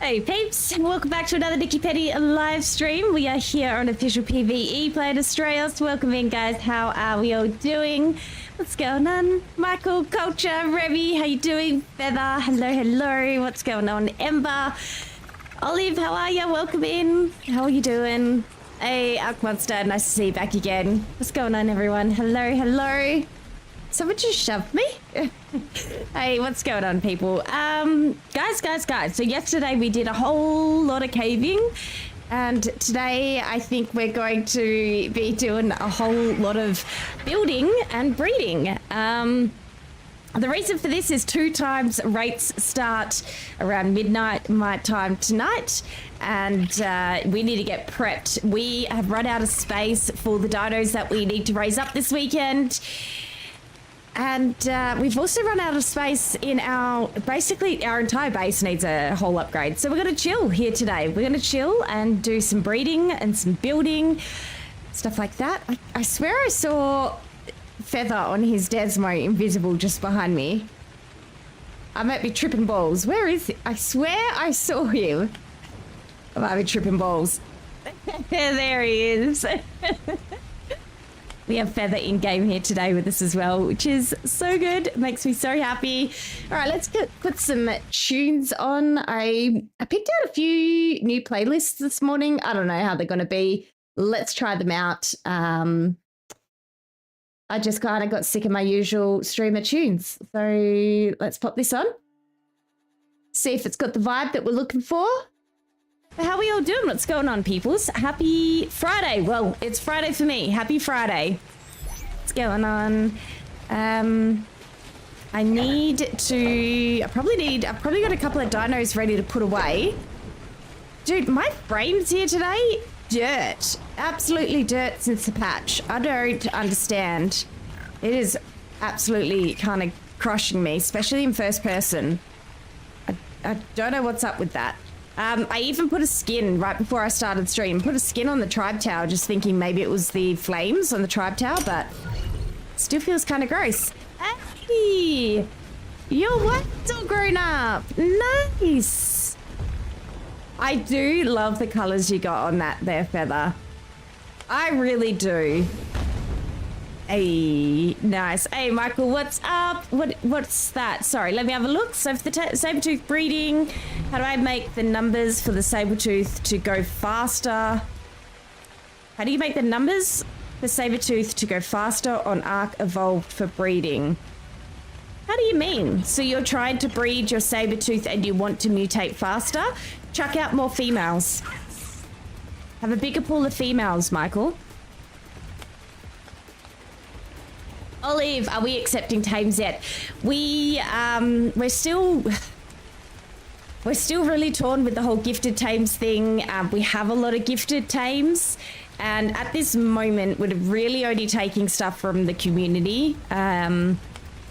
Hey peeps, welcome back to another NikkiPenny live stream. We are here on official PvE Planet Australia. So welcome in guys, how are we all doing? What's going on? Michael, Culture, Remy, how you doing? Feather, hello, what's going on? Ember, Olive, how are you? Welcome in, how are you doing? Hey, Ark Monster, nice to see you back again. What's going on everyone? Hello. Someone just shoved me? Hey, what's going on, people? Guys. So yesterday we did a whole lot of caving. And today I think we're going to be doing a whole lot of building and breeding. The reason for this is 2 times rates start around midnight my time tonight. And we need to get prepped. We have run out of space for the dinos that we need to raise up this weekend. And we've also run out of space in basically our entire base needs a whole upgrade. So we're going to chill here today. We're going to chill and do some breeding and some building, stuff like that. I swear I saw Feather on his Desmo invisible just behind me. I might be tripping balls. Where is he? I swear I saw him. I might be tripping balls. There he is. We have Feather in-game here today with us as well, which is so good. It makes me so happy. All right, let's put some tunes on. I picked out a few new playlists this morning. I don't know how they're going to be. Let's try them out. I just kind of got sick of my usual stream of tunes. So let's pop this on. See if it's got the vibe that we're looking for. How are we all doing? What's going on, peoples? Happy Friday. Well, it's Friday for me. Happy Friday. What's going on? I've probably got a couple of dinos ready to put away. Dude, my frames here today, dirt. Absolutely dirt since the patch. I don't understand. It is absolutely kind of crushing me, especially in first person. I don't know what's up with that. I even put a skin right before I started stream. Put a skin on the tribe tower, just thinking maybe it was the flames on the tribe tower, but still feels kind of gross. Hey, your wife's all grown up. Nice. I do love the colors you got on that there, Feather. I really do. Hey, nice. Hey, Michael, what's up? What's that? Sorry, let me have a look. So for the saber-tooth breeding, how do I make the numbers for the saber-tooth to go faster? How do you make the numbers for saber-tooth to go faster on Ark Evolved for breeding? How do you mean? So you're trying to breed your saber-tooth and you want to mutate faster? Chuck out more females. Have a bigger pool of females, Michael. Olive, are we accepting tames yet? We're still really torn with the whole gifted tames thing. We have a lot of gifted tames, and at this moment we're really only taking stuff from the community. And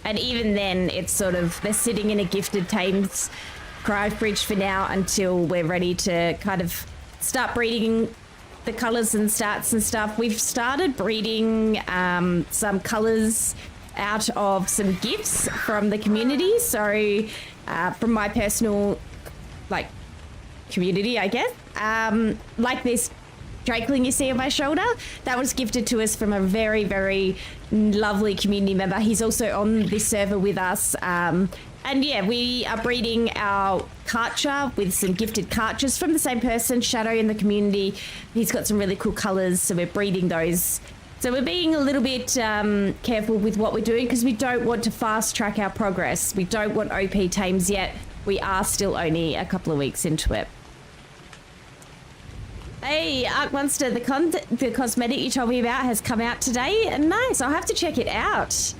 even then, it's sort of they're sitting in a gifted tames cry fridge for now until we're ready to kind of start breeding the colors and stats and stuff. We've started breeding some colors out of some gifts from the community. So from my personal community, I guess. Like this drakeling you see on my shoulder, that was gifted to us from a very, very lovely community member. He's also on this server with us. And yeah, we are breeding our Karcher with some gifted Karchers from the same person, Shadow, in the community. He's got some really cool colors, so we're breeding those. So we're being a little bit careful with what we're doing because we don't want to fast track our progress. We don't want OP tames yet. We are still only a couple of weeks into it. Hey, Ark Monster, the cosmetic you told me about has come out today. Nice, I'll have to check it out.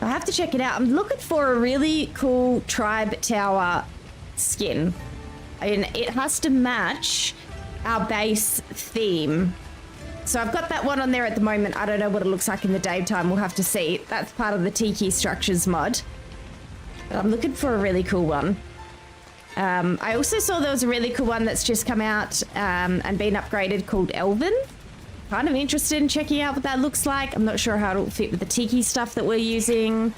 I'm looking for a really cool tribe tower skin. And it has to match our base theme. So I've got that one on there at the moment. I don't know what it looks like in the daytime. We'll have to see. That's part of the Tiki Structures mod. But I'm looking for a really cool one. I also saw there was a really cool one that's just come out and been upgraded called Elven. Kind of interested in checking out what that looks like. I'm not sure how it'll fit with the Tiki stuff that we're using.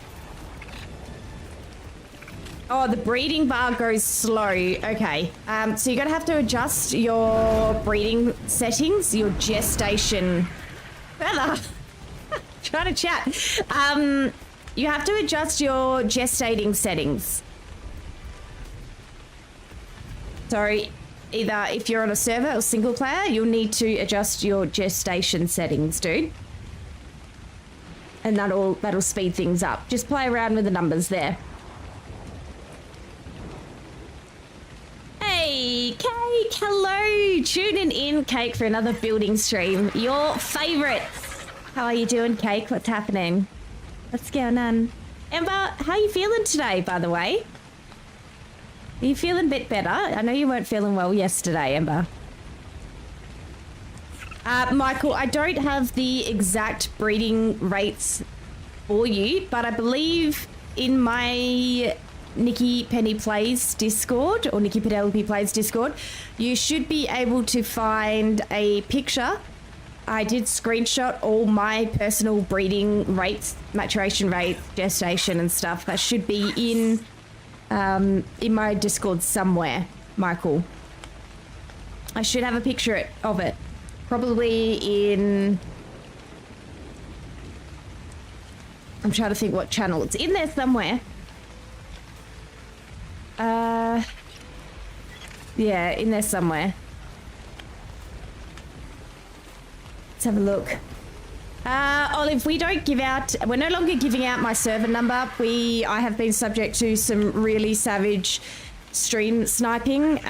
Oh, the breeding bar goes slow. Okay. So you're going to have to adjust your breeding settings, your gestation. Fella. Trying to chat. You have to adjust your gestating settings. So either if you're on a server or single player, you'll need to adjust your gestation settings, dude. And that'll speed things up. Just play around with the numbers there. Hey, Cake, hello. Tuning in, Cake, for another building stream. Your favourite. How are you doing, Cake? What's happening? What's going on? Ember, how are you feeling today, by the way? Are you feeling a bit better? I know you weren't feeling well yesterday, Ember. Michael, I don't have the exact breeding rates for you, but I believe in my NikkiPenny Plays Discord, or Nikki Penelope Plays Discord, you should be able to find a picture. I did screenshot all my personal breeding rates, maturation rates, gestation and stuff. That should be in my Discord somewhere, Michael. I should have a picture of it. Probably in... I'm trying to think what channel. It's in there somewhere. Yeah, in there somewhere. Let's have a look. Olive, we don't give out... We're no longer giving out my server number. I have been subject to some really savage stream sniping.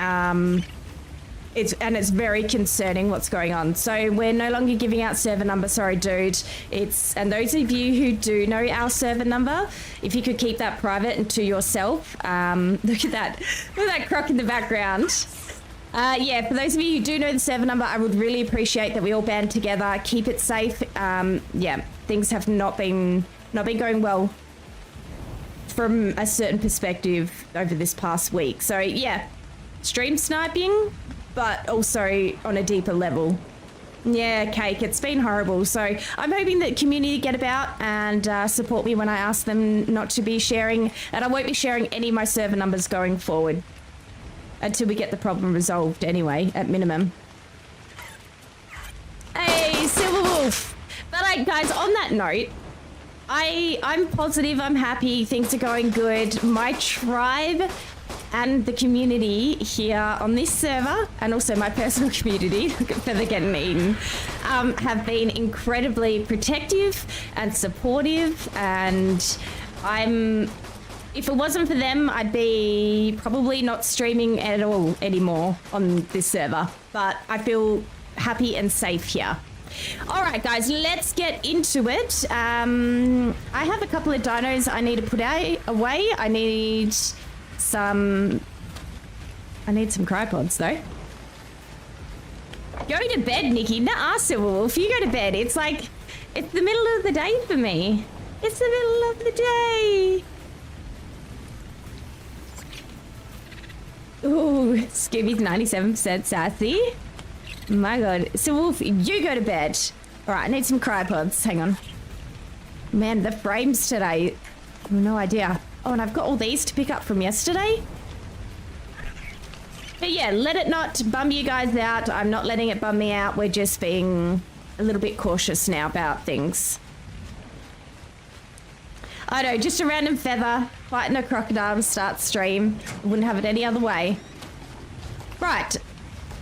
It's very concerning what's going on. So we're no longer giving out server number. Sorry, dude. And those of you who do know our server number, if you could keep that private and to yourself. Look at that. Look at that croc in the background. Yeah, for those of you who do know the server number, I would really appreciate that we all band together, keep it safe. Yeah, things have not been going well from a certain perspective over this past week. So yeah, stream sniping, but also on a deeper level. Yeah, Cake, it's been horrible. So I'm hoping that community get about and support me when I ask them not to be sharing, and I won't be sharing any of my server numbers going forward until we get the problem resolved anyway, at minimum. Hey, Silverwolf! But guys, on that note, I'm positive, I'm happy, things are going good. My tribe and the community here on this server, and also my personal community, look at Feather getting eaten, have been incredibly protective and supportive, and if it wasn't for them, I'd be probably not streaming at all anymore on this server, but I feel happy and safe here. All right, guys, let's get into it. I have a couple of dinos I need to put away. I need some crypods though. Go to bed, Nikki. Nuh-uh, Silverwolf, you go to bed. It's like, it's the middle of the day for me. It's the middle of the day. Ooh, Scooby's 97% sassy. My god. Silverwolf, you go to bed. Alright, I need some crypods. Hang on. Man, the frames today. I have no idea. Oh, and I've got all these to pick up from yesterday. But yeah, let it not bum you guys out. I'm not letting it bum me out. We're just being a little bit cautious now about things. I know, just a random feather fighting a crocodile to start stream. Wouldn't have it any other way. Right.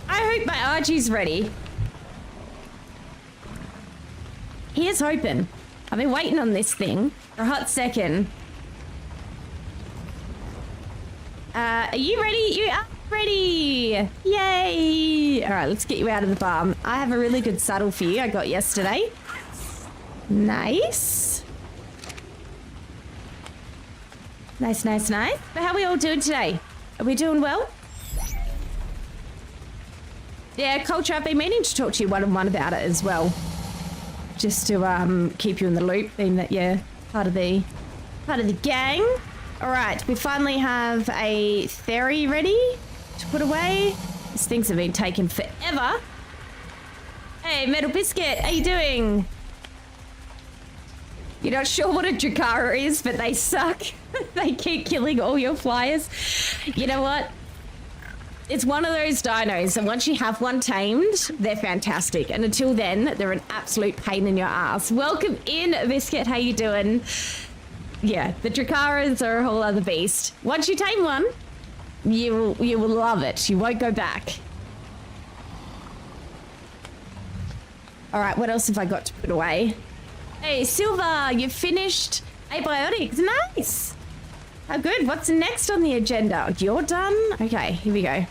I hope my RG's ready. Here's hoping. I've been waiting on this thing for a hot second. Are you ready? You are ready! Yay! Alright, let's get you out of the barn. I have a really good saddle for you I got yesterday. Nice. Nice, nice, nice. But how are we all doing today? Are we doing well? Yeah, Culture, I've been meaning to talk to you one-on-one about it as well. Just to keep you in the loop, being that you're part of the gang. Alright, we finally have a ferry ready to put away. These things have been taking forever. Hey, Metal Biscuit, how you doing? You're not sure what a Drakara is, but they suck. They keep killing all your flyers. You know what? It's one of those dinos, and once you have one tamed, they're fantastic. And until then, they're an absolute pain in your ass. Welcome in, Biscuit. How you doing? Yeah, the Drakaras are a whole other beast. Once you tame one, you will love it. You won't go back. All right, what else have I got to put away? Hey, Silver, you've finished Abiotics. Nice. How good. What's next on the agenda? You're done? Okay, here we go.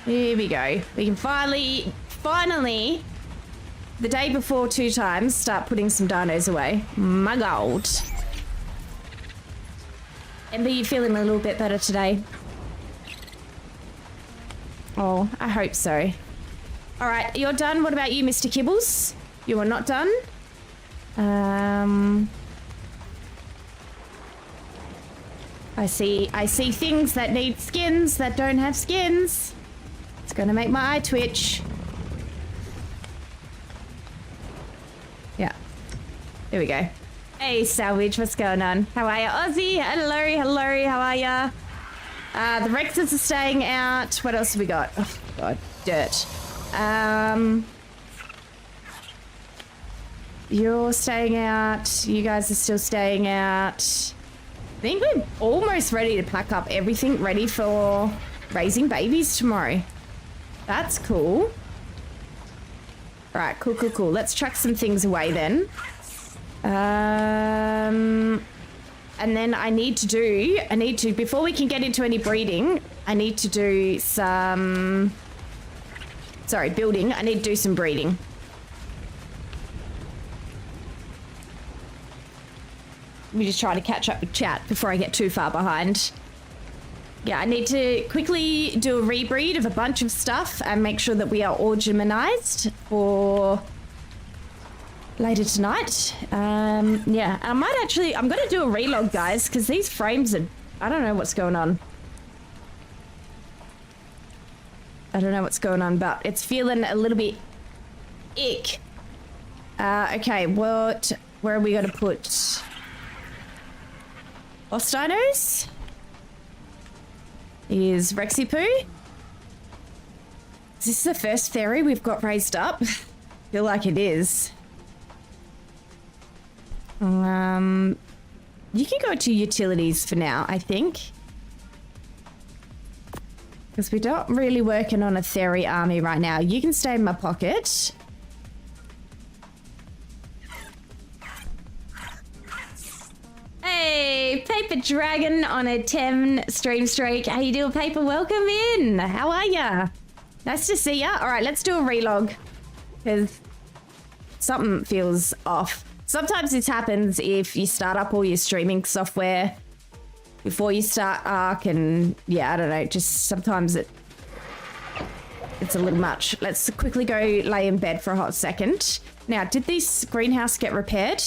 Here we go. We can finally, the day before 2 times, start putting some dinos away. My God. Ember, you feeling a little bit better today? Oh, I hope so. All right, you're done. What about you, Mr. Kibbles? You are not done. I see things that need skins that don't have skins. It's gonna make my eye twitch. Yeah. There we go. Hey, Salvage, what's going on? How are ya? Ozzy, hello, how are ya? The Rexes are staying out. What else have we got? Oh, God, dirt. You're staying out. You guys are still staying out. I think we're almost ready to pack up everything ready for raising babies tomorrow. That's cool. All right, cool. Let's chuck some things away then. And then I need to, before we can get into any breeding, I need to do some, building. I need to do some breeding. Let me just try to catch up with chat before I get too far behind. Yeah, I need to quickly do a rebreed of a bunch of stuff and make sure that we are orgemanized for later tonight. Yeah, and I'm going to do a relog, guys, because these frames are, I don't know what's going on. But it's feeling a little bit ick. Okay, where are we going to put Ostinos? Is Rexy Poo? Is this the first fairy we've got raised up? I feel like it is. You can go to utilities for now, I think. Because we're not really working on a fairy army right now. You can stay in my pocket. Hey, Paper Dragon on a 10 stream streak. How you doing, Paper? Welcome in. How are ya? Nice to see ya. All right, let's do a relog. Because something feels off. Sometimes this happens if you start up all your streaming software before you start Ark, and yeah, I don't know, just sometimes it's a little much. Let's quickly go lay in bed for a hot second. Now, did this greenhouse get repaired?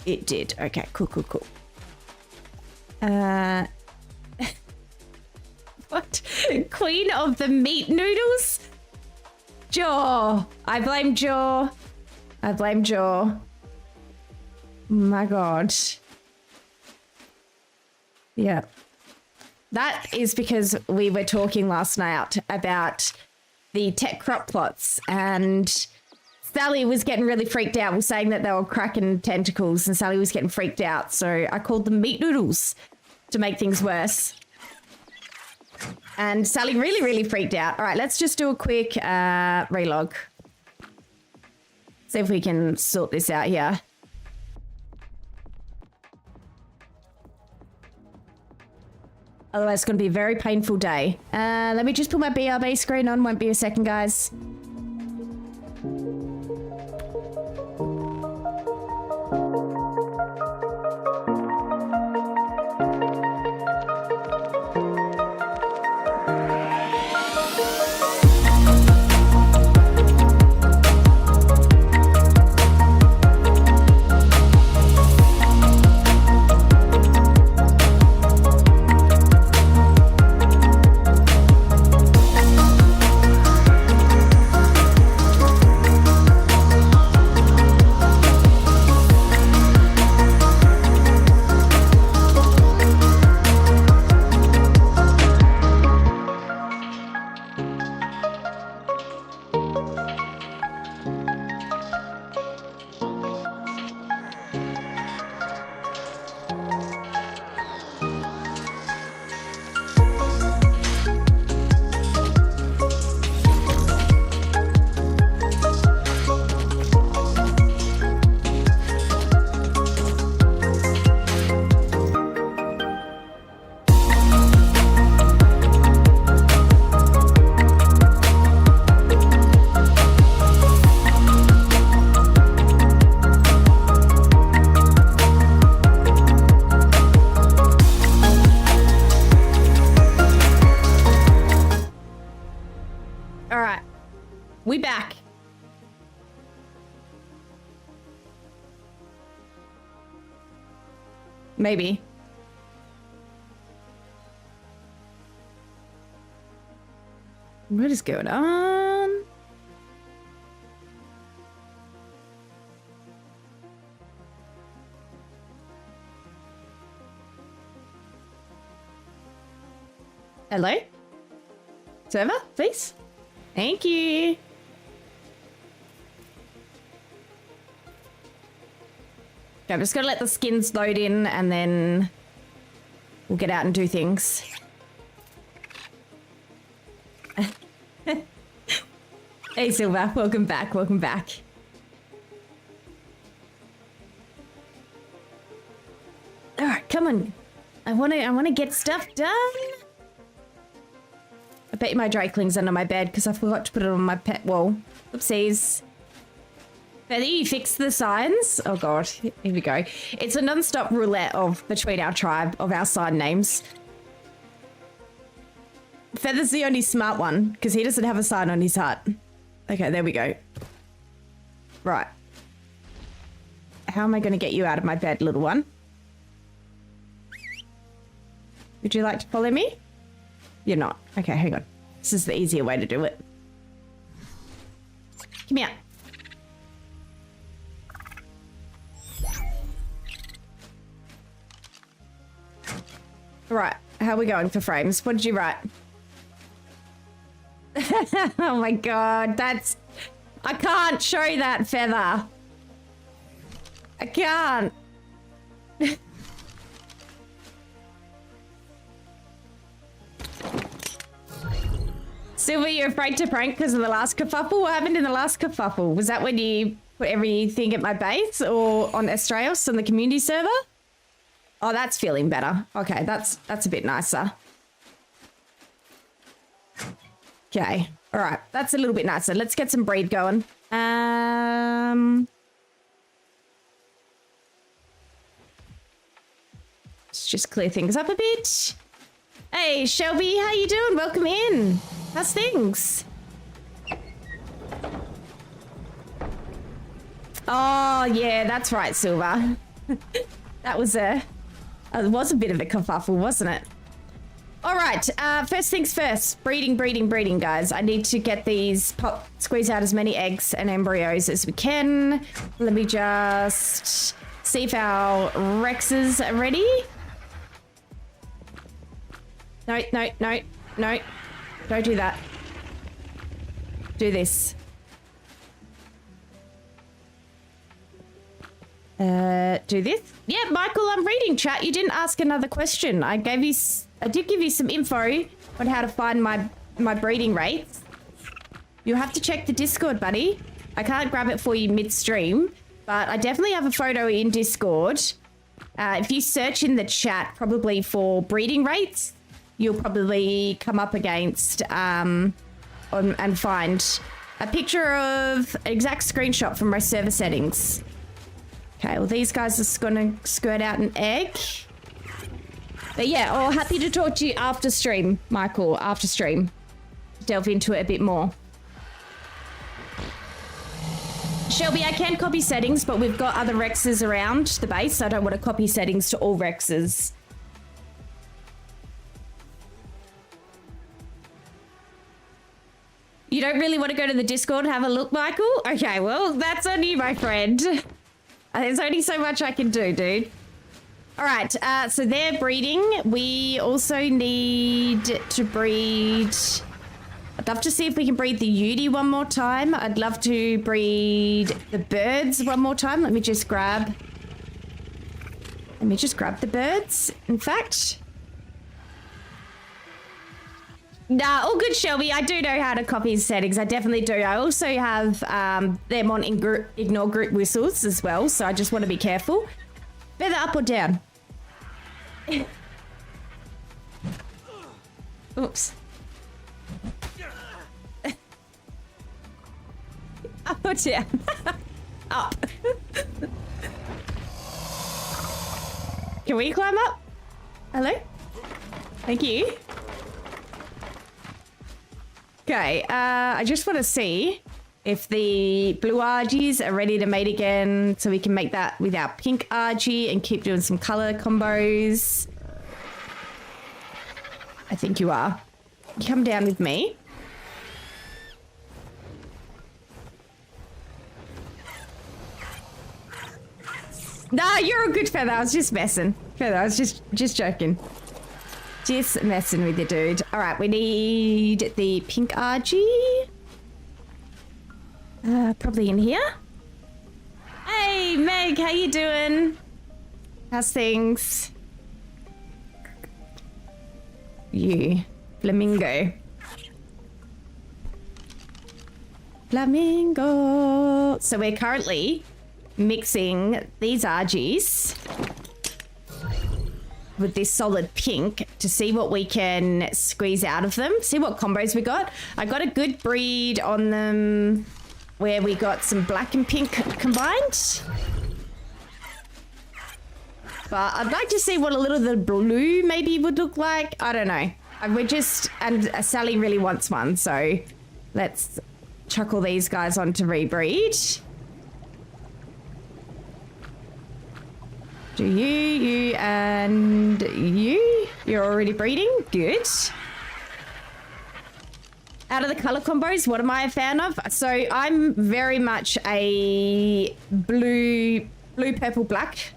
It did. Okay, cool. What? Queen of the meat noodles? Jaw. I blame Jaw. My God. Yeah. That is because we were talking last night about the tech crop plots, and Sally was getting really freaked out. We're saying that they were cracking tentacles, and Sally was getting freaked out. So I called them meat noodles to make things worse. And Sally really freaked out. All right, let's just do a quick relog. See if we can sort this out here. Otherwise, it's going to be a very painful day. Let me just put my BRB screen on. Won't be a second, guys. Maybe. What is going on? Hello? Server, please? Thank you. Okay, I'm just gonna let the skins load in and then we'll get out and do things. Hey Silver, welcome back, welcome back. Alright, come on. I wanna get stuff done. I bet my Drakeling's under my bed because I forgot to put it on my pet wall. Oopsies. Feather, you fixed the signs? Oh god, here we go. It's a non-stop roulette between our tribe of our sign names. Feather's the only smart one because he doesn't have a sign on his hut. Okay, there we go. Right. How am I going to get you out of my bed, little one? Would you like to follow me? You're not. Okay, hang on. This is the easier way to do it. Come here. Right, how are we going for frames? What did you write? Oh my god, that's... I can't show that, Feather. I can't. Silver, you're afraid to prank because of the last kerfuffle? What happened in the last kerfuffle? Was that when you put everything at my base or on Estrellas on the community server? Oh, that's feeling better. Okay, that's a bit nicer. Okay, all right, that's a little bit nicer. Let's get some breed going. Let's just clear things up a bit. Hey, Shelby, how you doing? Welcome in. How's things? Oh, yeah, that's right, Silver. That was it was a bit of a kerfuffle, wasn't it? All right, first things first. Breeding, guys. I need to get these squeeze out as many eggs and embryos as we can. Let me just see if our Rexes are ready. No. Don't do that. Do this. Do this? Yeah, Michael, I'm reading chat. You didn't ask another question. I did give you some info on how to find my breeding rates. You'll have to check the Discord, buddy. I can't grab it for you mid-stream, but I definitely have a photo in Discord. If you search in the chat, probably for breeding rates, you'll probably come up against and find a picture of an exact screenshot from my server settings. Okay, well, these guys are going to squirt out an egg. But yeah, oh, happy to talk to you after stream, Michael, after stream. Delve into it a bit more. Shelby, I can copy settings, but we've got other Rexes around the base, so I don't want to copy settings to all Rexes. You don't really want to go to the Discord and have a look, Michael? Okay, well, that's on you, my friend. There's only so much I can do, dude. All right, so they're breeding. We also need to breed... I'd love to see if we can breed the Yudi one more time. I'd love to breed the birds one more time. Let me just grab the birds, in fact. Nah, all good, Shelby. I do know how to copy settings. I definitely do. I also have them on ignore group whistles as well, so I just want to be careful. Feather up or down? Oops. Up or down? Up. Can we climb up? Hello? Thank you. Okay, I just want to see if the blue RGs are ready to mate again, so we can make that with our pink RG and keep doing some color combos. I think you are. You come down with me. Nah, you're a good feather. I was just messing. Feather, I was just joking. Just messing with you, dude. All right, we need the pink RG. Probably in here. Hey, Meg, how you doing? How's things? You, flamingo. Flamingo. So we're currently mixing these RGs with this solid pink to see what we can squeeze out of them. See what combos we got. I got a good breed on them where we got some black and pink combined. But I'd like to see what a little of the blue maybe would look like. I don't know. And Sally really wants one, so let's chuck all these guys on to rebreed. Do you, and you? You're already breeding? Good. Out of the color combos, what am I a fan of? So I'm very much a blue, purple, black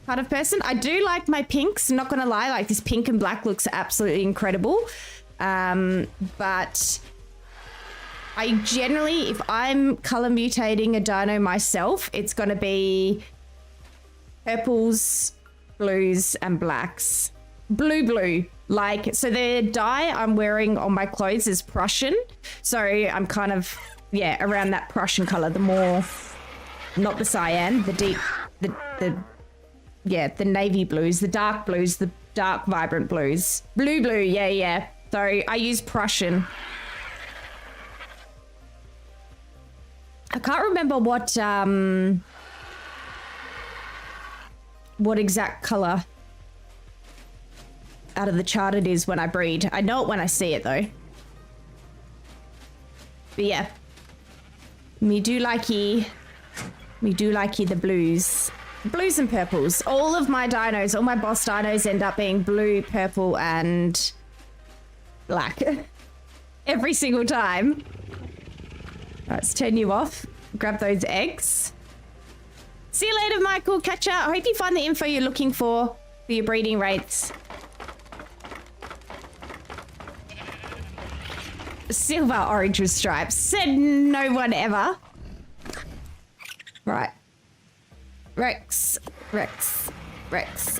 kind of person. I do like my pinks, not gonna lie, like this pink and black looks absolutely incredible. But I generally, if I'm color mutating a dino myself, it's gonna be purples, blues, and blacks. Blue. Like, so the dye I'm wearing on my clothes is Prussian. So I'm kind of, yeah, around that Prussian color. The more, not the cyan, the deep, the navy blues, the dark vibrant blues. Blue, yeah. So I use Prussian. I can't remember what exact color out of the chart it is when I breed. I know it when I see it though. But yeah. Me do like the blues. Blues and purples. All of my dinos, all my boss dinos end up being blue, purple, and black. Every single time. All right, let's turn you off. Grab those eggs. See you later, Michael. Catch up. I hope you find the info you're looking for your breeding rates. Silver, orange with stripes. Said no one ever. Right. Rex,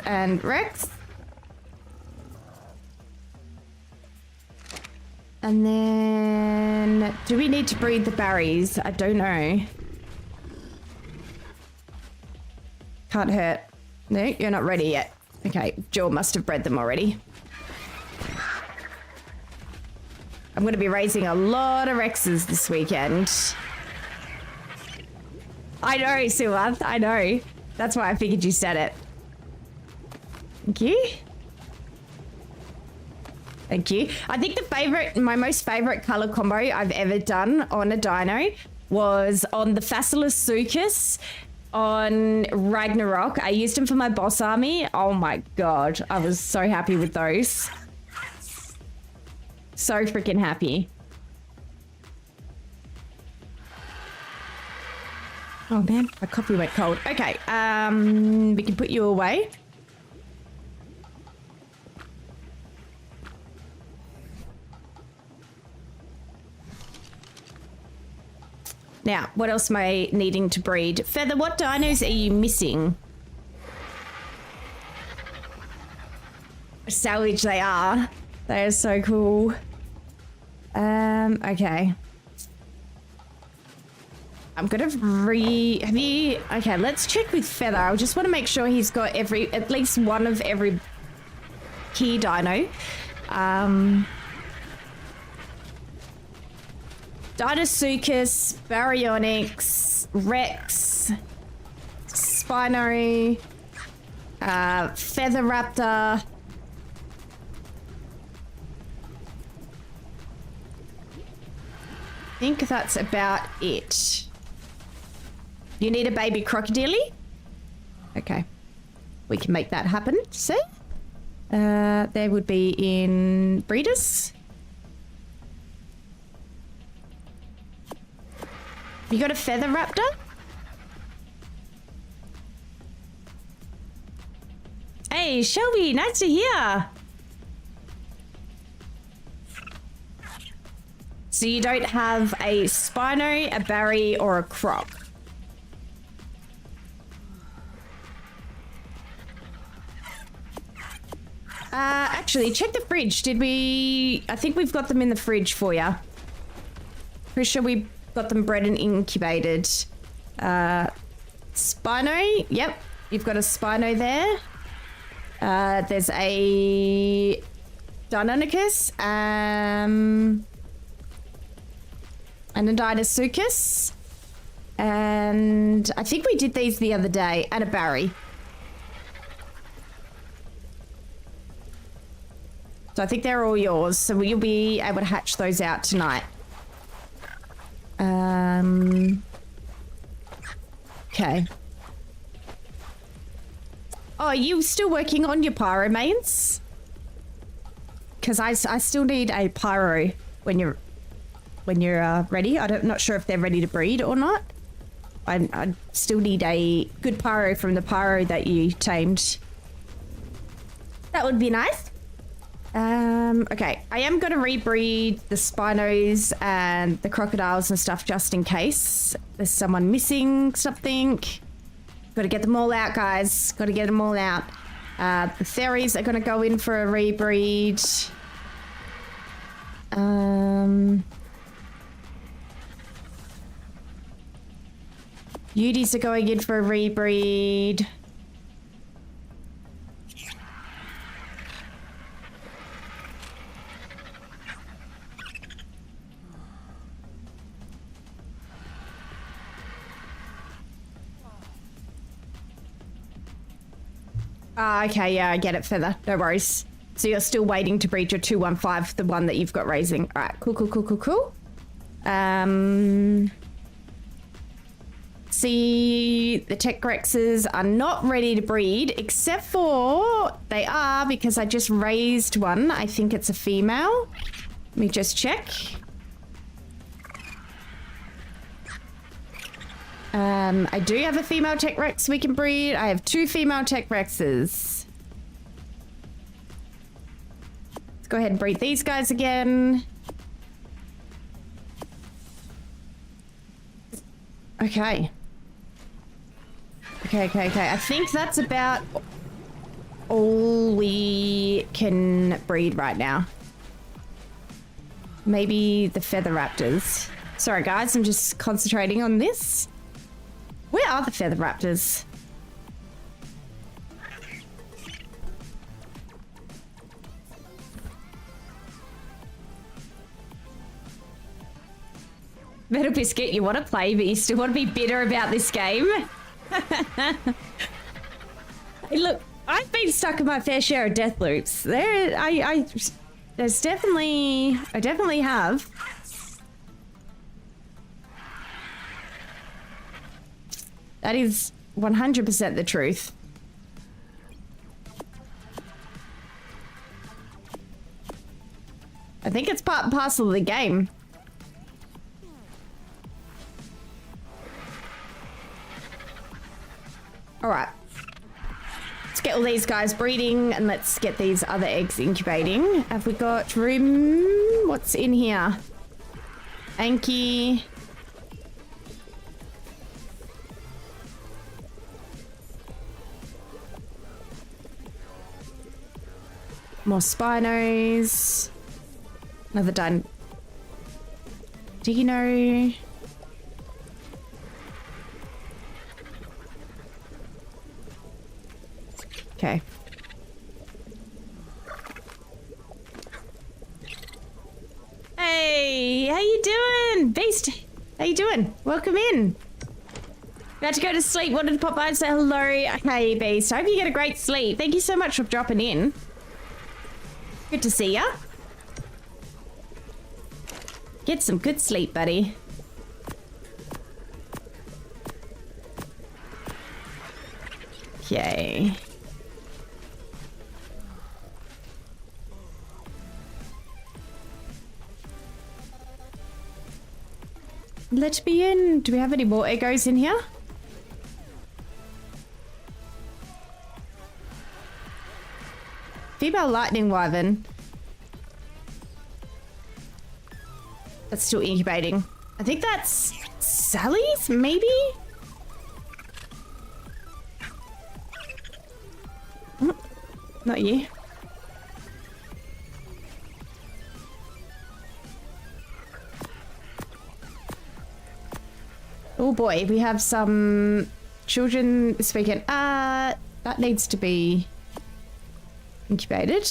and Rex. And then, do we need to breed the berries? I don't know. Can't hurt. No, you're not ready yet. Okay, Jill must have bred them already. I'm going to be raising a lot of Rexes this weekend. I know, Suath, I know. That's why I figured you said it. Thank you. Thank you. I think my most favorite color combo I've ever done on a dino was on the Facilosuchus on Ragnarok. I used them for my boss army. Oh my god, I was so happy with those. So freaking happy. Oh man, my coffee went cold. Okay, we can put you away. Now, what else am I needing to breed? Feather, what dinos are you missing? Savage they are. They are so cool. Okay. I'm gonna okay, let's check with Feather. I just want to make sure he's got at least one of every key dino. Dinosuchus, Baryonyx, Rex, Spino, Feather Raptor. think that's about it. You need a baby crocodile? Okay. We can make that happen, see? There would be in breeders. You got a feather raptor? Hey, Shelby, nice to hear. So you don't have a Spino, a Barry, or a Croc? Actually, check the fridge. Did we... I think we've got them in the fridge for you. Pretty sure we got them bred and incubated. Spino. Yep, you've got a Spino there. There's a Deinonychus. And a Deinosuchus. And I think we did these the other day. And a Barry. So I think they're all yours. So you'll be able to hatch those out tonight. Okay. Oh, are you still working on your pyro mains? Because I still need a pyro when you're ready. I'm not sure if they're ready to breed or not. I still need a good pyro from the pyro that you tamed. That would be nice. Okay, I am going to rebreed the Spinos and the crocodiles and stuff just in case there's someone missing something. Got to get them all out, guys. Got to get them all out. The Theries are going to go in for a rebreed. Udies are going in for a rebreed. Okay, yeah, I get it, Feather. No worries. So you're still waiting to breed your 215, the one that you've got raising. All right, cool. See, the Tech Rexes are not ready to breed, except for they are, because I just raised one. I think it's a female. Let me just check. I do have a female Tech Rex we can breed. I have 2 female Tech Rexes. Let's go ahead and breed these guys again. Okay. Okay. I think that's about all we can breed right now. Maybe the Feather Raptors. Sorry, guys, I'm just concentrating on this. Where are the Feather Raptors? Metal Biscuit, you want to play, but you still want to be bitter about this game? Hey, look, I've been stuck in my fair share of death loops. I definitely have. That is 100% the truth. I think it's part and parcel of the game. All right. Let's get all these guys breeding and let's get these other eggs incubating. Have we got room? What's in here? Anki. More Spinos. Another Dino. Okay. Hey, how you doing? Beast, how you doing? Welcome in. About to go to sleep. Wanted to pop by and say hello. Hey, Beast. I hope you get a great sleep. Thank you so much for dropping in. Good to see ya. Get some good sleep, buddy. Okay. Let me in. Do we have any more egos in here? Female lightning wyvern. That's still incubating. I think that's Sally's, maybe? Not you. Oh boy, we have some children this weekend. That needs to be incubated.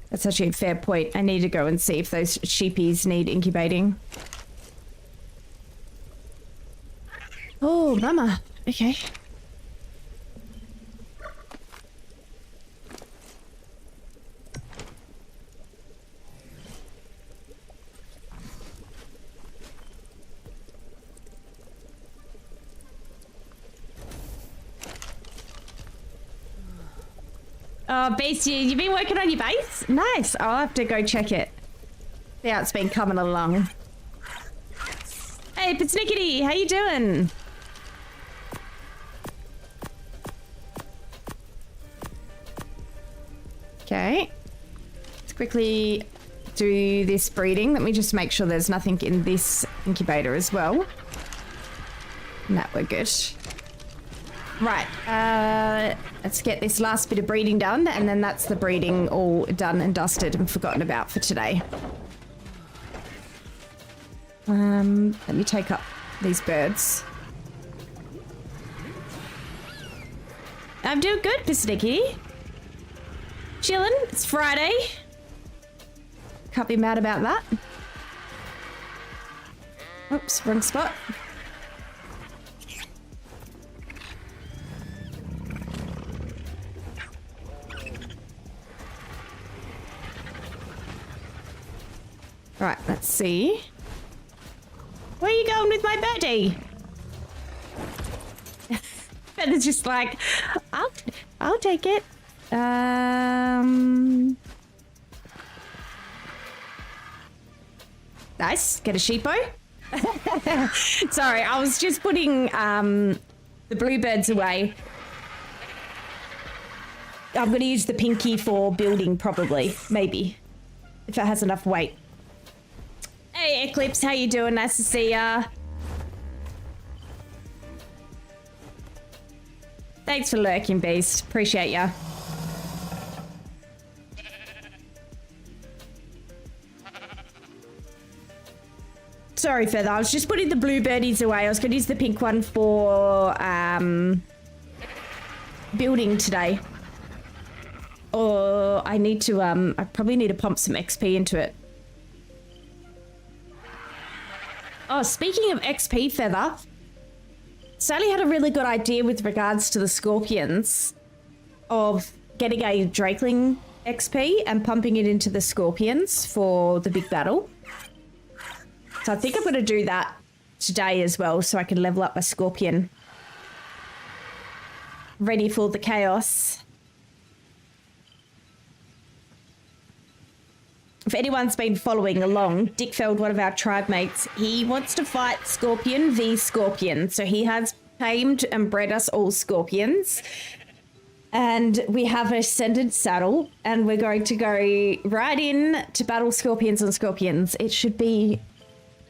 That's actually a fair point. I need to go and see if those sheepies need incubating. Oh, mama. Okay. Oh, base, you've been working on your base? Nice. I'll have to go check it. See how it's been coming along. Hey, Pitsnickety, how you doing? Okay. Let's quickly do this breeding. Let me just make sure there's nothing in this incubator as well. No, we're good. Right, let's get this last bit of breeding done, and then that's the breeding all done and dusted and forgotten about for today. Let me take up these birds. I'm doing good, Pisnicky. Chilling, it's Friday. Can't be mad about that. Oops, wrong spot. Right, let's see. Where are you going with my birdie? And it's just like, I'll take it. Nice, get a sheepo. Sorry, I was just putting the bluebirds away. I'm going to use the pinky for building, probably, maybe, if it has enough weight. Hey Eclipse, how you doing? Nice to see ya. Thanks for lurking, Beast. Appreciate ya. Sorry, Feather. I was just putting the blue birdies away. I was going to use the pink one for building today. Or I need to, I probably need to pump some XP into it. Oh, speaking of XP, Feather, Sally had a really good idea with regards to the scorpions of getting a Drakeling XP and pumping it into the scorpions for the big battle. So I think I'm going to do that today as well so I can level up my scorpion. Ready for the chaos. If anyone's been following along, Dickfeld, one of our tribe mates, he wants to fight Scorpion v Scorpion. So he has tamed and bred us all scorpions. And we have a ascendant saddle. And we're going to go right in to battle scorpions on scorpions. It should be...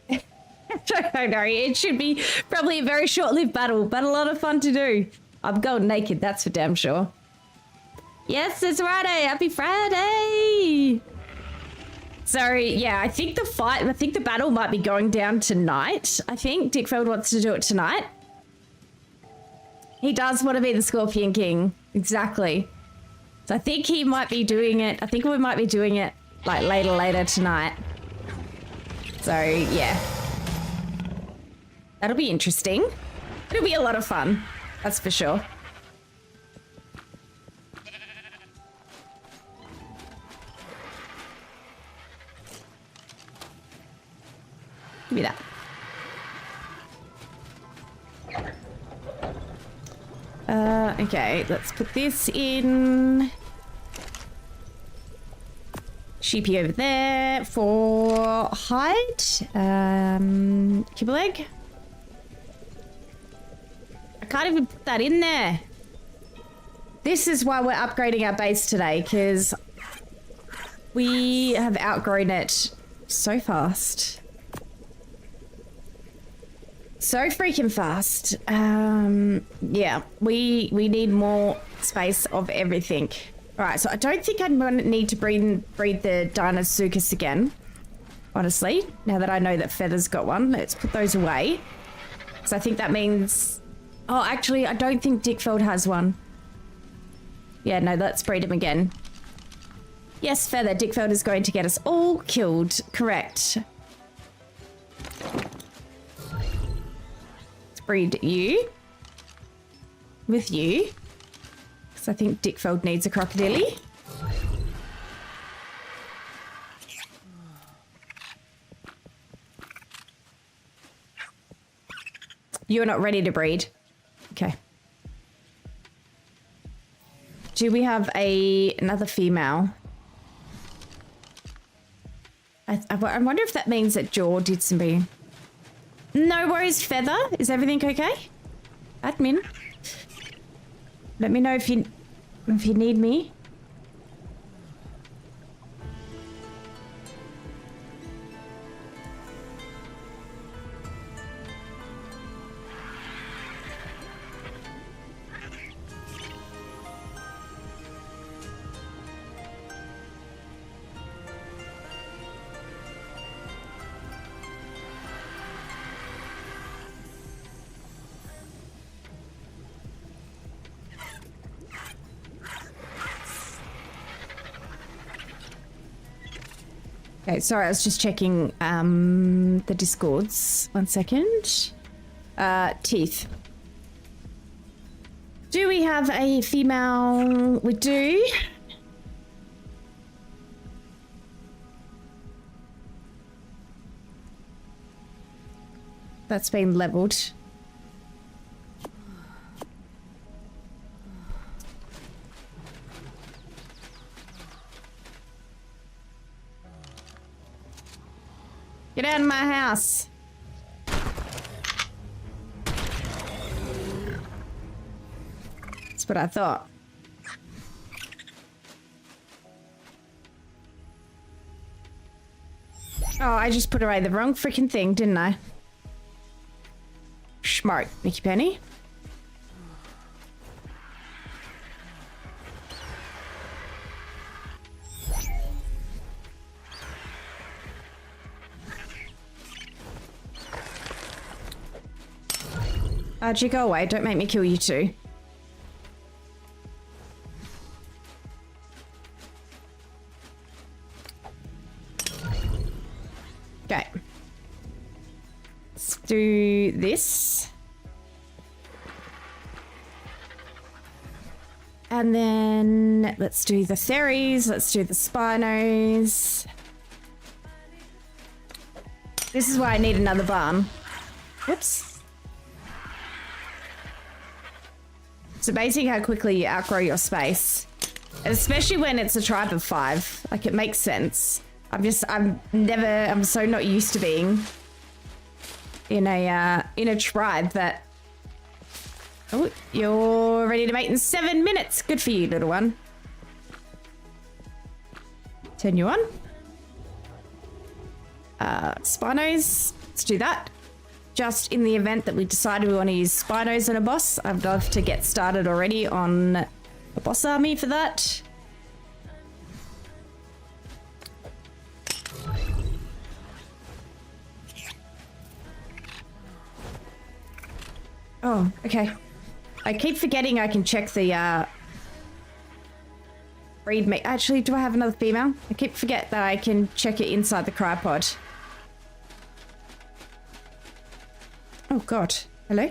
I don't know. It should be probably a very short-lived battle, but a lot of fun to do. I'm going naked, that's for damn sure. Yes, it's Friday. Happy Friday! So, yeah, I think the battle might be going down tonight. I think Dickfeld wants to do it tonight. He does want to be the Scorpion King. Exactly. So I think he might be doing it. I think we might be doing it, like, later tonight. So, yeah. That'll be interesting. It'll be a lot of fun. That's for sure. Give me that. Okay, let's put this in. Sheepy over there for hide. Kibble egg. I can't even put that in there. This is why we're upgrading our base today, because we have outgrown it so fast. So freaking fast. Yeah, we need more space of everything. All right, so I don't think I'm going to need to breed the Dinosuchus again. Honestly, now that I know that Feather's got one, let's put those away. So I think that means... Oh, actually, I don't think Dickfeld has one. Yeah, no, let's breed him again. Yes, Feather, Dickfeld is going to get us all killed. Correct. Let's breed you. With you. Because I think Dickfeld needs a crocodile. You're not ready to breed. Okay. Do we have another female? I wonder if that means that Jaw did some breeding. No worries, Feather. Is everything okay? Admin. Let me know if you need me. Okay, sorry, I was just checking the Discords. 1 second. Teeth. Do we have a female? We do. That's been leveled. Get out of my house. That's what I thought. Oh, I just put away the wrong freaking thing, didn't I? Smart, NikkiPenny. Archie, go away. Don't make me kill you too. Okay. Let's do this. And then let's do the Theries. Let's do the Spinos. This is why I need another barn. Whoops. It's amazing how quickly you outgrow your space. And especially when it's a tribe of 5. Like, it makes sense. I'm so not used to being in a tribe that... Oh, you're ready to mate in 7 minutes. Good for you, little one. Turn you on. Spinos, let's do that. Just in the event that we decided we want to use Spinos on a boss, I'd love to get started already on a boss army for that. Oh, okay. I keep forgetting I can check the breed mate. Actually, do I have another female? I keep forget that I can check it inside the cryopod. Oh god. Hello?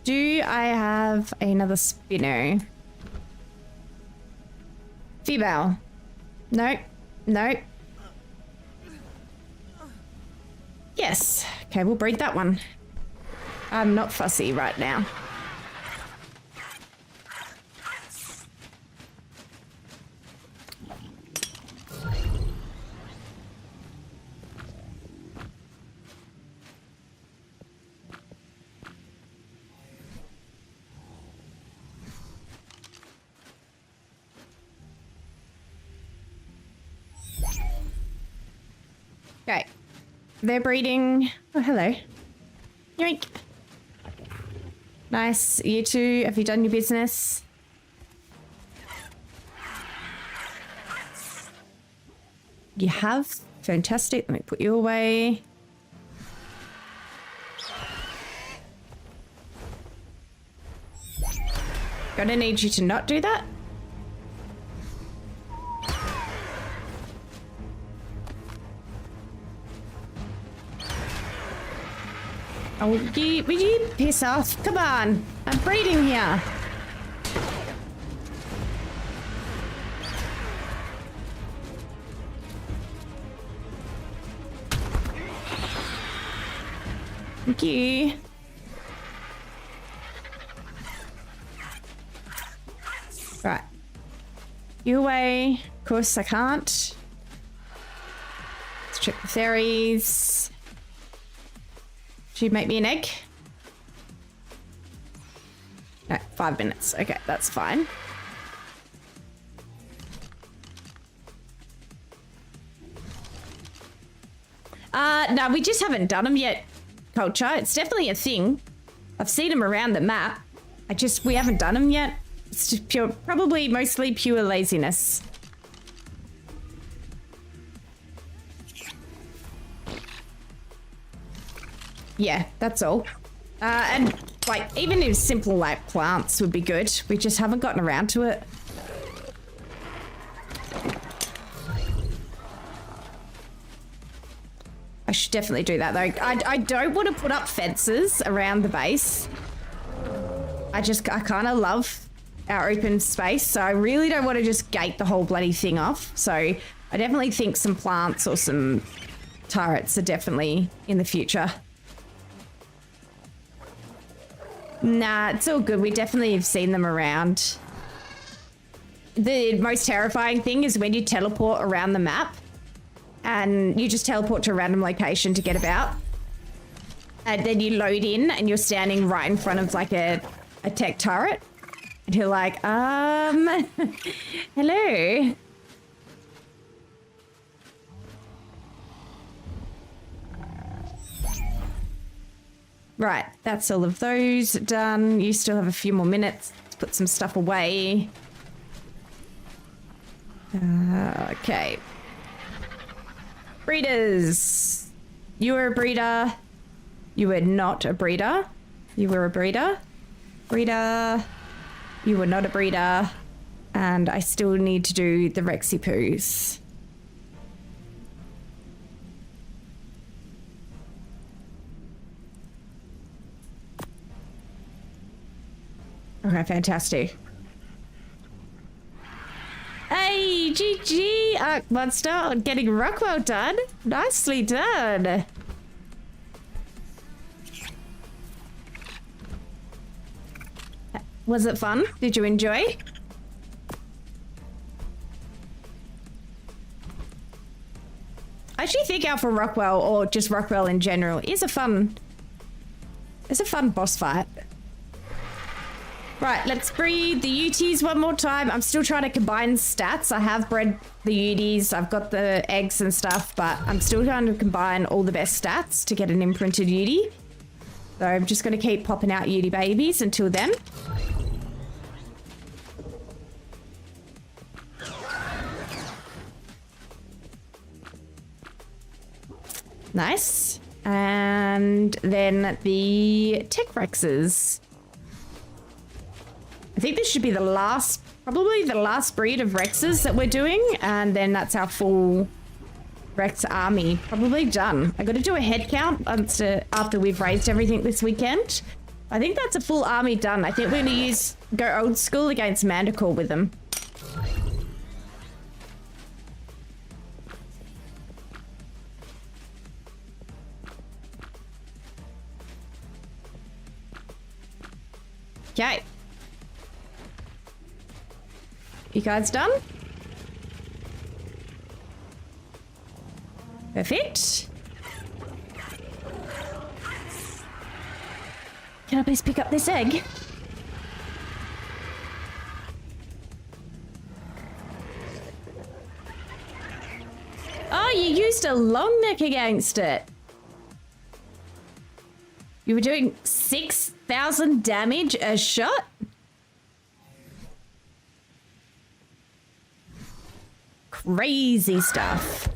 Do I have another spinner? Female. No. No. Yes. Okay, we'll breed that one. I'm not fussy right now. Okay. They're breeding. Oh, hello. Yoink. Nice. You two, have you done your business? You have? Fantastic. Let me put you away. Gonna need you to not do that. Oh, will you piss off? Come on. I'm breeding here. Thank you. Right. You away. Of course I can't. Let's check the fairies. Should you make me an egg? No, 5 minutes. Okay, that's fine. No, we just haven't done them yet, Culture. It's definitely a thing. I've seen them around the map. We haven't done them yet. It's just probably mostly pure laziness. Yeah, that's all. And like, even if simple like plants would be good. We just haven't gotten around to it. I should definitely do that though. I don't want to put up fences around the base. I kind of love our open space. So I really don't want to just gate the whole bloody thing off. So I definitely think some plants or some turrets are definitely in the future. Nah, it's all good. We definitely have seen them around. The most terrifying thing is when you teleport around the map and you just teleport to a random location to get about. And then you load in and you're standing right in front of like a tech turret. And you're like, hello. Right, that's all of those done. You still have a few more minutes to put some stuff away. Okay. Breeders. You were a breeder. You were not a breeder. You were a breeder. Breeder. You were not a breeder. And I still need to do the Rexy Poos. Okay, fantastic. Hey, GG, Ark Monster, on getting Rockwell done. Nicely done. Was it fun? Did you enjoy? I actually think Alpha Rockwell, or just Rockwell in general, is a fun boss fight. Right, let's breed the UTs one more time. I'm still trying to combine stats. I have bred the UTs. I've got the eggs and stuff, but I'm still trying to combine all the best stats to get an imprinted UT. So I'm just going to keep popping out UT babies until then. Nice. And then the Tech Rexes. I think this should be the last, probably the last breed of Rexes that we're doing. And then that's our full Rex army. Probably done. I got to do a head count after we've raised everything this weekend. I think that's a full army done. I think we're going to go old school against Manticore with them. Okay. You guys done? Perfect. Can I please pick up this egg? Oh, you used a long neck against it. You were doing 6,000 damage a shot? Crazy stuff.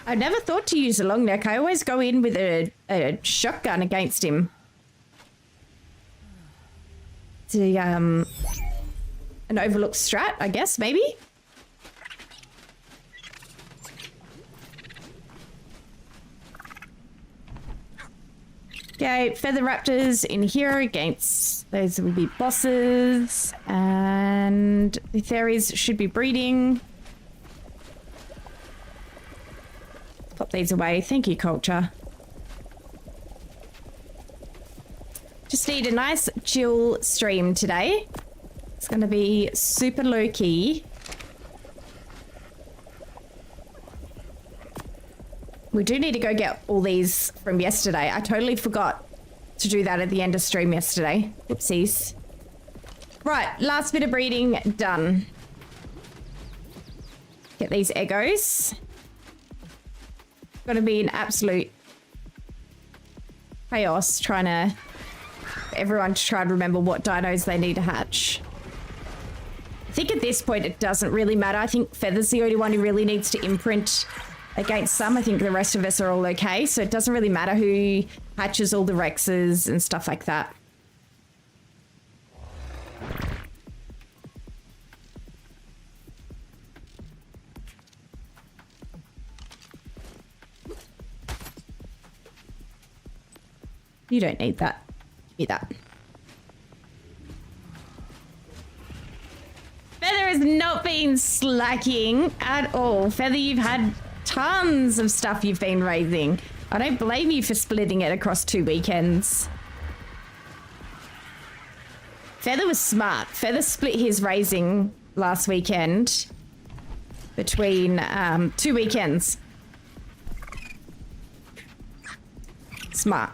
I never thought to use a long neck. I always go in with a shotgun against him. It's an overlooked strat, I guess, maybe? Okay, feather raptors in here against those will be bosses, and the fairies should be breeding. Pop these away. Thank you, culture. Just need a nice chill stream today. It's going to be super low key. We do need to go get all these from yesterday. I totally forgot to do that at the end of stream yesterday. Oopsies. Right, last bit of breeding done. Get these eggos. Going to be an absolute chaos trying to... everyone to try and remember what dinos they need to hatch. I think at this point it doesn't really matter. I think Feather's the only one who really needs to imprint against some. I think the rest of us are all okay, so it doesn't really matter who hatches all the Rexes and stuff like that. You don't need that. Give me that. Feather has not been slacking at all. Feather, you've had tons of stuff you've been raising. I don't blame you for splitting it across 2 weekends. Feather was smart. Feather split his raising last weekend between 2 weekends. Smart.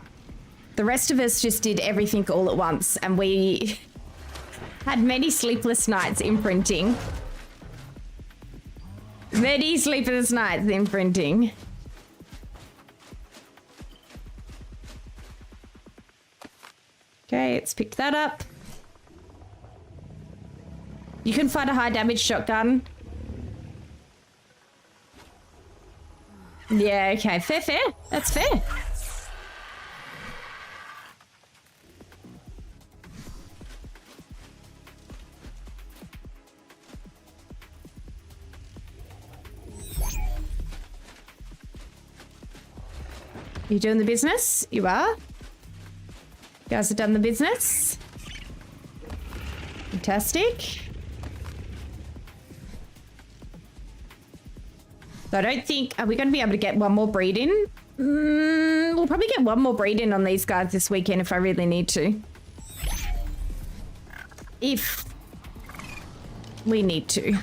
The rest of us just did everything all at once, and we had many sleepless nights imprinting. Many sleepless nights imprinting. Okay, let's pick that up. You can find a high damage shotgun. Yeah, okay, fair, fair. That's fair. You doing the business? You are? You guys have done the business? Fantastic. So I don't think... Are we going to be able to get one more breed in? We'll probably get one more breed in on these guys this weekend if I really need to. If we need to.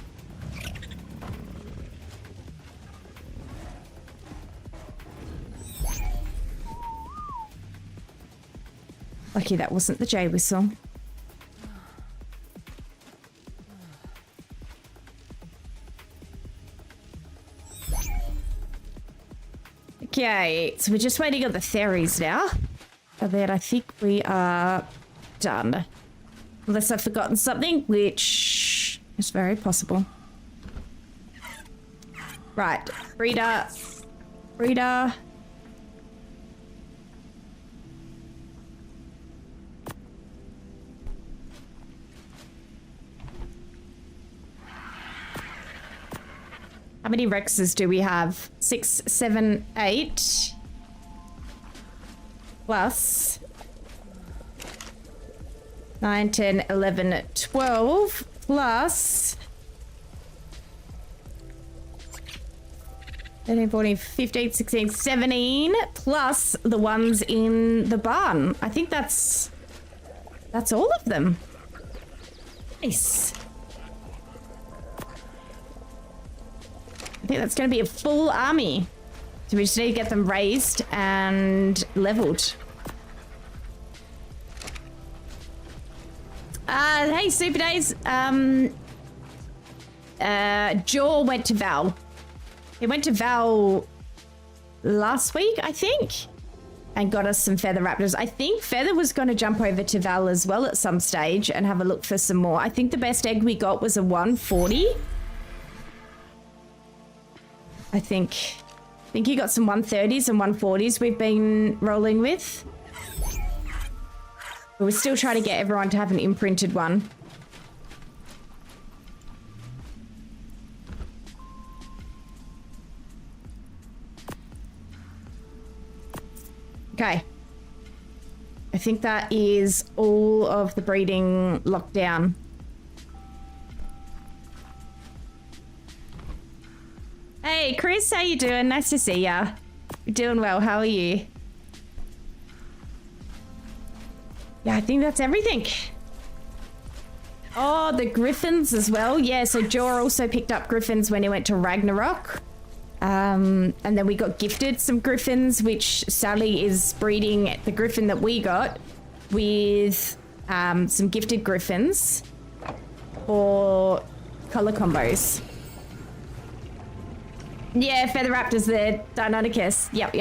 Lucky that wasn't the J whistle. Okay, so we're just waiting on the fairies now. And then I think we are done. Unless I've forgotten something, which is very possible. Right, breeder. Breeder. How many Rexes do we have? 6, 7, 8. Plus 9, 10, 11, 12. Plus 13, 14, 15, 16, 17, plus the ones in the barn. I think that's all of them. Nice. I think that's going to be a full army. So we just need to get them raised and leveled. Hey, Super Days. Jaw went to Val. He went to Val last week, I think, and got us some Feather Raptors. I think Feather was going to jump over to Val as well at some stage and have a look for some more. I think the best egg we got was a 140. I think he got some 130s and 140s we've been rolling with. But we're still trying to get everyone to have an imprinted one. Okay. I think that is all of the breeding locked down. Hey, Chris, how you doing? Nice to see ya. You're doing well. How are you? Yeah, I think that's everything. Oh, the griffins as well. Yeah, so Jor also picked up griffins when he went to Ragnarok. And then we got gifted some griffins, which Sally is breeding the griffin that we got with some gifted griffins for color combos. Yeah, Feather Raptors there, Deinonychus. Yep.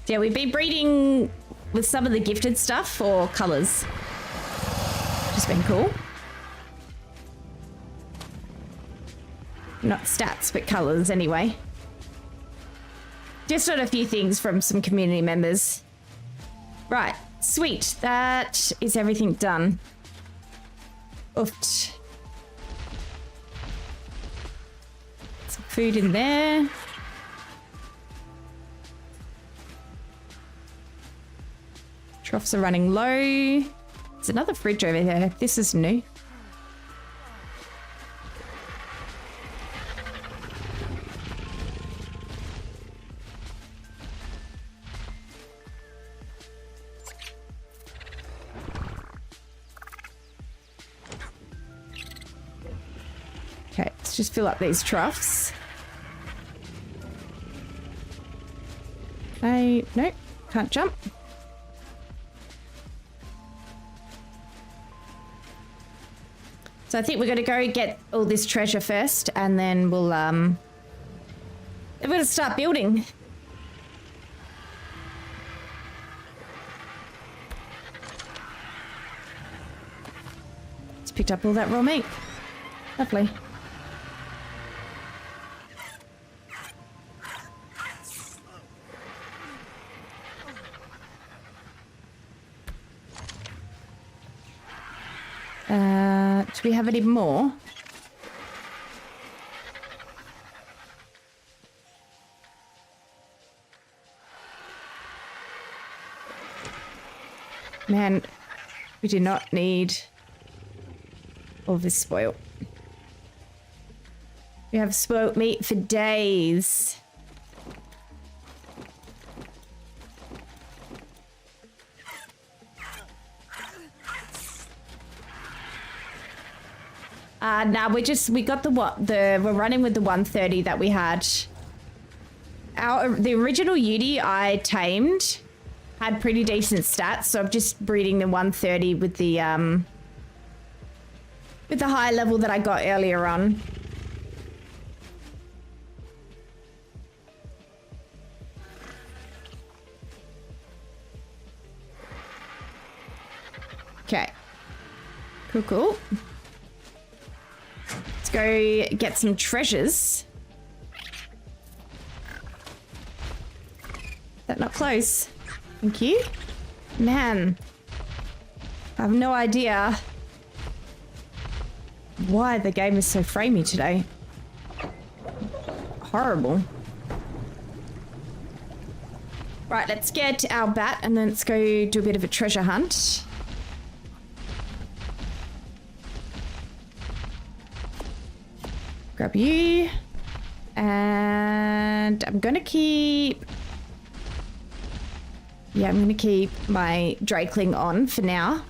Yeah, we've been breeding with some of the gifted stuff for colors, which has been cool. Not stats, but colors anyway. Just on a few things from some community members. Right, sweet. That is everything done. Oofed. Some food in there. Troughs are running low. There's another fridge over here. This is new. Okay, let's just fill up these troughs. Nope, can't jump. So I think we're going to go get all this treasure first, and then we're going to start building. Just picked up all that raw meat. Lovely. Do we have any more? Man, we do not need all this spoiled. We have spoiled meat for days. Nah, we're running with the 130 that we had. The original Yudi I tamed had pretty decent stats, so I'm just breeding the 130 with the high level that I got earlier on. Okay. Cool. Let's go get some treasures. That not close. Thank you. Man, I have no idea why the game is so framey today. Horrible. Right, let's get our bat and then let's go do a bit of a treasure hunt. Grab you. And I'm gonna keep... Yeah, I'm gonna keep my Drakeling on for now.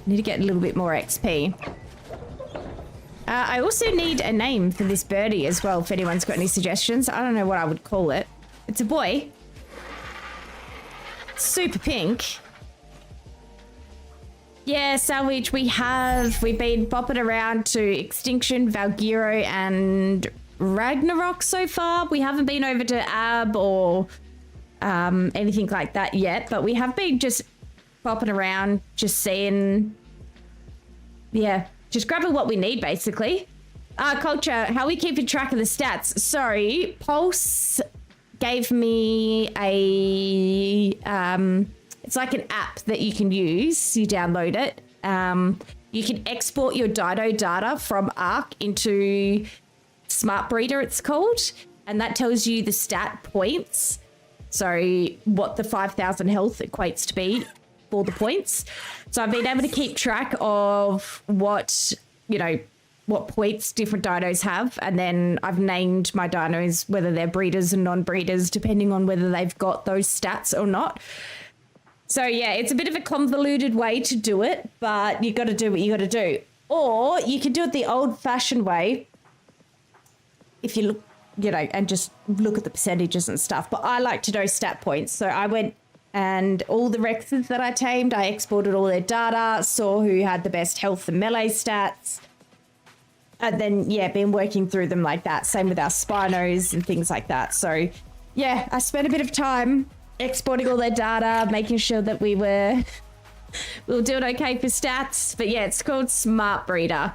Need to get a little bit more XP. I also need a name for this birdie as well, if anyone's got any suggestions. I don't know what I would call it. It's a boy. Super pink. Yeah, Salvage, we've been bopping around to Extinction, Valgyro, and Ragnarok so far. We haven't been over to Ab or anything like that yet, but we have been just bopping around, just seeing... Yeah, just grabbing what we need, basically. Culture, how are we keeping track of the stats? Sorry, Pulse gave me a... it's like an app that you can use. You download it. You can export your Dino data from Ark into Smart Breeder, it's called. And that tells you the stat points. So what the 5,000 health equates to be for the points. So I've been able to keep track of what, you know, what points different dinos have. And then I've named my dinos, whether they're breeders and non-breeders, depending on whether they've got those stats or not. So yeah, it's a bit of a convoluted way to do it, but you got to do what you got to do. Or you can do it the old-fashioned way if you look, you know, and just look at the percentages and stuff. But I like to know stat points. So I went and all the Rexes that I tamed, I exported all their data, saw who had the best health and melee stats. And then, yeah, been working through them like that. Same with our Spinos and things like that. So yeah, I spent a bit of time exporting all their data, making sure that we were doing okay for stats. But yeah, it's called Smart Breeder.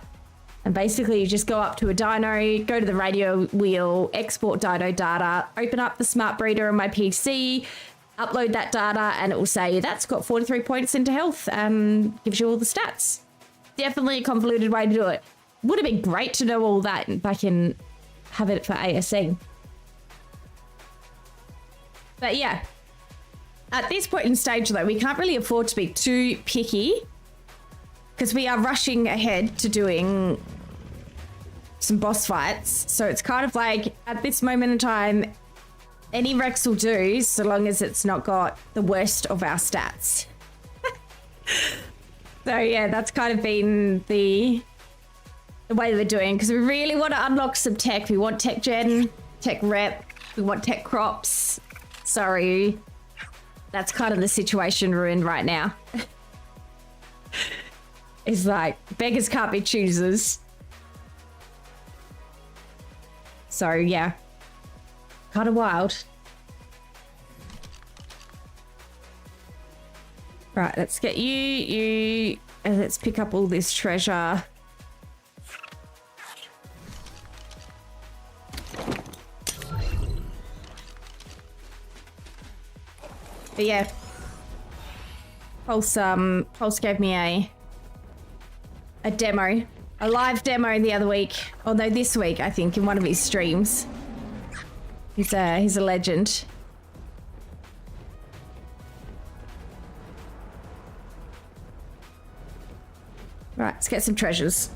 And basically you just go up to a dino, go to the radio wheel, export dino data, open up the Smart Breeder on my PC, upload that data, and it will say that's got 43 points into health and gives you all the stats. Definitely a convoluted way to do it. Would have been great to know all that and back in, have it for ASA. But yeah, at this point in stage though, we can't really afford to be too picky because we are rushing ahead to doing some boss fights. So it's kind of like at this moment in time, any Rex will do so long as it's not got the worst of our stats. So yeah, that's kind of been the way we're doing because we really want to unlock some tech. We want tech gen, tech rep, we want tech crops. Sorry, that's kind of the situation we're in right now. It's like beggars can't be choosers. So yeah, kind of wild. Right, let's get you, and let's pick up all this treasure. But yeah, Pulse gave me a demo, a live demo the other week. Although this week, I think, in one of his streams. He's a legend. Right, let's get some treasures.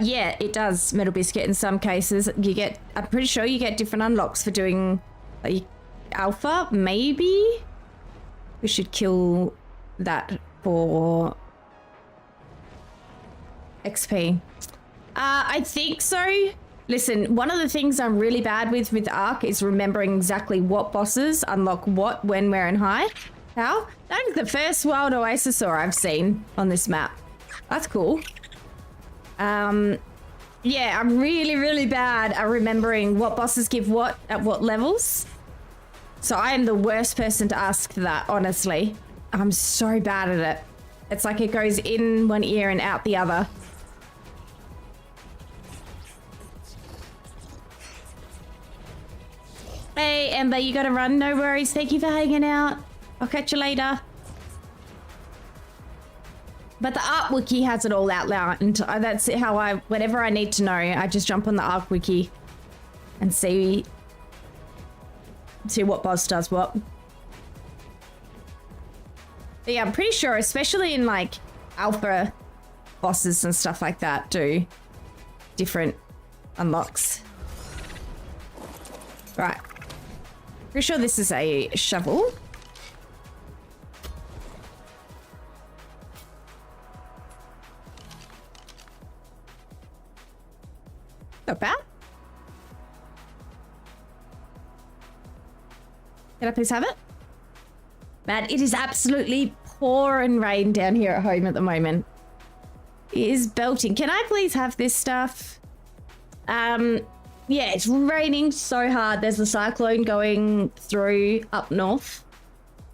Yeah, it does, Metal Biscuit, in some cases. You get, I'm pretty sure you get different unlocks for doing like, alpha, maybe? We should kill that for XP. I think so. Listen, one of the things I'm really bad with Ark is remembering exactly what bosses unlock what, when, where, and how. That's the first wild oasisaur I've seen on this map. That's cool. Yeah, I'm really bad at remembering what bosses give what at what levels. So I am the worst person to ask for that, honestly. I'm so bad at it. It's like it goes in one ear and out the other. Hey, Ember, you gotta run. No worries. Thank you for hanging out. I'll catch you later. But the Ark Wiki has it all outlined. That's how whenever I need to know, I just jump on the Ark Wiki and see what boss does what. But yeah, I'm pretty sure, especially in like Alpha bosses and stuff like that do different unlocks. Right. Pretty sure this is a shovel. Not bad. Can I please have it? Man, it is absolutely pouring rain down here at home at the moment. It is belting. Can I please have this stuff? Yeah, it's raining so hard. There's a cyclone going through up north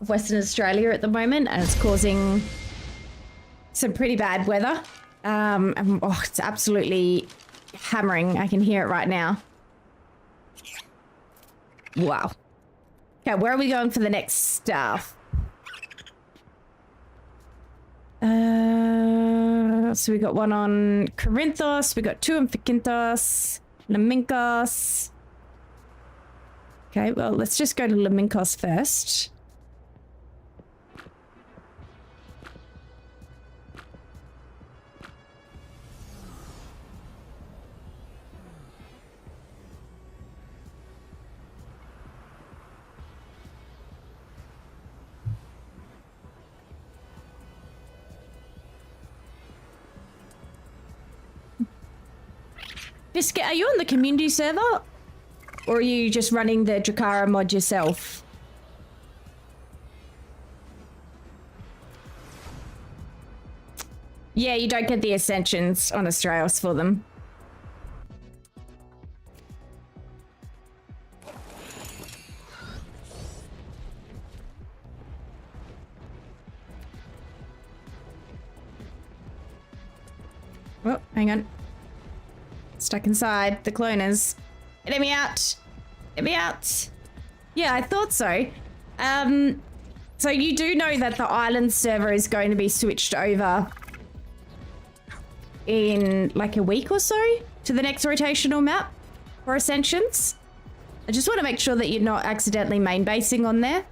of Western Australia at the moment, and it's causing some pretty bad weather. And, oh, it's absolutely hammering. I can hear it right now. Wow. Okay, where are we going for the next stuff? So we got one on Corinthos, we got two on Fikintos, Laminkos. Okay, well, let's just go to Laminkos first. Biscuit, are you on the community server? Or are you just running the Drakara mod yourself? Yeah, you don't get the ascensions on Astraeos for them. Oh, hang on. Stuck inside the cloners. Let me out. Let me out. Yeah, I thought so. So you do know that the island server is going to be switched over in like a week or so to the next rotational map for Ascensions. I just want to make sure that you're not accidentally main basing on there.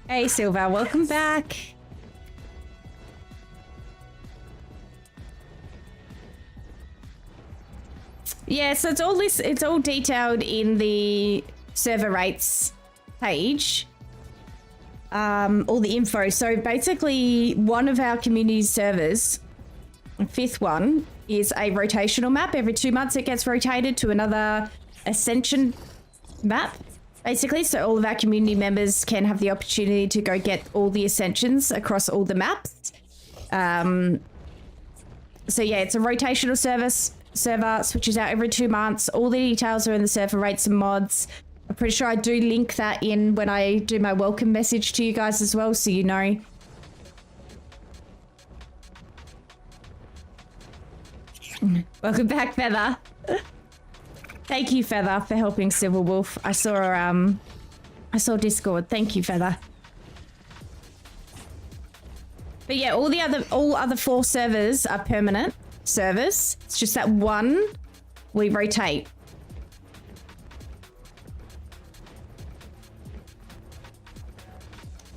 Hey Silva, welcome back. Yeah, so it's all detailed in the server rates page. All the info. So basically one of our community servers, the fifth one, is a rotational map. Every 2 months it gets rotated to another Ascension map. Basically, so all of our community members can have the opportunity to go get all the Ascensions across all the maps. So yeah, it's a rotational server, switches out every 2 months. All the details are in the server rates and mods. I'm pretty sure I do link that in when I do my welcome message to you guys as well, so you know. Welcome back, Feather. Thank you, Feather, for helping Civil Wolf. I saw Discord. Thank you, Feather. But yeah, all other 4 servers are permanent servers. It's just that one we rotate.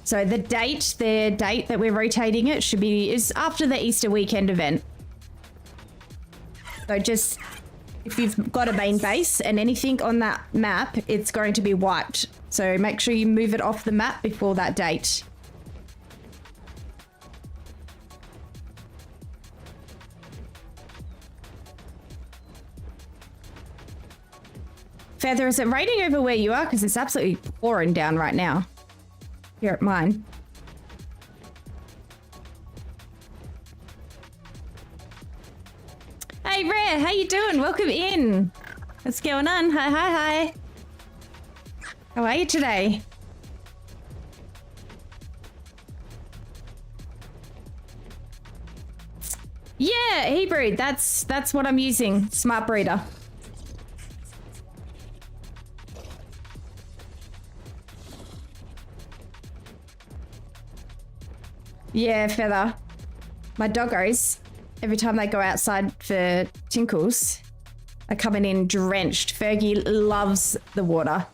So the date that we're rotating it is after the Easter weekend event. So just if you've got a main base and anything on that map, it's going to be wiped. So make sure you move it off the map before that date. Feather, is it raining over where you are? Because it's absolutely pouring down right now. Here at mine. Hey Rare, how you doing? Welcome in. What's going on? Hi. How are you today? Yeah, Hebrew. That's what I'm using. Smart breeder. Yeah, Feather. My doggos, every time they go outside for tinkles, are coming in drenched. Fergie loves the water.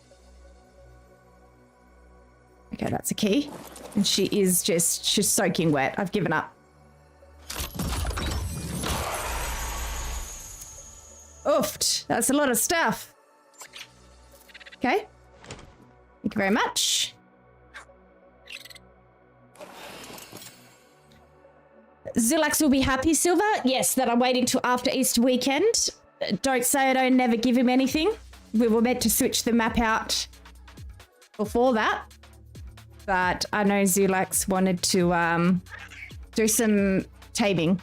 Okay, that's a key. And she's soaking wet. I've given up. Oofed. That's a lot of stuff. Okay. Thank you very much. Zulax will be happy, Silver. Yes, that I'm waiting till after Easter weekend. Don't say I don't never give him anything. We were meant to switch the map out before that. But I know Zulax wanted to do some taming.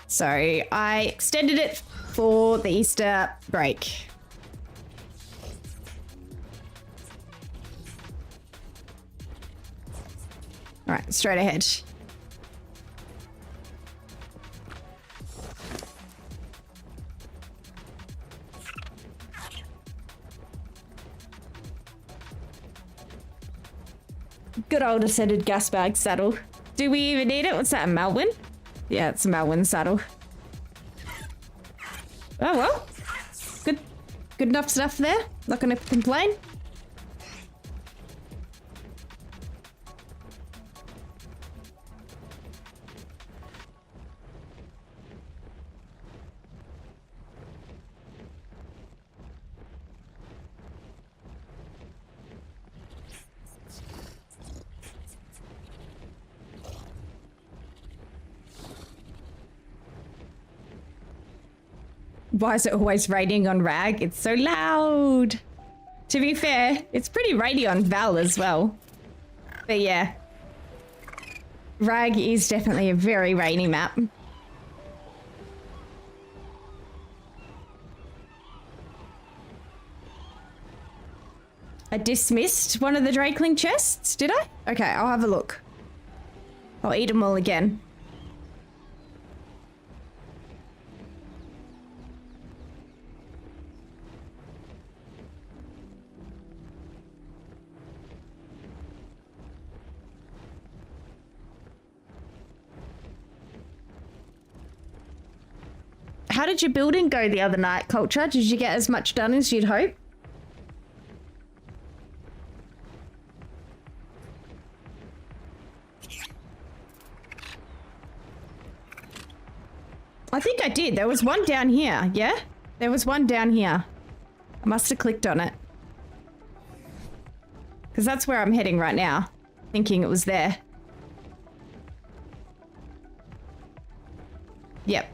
So I extended it for the Easter break. All right, straight ahead. Good old ascended gas bag saddle. Do we even need it? What's that, a Melwyn? Yeah, it's a Melwyn saddle. Oh well. Good enough stuff there. Not gonna complain. Why is it always raining on Rag? It's so loud. To be fair, it's pretty rainy on Val as well. But yeah. Rag is definitely a very rainy map. I dismissed one of the Drakeling chests, did I? Okay, I'll have a look. I'll eat them all again. How did your building go the other night, Culture? Did you get as much done as you'd hope? I think I did. There was one down here, yeah? There was one down here. I must have clicked on it. Because that's where I'm heading right now. Thinking it was there. Yep.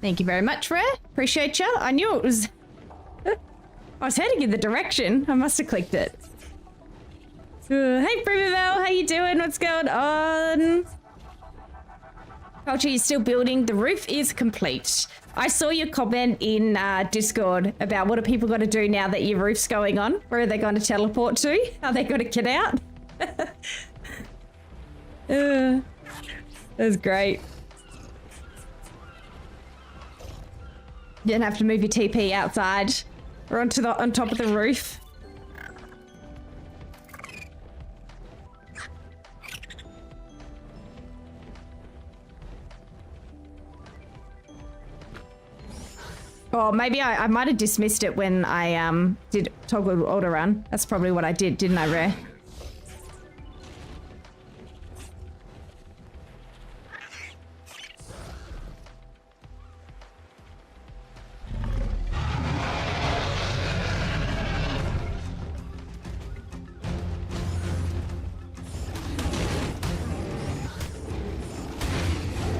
Thank you very much, Rare. Appreciate you. I knew it was... I was heading in the direction. I must have clicked it. Hey, Primaville. How you doing? What's going on? Culture, you still building? The roof is complete. I saw your comment in Discord about what are people going to do now that your roof's going on? Where are they going to teleport to? Are they going to get out? That's great. You don't have to move your TP outside or on top of the roof. Oh, maybe I might have dismissed it when I did toggle auto run. That's probably what I did, didn't I, Rare?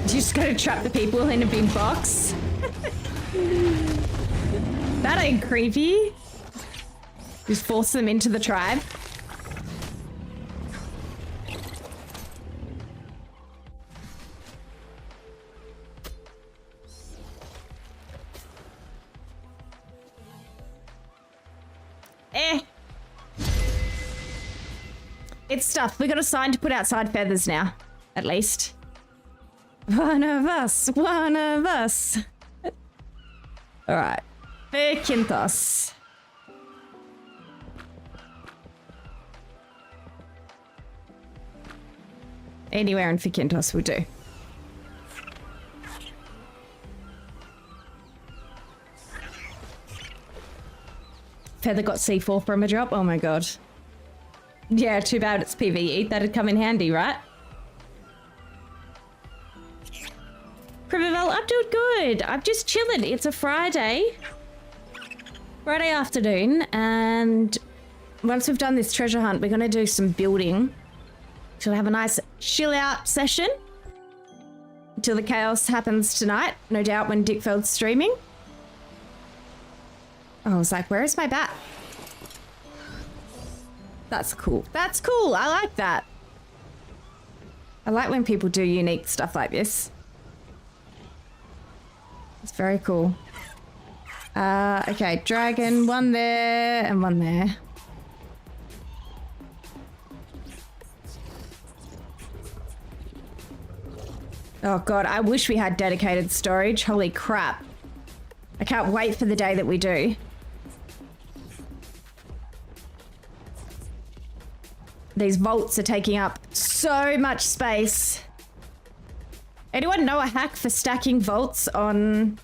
You just gotta trap the people in a big box. That ain't creepy. Just force them into the tribe. It's stuff. We got a sign to put outside feathers now, at least. One of us, one of us. All right, Verkinthos. Anywhere in Fikintos will do. Feather got C4 from a drop. Oh my god. Yeah, too bad it's PvE. That'd come in handy, right? Privavel, I'm doing good. I'm just chilling. It's a Friday. Friday afternoon, and once we've done this treasure hunt, we're going to do some building. So we'll have a nice chill out session until the chaos happens tonight. No doubt when Dickfeld's streaming. I was like, where is my bat? That's cool. That's cool. I like that. I like when people do unique stuff like this. It's very cool. Okay, dragon, one there and one there. Oh god, I wish we had dedicated storage. Holy crap. I can't wait for the day that we do. These vaults are taking up so much space. Anyone know a hack for stacking vaults on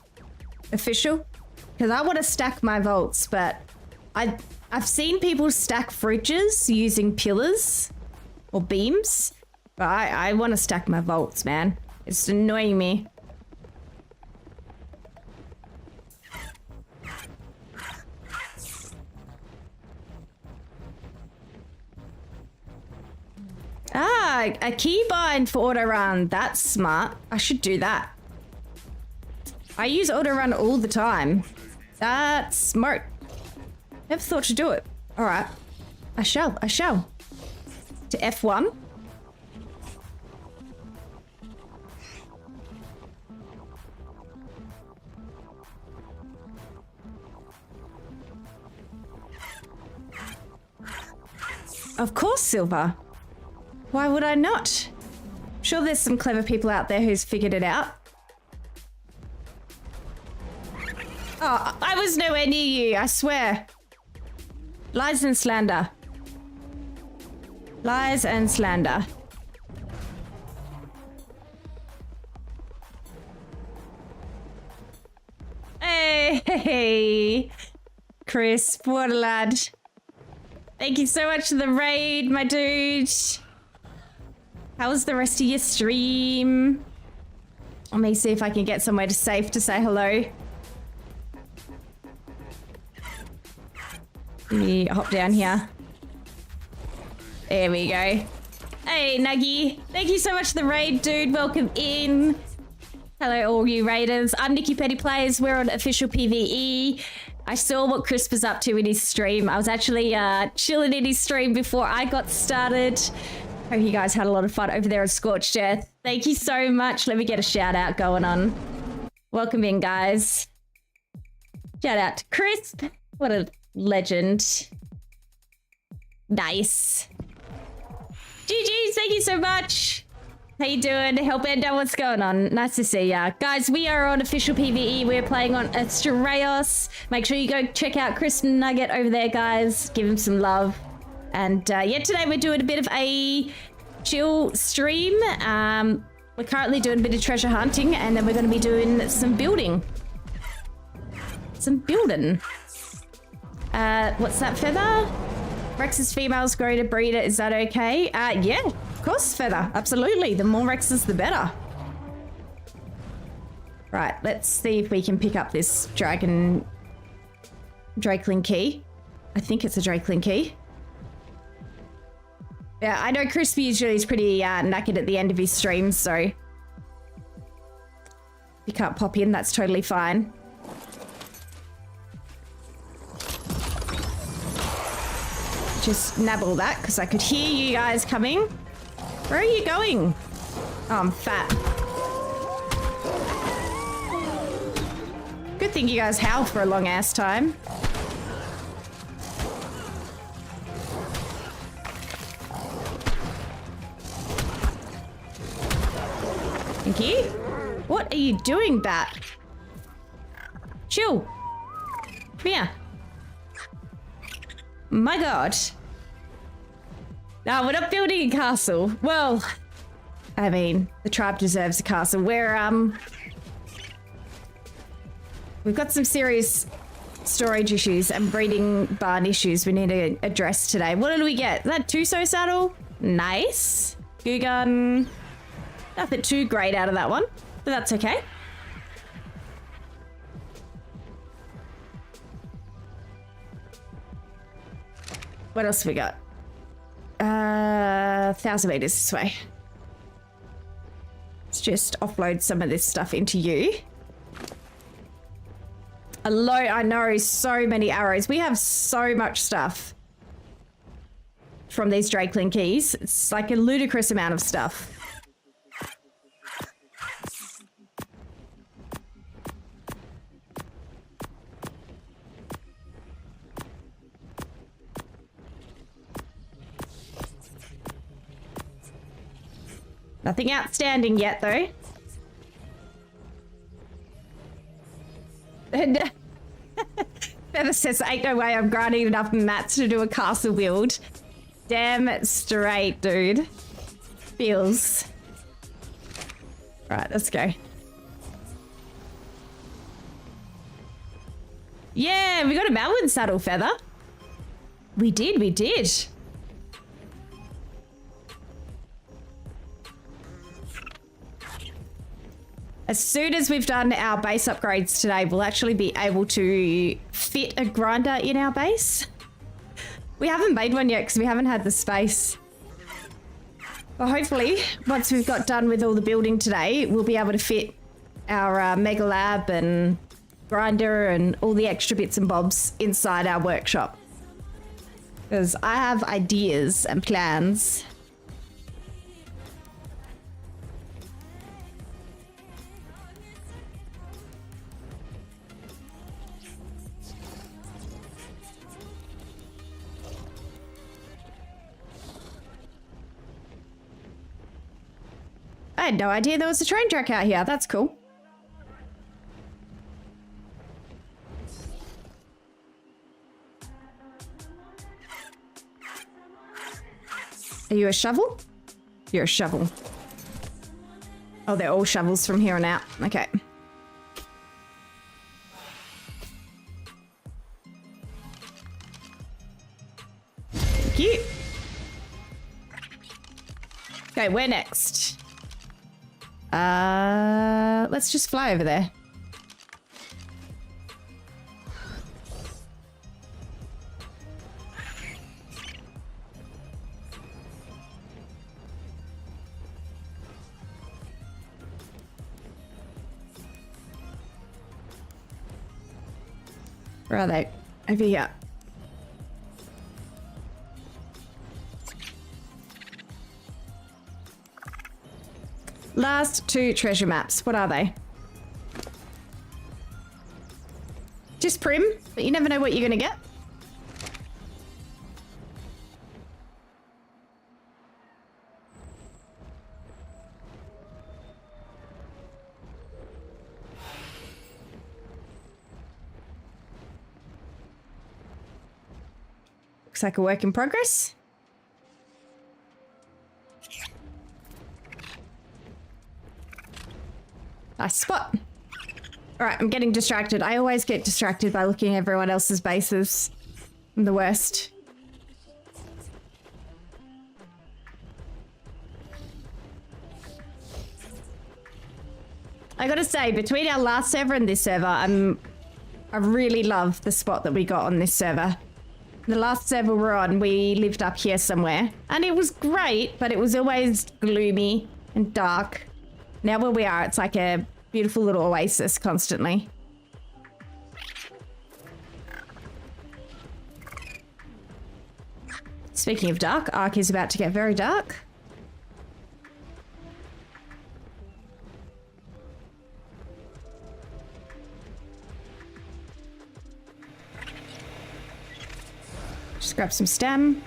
official? Because I want to stack my vaults, but I've seen people stack fridges using pillars or beams. But I want to stack my vaults, man. It's annoying me. Ah, a keybind for auto run. That's smart. I should do that. I use auto run all the time. That's smart. Never thought to do it. All right. I shall. To F1. Of course, Silver. Why would I not? I'm sure there's some clever people out there who's figured it out. Oh, I was nowhere near you, I swear. Lies and slander. Lies and slander. Hey, Chris, what a lad. Thank you so much for the raid, my dude. How was the rest of your stream? Let me see if I can get somewhere safe to say hello. Let me hop down here. There we go. Hey, Nuggy. Thank you so much for the raid, dude. Welcome in. Hello, all you raiders. I'm NikkiPenny Plays. We're on official PvE. I saw what Chris was up to in his stream. I was actually chilling in his stream before I got started. Hope you guys had a lot of fun over there at Scorched Earth. Thank you so much. Let me get a shout out going on. Welcome in, guys. Shout out to Crisp. What a legend. Nice. GG's, thank you so much. How you doing? Hellbender, what's going on? Nice to see ya. Guys, we are on official PvE. We're playing on Astraeos. Make sure you go check out Chris Nugget over there, guys. Give him some love. And yeah, today we're doing a bit of a chill stream. We're currently doing a bit of treasure hunting, and then we're going to be doing some building. What's that, Feather? Rex's females grow to breed it. Is that okay? Yeah, of course, Feather. Absolutely. The more Rexes, the better. Right, let's see if we can pick up this Drakeling key. I think it's a Drakeling key. Yeah, I know Chris usually is pretty knackered at the end of his streams, so if you can't pop in, that's totally fine. Just nabble that, because I could hear you guys coming. Where are you going? Oh, I'm fat. Good thing you guys howled for a long ass time. Thank you. What are you doing, Bat? Chill. Come here. My god. No, we're not building a castle. Well, I mean, the tribe deserves a castle. We've got some serious storage issues and breeding barn issues we need to address today. What did we get? That Tuso saddle? Nice. Goo garden. Nothing too great out of that one, but that's okay. What else have we got? 1,000 meters this way. Let's just offload some of this stuff into you. I know, so many arrows. We have so much stuff from these Drakeling keys. It's like a ludicrous amount of stuff. Nothing outstanding yet, though. And Feather says, ain't no way I'm grinding enough mats to do a castle build. Damn straight, dude. Feels. Right, let's go. Yeah, we got a Malwood saddle, Feather. We did. As soon as we've done our base upgrades today, we'll actually be able to fit a grinder in our base. We haven't made one yet because we haven't had the space. But hopefully, once we've got done with all the building today, we'll be able to fit our mega lab and grinder and all the extra bits and bobs inside our workshop. Because I have ideas and plans. I had no idea there was a train track out here. That's cool. Are you a shovel? You're a shovel. Oh, they're all shovels from here on out. Okay. Thank you. Okay, where next? Let's just fly over there. Where are they? Over here. Last two treasure maps. What are they? Just prim, but you never know what you're going to get. Looks like a work in progress. Nice spot. All right, I'm getting distracted. I always get distracted by looking at everyone else's bases. I'm the worst. I gotta say, between our last server and this server, I really love the spot that we got on this server. The last server we're on, we lived up here somewhere. And it was great, but it was always gloomy and dark. Now where we are, it's like a beautiful little oasis constantly. Speaking of dark, Ark is about to get very dark. Just grab some stem.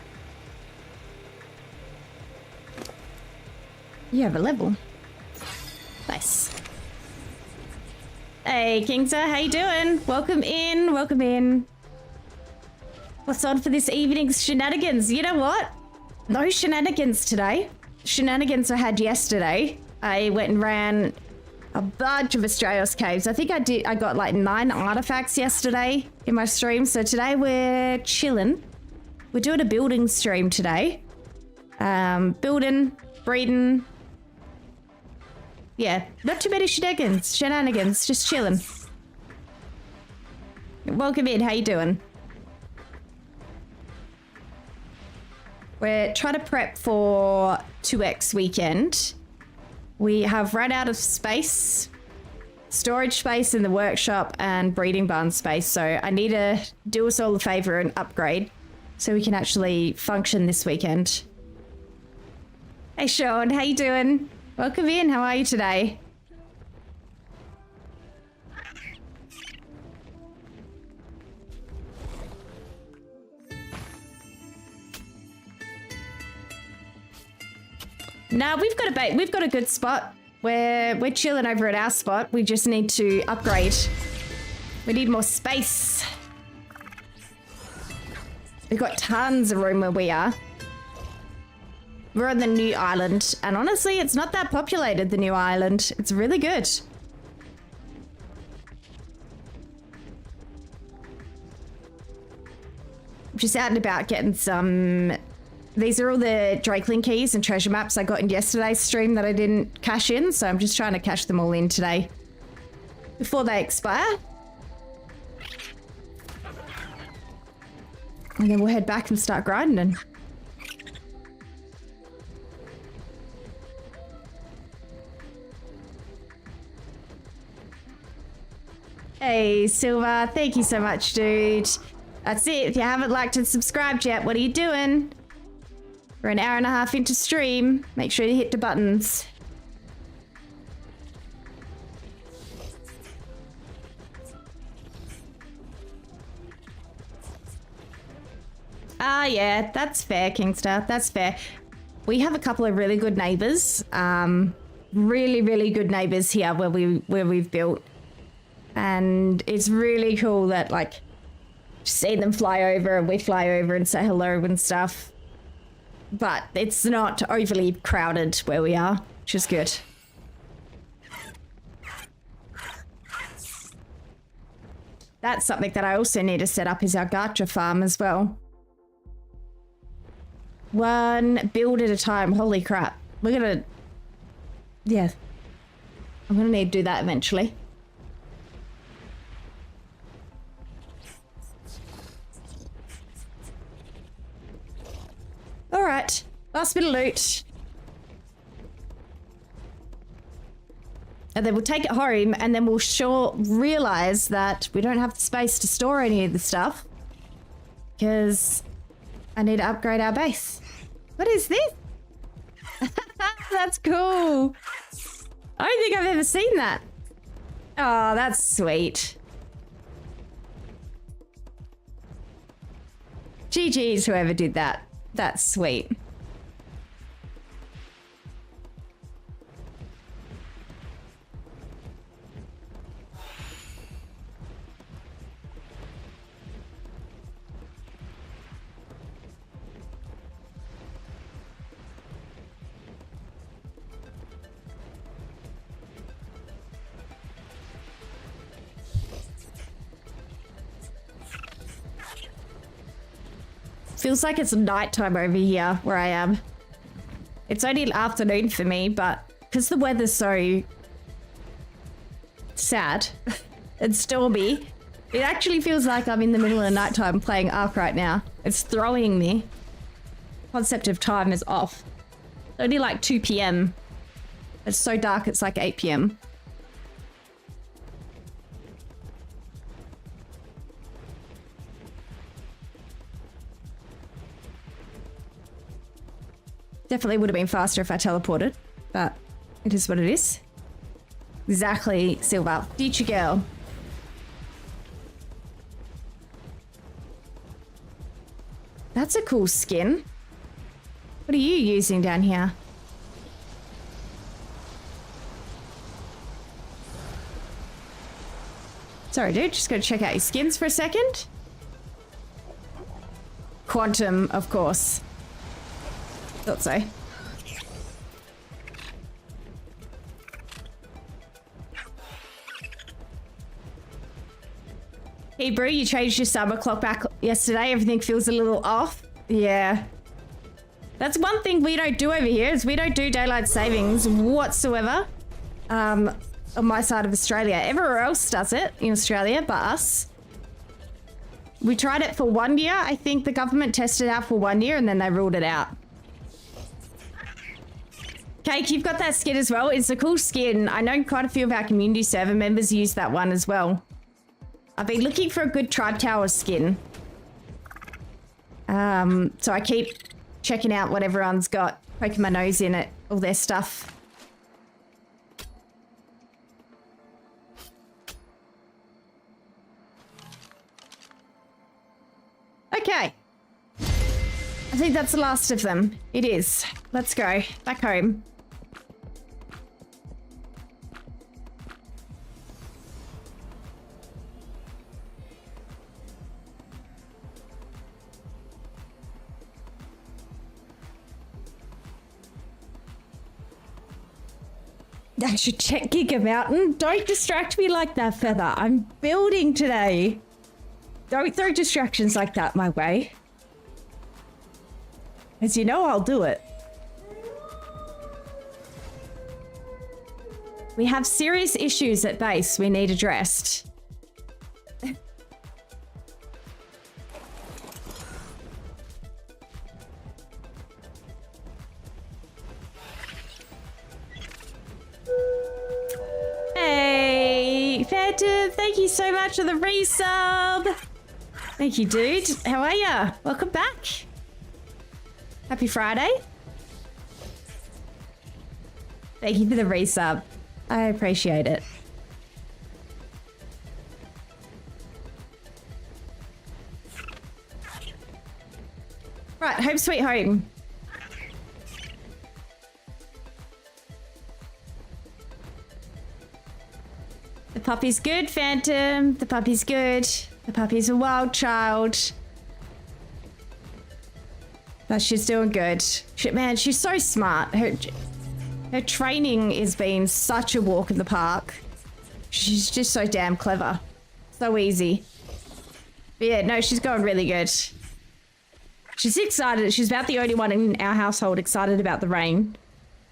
You have a level. Nice. Hey, Kingsa, how you doing? Welcome in, welcome in. What's on for this evening's shenanigans? You know what? No shenanigans today. shenanigans I had yesterday. I went and ran a bunch of Australis caves. I think I got like 9 artifacts yesterday in my stream. So today we're chilling. We're doing a building stream today. Building, breeding. Yeah, not too many shenanigans, just chilling. Welcome in, how you doing? We're trying to prep for 2X weekend. We have run out of space, storage space in the workshop and breeding barn space. So I need to do us all a favor and upgrade so we can actually function this weekend. Hey Sean, how you doing? Welcome in, how are you today? No, we've got a good spot. We're chilling over at our spot. We just need to upgrade. We need more space. We've got tons of room where we are. We're on the new island, and honestly, it's not that populated, the new island. It's really good. Just out and about getting some... These are all the Drakeling keys and treasure maps I got in yesterday's stream that I didn't cash in, so I'm just trying to cash them all in today before they expire. And then we'll head back and start grinding. Hey, Silver, thank you so much, dude. That's it. If you haven't liked and subscribed yet, what are you doing? We're an hour and a half into stream. Make sure you hit the buttons. Ah, yeah, that's fair, Kingstar. That's fair. We have a couple of really good neighbors. Really, really good neighbors here where we've built. And it's really cool that, like, seeing them fly over and we fly over and say hello and stuff. But it's not overly crowded where we are, which is good. That's something that I also need to set up is our gacha farm as well. One build at a time. Holy crap. We're gonna... Yeah. I'm gonna need to do that eventually. Alright, last bit of loot. And then we'll take it home and then we'll realize that we don't have the space to store any of the stuff. Because I need to upgrade our base. What is this? That's cool. I don't think I've ever seen that. Oh, that's sweet. GG's whoever did that. That's sweet. Feels like it's nighttime over here where I am. It's only afternoon for me, but because the weather's so sad and stormy, it actually feels like I'm in the middle of nighttime playing Ark right now. It's throwing me. Concept of time is off. It's only like 2 p.m. It's so dark, it's like 8 p.m. Definitely would have been faster if I teleported, but it is what it is. Exactly, Silver. Future girl. That's a cool skin. What are you using down here? Sorry, dude. Just gotta check out your skins for a second. Quantum, of course. Thought so. Hebrew, you changed your summer clock back yesterday. Everything feels a little off. Yeah. That's one thing we don't do over here is we don't do daylight savings whatsoever. On my side of Australia. Everywhere else does it in Australia, but us. We tried it for 1 year. I think the government tested it out for 1 year and then they ruled it out. Cake, you've got that skin as well. It's a cool skin. I know quite a few of our community server members use that one as well. I've been looking for a good Tribe Tower skin. So I keep checking out what everyone's got, poking my nose in at all their stuff. Okay. I think that's the last of them. It is. Let's go back home. I should check Giga Mountain. Don't distract me like that, Feather. I'm building today. Don't throw distractions like that my way. As you know, I'll do it. We have serious issues at base we need addressed. Hey, Phantom, thank you so much for the resub. Thank you, dude. How are ya? Welcome back. Happy Friday. Thank you for the resub. I appreciate it. Right, home sweet home. The puppy's good, Phantom. The puppy's good. The puppy's a wild child. But she's doing good. Shit, man, she's so smart. Her training has been such a walk in the park. She's just so damn clever. So easy. But yeah, no, she's going really good. She's excited. She's about the only one in our household excited about the rain.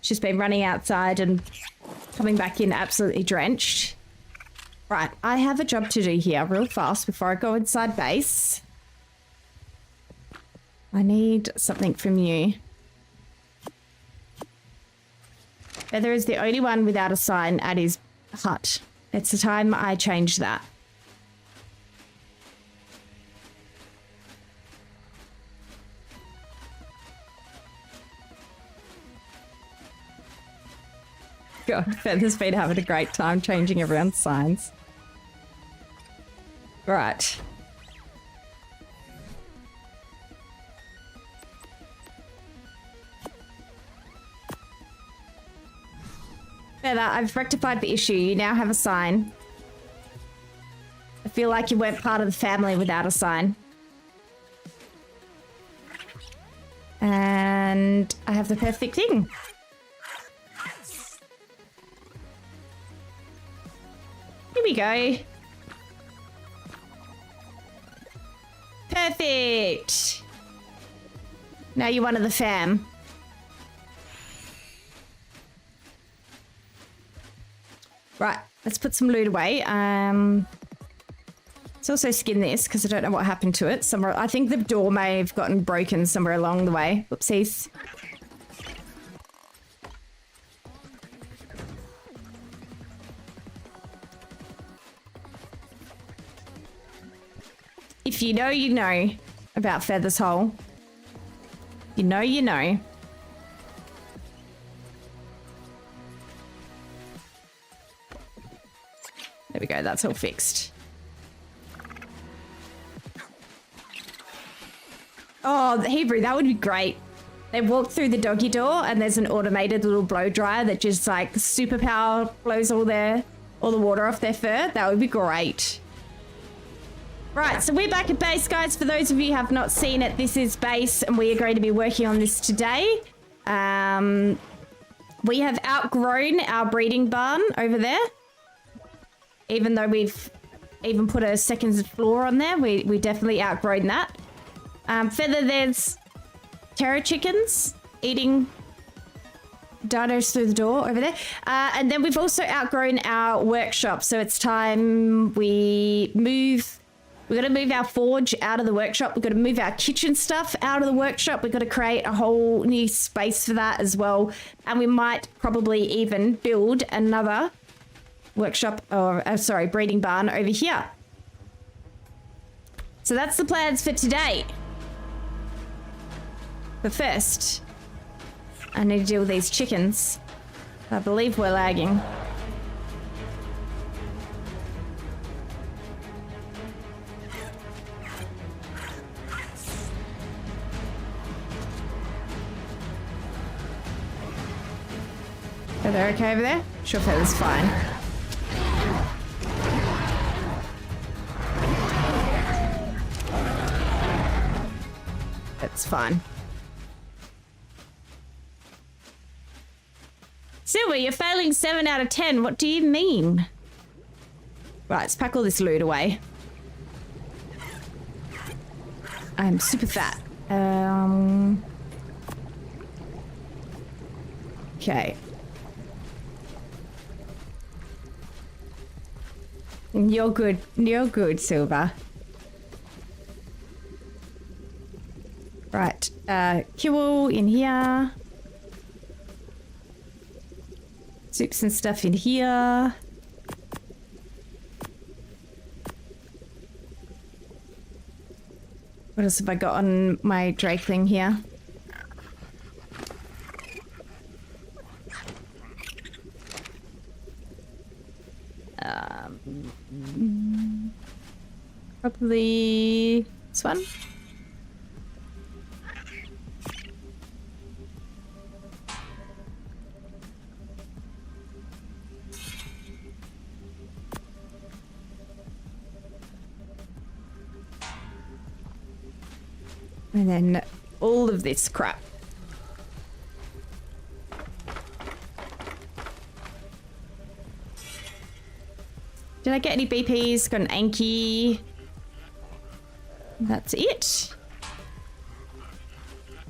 She's been running outside and coming back in absolutely drenched. Right, I have a job to do here real fast before I go inside base. I need something from you. Feather is the only one without a sign at his hut. It's the time I change that. God, Feather's been having a great time changing everyone's signs. Right. Feather, I've rectified the issue. You now have a sign. I feel like you weren't part of the family without a sign. And I have the perfect thing. Here we go. Perfect. Now you're one of the fam. Right, let's put some loot away. Let's also skin this because I don't know what happened to it. Somewhere, I think the door may have gotten broken somewhere along the way. Whoopsies. If you know, you know about Feather's hole. You know, you know. There we go, that's all fixed. Oh, the Hebrew, that would be great. They walk through the doggy door and there's an automated little blow dryer that just like superpower blows all the water off their fur. That would be great. Right, so we're back at base, guys. For those of you who have not seen it, this is base and we are going to be working on this today. We have outgrown our breeding barn over there. Even though we've even put a second floor on there. We definitely outgrown that. Further, there's terror chickens eating dinos through the door over there. And then we've also outgrown our workshop. So it's time we move. We've got to move our forge out of the workshop. We've got to move our kitchen stuff out of the workshop. We've got to create a whole new space for that as well. And we might probably even build another workshop, or sorry, breeding barn over here. So that's the plans for today. But first, I need to deal with these chickens. I believe we're lagging. Are they okay over there? Sure, feather's fine. That's fine. Silver, you're failing 7 out of 10. What do you mean? Right, let's pack all this loot away. I'm super fat. Okay. You're good. You're good, Silver. Right. Kibble in here. Soups and stuff in here. What else have I got on my Drake thing here? Probably this one. And then all of this crap. Did I get any BPs? Got an Anki. That's it.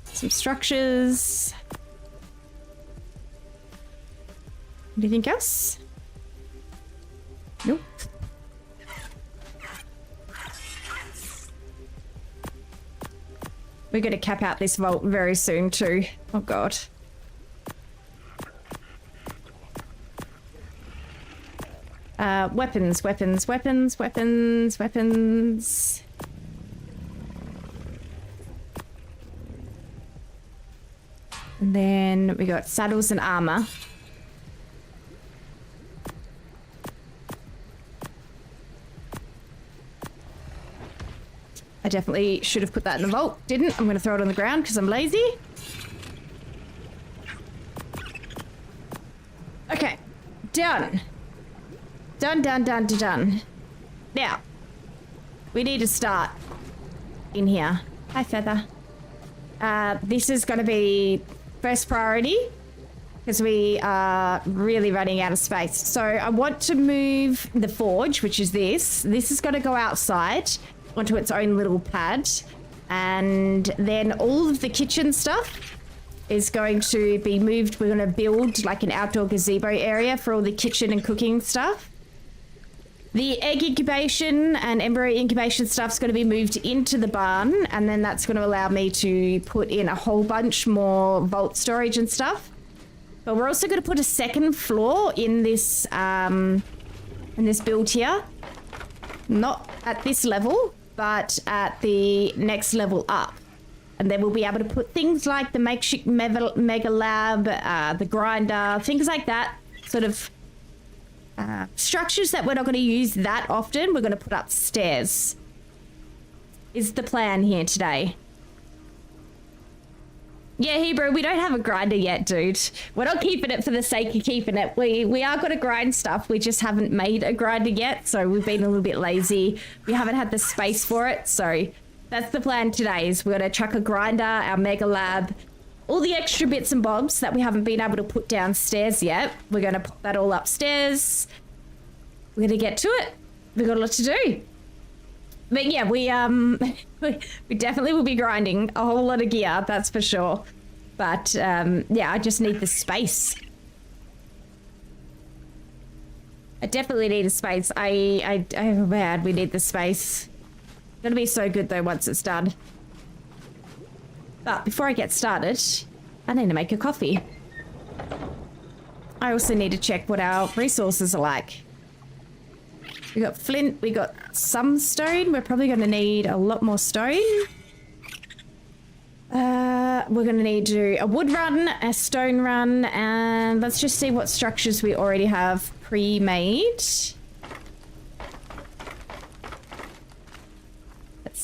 Some structures. Anything else? Nope. We're going to cap out this vault very soon too. Oh god. Weapons, weapons, weapons, weapons, weapons. And then we got saddles and armor. I definitely should have put that in the vault. Didn't. I'm going to throw it on the ground because I'm lazy. Okay. Done. Done, done, done, done. Now, we need to start in here. Hi, Feather. This is going to be first priority because we are really running out of space. So I want to move the forge, which is this. This is going to go outside onto its own little pad, and then all of the kitchen stuff is going to be moved. We're going to build like an outdoor gazebo area for all the kitchen and cooking stuff. The egg incubation and embryo incubation stuff is going to be moved into the barn, and then that's going to allow me to put in a whole bunch more vault storage and stuff. But we're also going to put a second floor in this build here, not at this level, but at the next level up. And then we'll be able to put things like the makeshift mega lab, the grinder, things like that, sort of structures that we're not going to use that often, we're going to put upstairs. Is the plan here today. Yeah, Hebrew, we don't have a grinder yet, dude. We're not keeping it for the sake of keeping it. We are going to grind stuff. We just haven't made a grinder yet, so we've been a little bit lazy. We haven't had the space for it, so that's the plan today, is we're going to chuck a grinder, our mega lab, all the extra bits and bobs that we haven't been able to put downstairs yet. We're going to put that all upstairs. We're going to get to it. we got a lot to do. But yeah, we definitely will be grinding a whole lot of gear, that's for sure. But yeah, I just need the space. I definitely need a space. Oh man, we need the space. It's gonna be so good though once it's done. But before I get started, I need to make a coffee. I also need to check what our resources are like. We got flint, we got some stone. We're probably gonna need a lot more stone. We're gonna need to do a wood run, a stone run, and let's just see what structures we already have pre-made.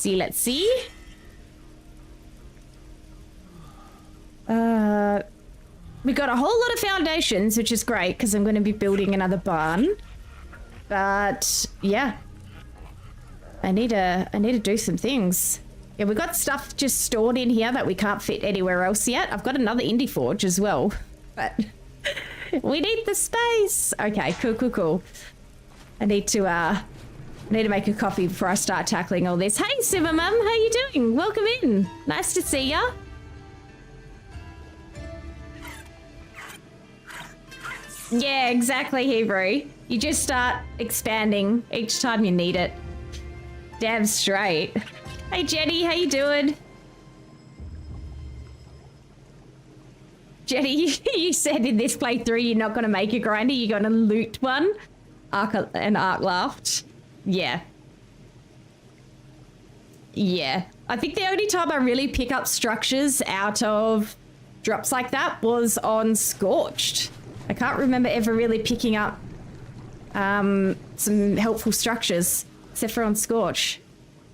Let's see. We got a whole lot of foundations, which is great because I'm going to be building another barn. But yeah, I need to do some things. Yeah, we got stuff just stored in here that we can't fit anywhere else yet. I've got another indie forge as well, but we need the space. Okay, cool. I need to make a coffee before I start tackling all this. Hey, Simmer Mum, how you doing? Welcome in. Nice to see ya. Yeah, exactly, Hebrew. You just start expanding each time you need it. Damn straight. Hey, Jenny, how you doing? Jenny, you said in this playthrough you're not going to make a grinder, you're going to loot one. Ark laughed. Yeah. Yeah. I think the only time I really pick up structures out of drops like that was on Scorched. I can't remember ever really picking up some helpful structures, except for on Scorch.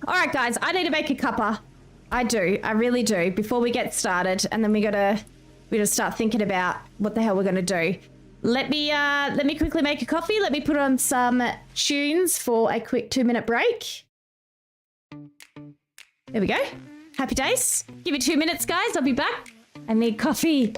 All right, guys, I need to make a cuppa. I really do, before we get started, and then we gotta start thinking about what the hell we're gonna do. Let me quickly make a coffee. Let me put on some tunes for a quick 2-minute break. There we go. Happy days. Give me 2 minutes, guys. I'll be back. I need coffee.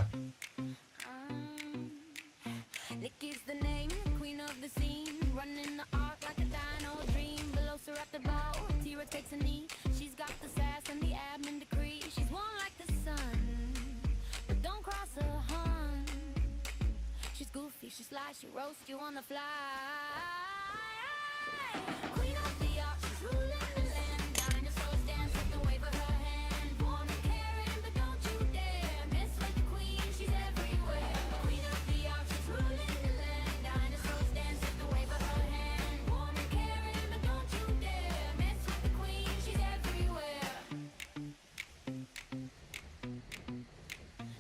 Nikki's the name, queen of the scene, running the ark like a dino dream. Below her at the bow, Tira takes a knee. She's got the sass and the admin decree. She's one like the sun, but don't cross her, hun. She's goofy, she sly, she roast you on the fly. Queen of the ark, she's ruling the land. Dinosaurs dance with the wave of her hand. Warm and caring, but don't you dare mess with the queen, she's everywhere. Queen of the ark, she's ruling the land. Dinosaurs dance with the wave of her hand. Warm and caring, but don't you dare mess with the queen, she's everywhere.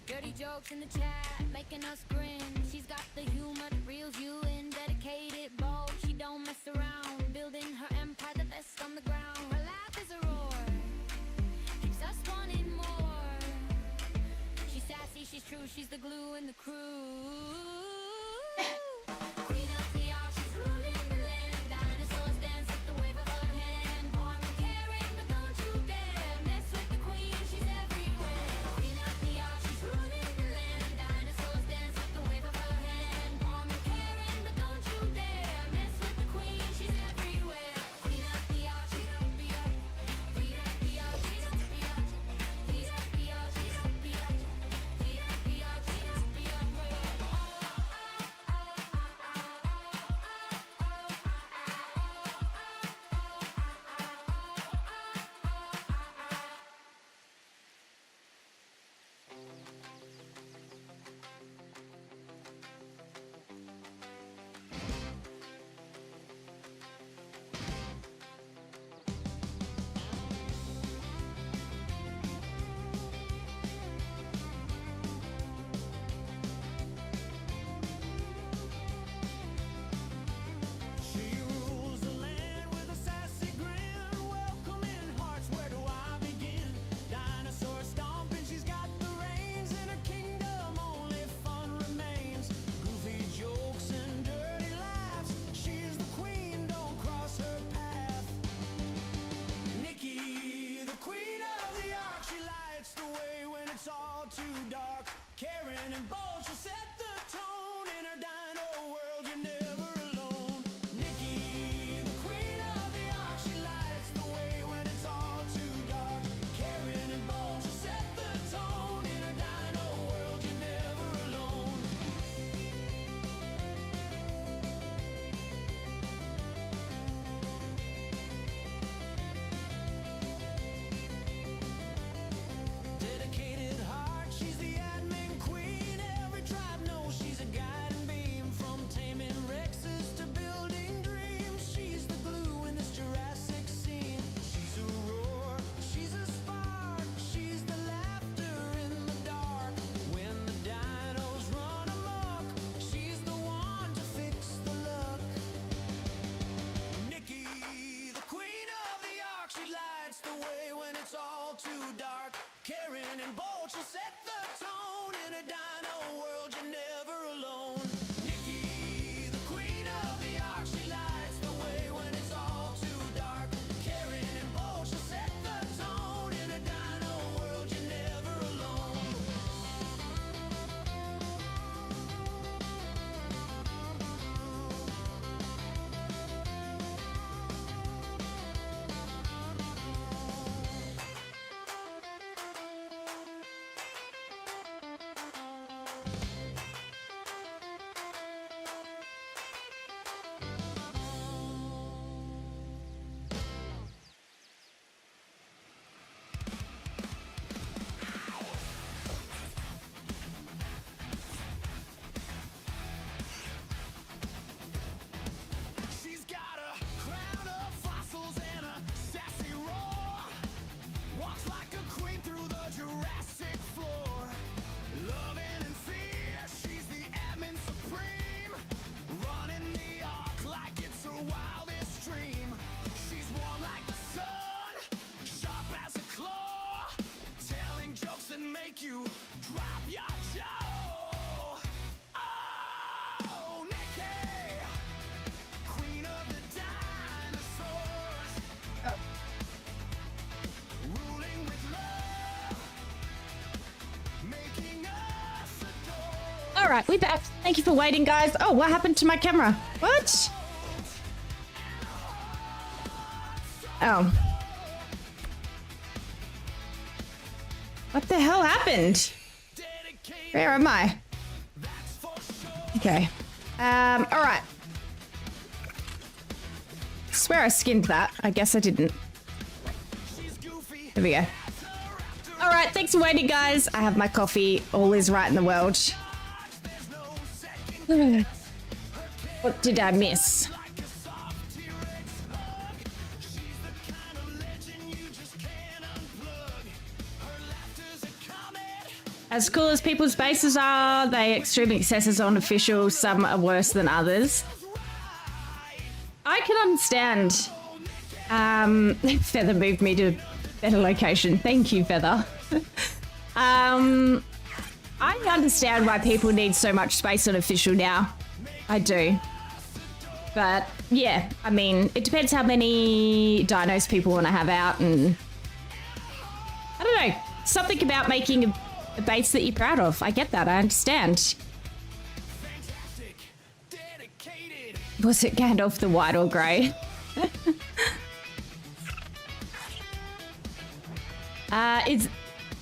Dirty jokes in the chat, making us grin. She's got the humor that reels you in. Dedicated, bold, she don't mess around. Building her empire, the best on the ground. Her laugh is a roar, keeps us wanting more. She's sassy, she's true, she's the glue in the crew. Queen of the ark, she's ruling the land. Dinosaurs dance with the wave of her hand. Warm and caring, but don't you dare mess with the queen, she's everywhere. Queen of the ark, she's ruling the land. Dinosaurs dance with the wave of her hand. Warm and caring, but don't you dare mess with the queen, she's everywhere. Queen of the ark, she's up the ark. Queen of the ark, she's up the ark. Queen of the ark, she's up the ark. Queen of the ark, she's up the ark. She rules the land with a sassy grin, welcoming hearts, where do I begin? Dinosaur stomping, she's got the reins, in her kingdom only fun remains. Goofy jokes and dirty laughs, she's the queen, don't cross her path. Nikki, the queen of the ark, she lights the way when it's all too dark. Caring and bold, she'll set the tone, in her dino world you're never alone. Nikki, the queen All right, we're back. Thank you for waiting, guys. Oh, what happened to my camera? What? Oh. What the hell happened? Where am I? Okay. All right. Swear I skinned that. I guess I didn't. There we go. All right, thanks for waiting, guys. I have my coffee. All is right in the world. What did I miss? As cool as people's bases are, they extreme excesses on official. Some are worse than others. I can understand. Feather moved me to a better location. Thank you, Feather. I understand why people need so much space on official now. I do. But yeah, I mean, it depends how many dinos people want to have out, and I don't know, something about making a base that you're proud of. I get that. I understand. Was it Gandalf the white or grey? Is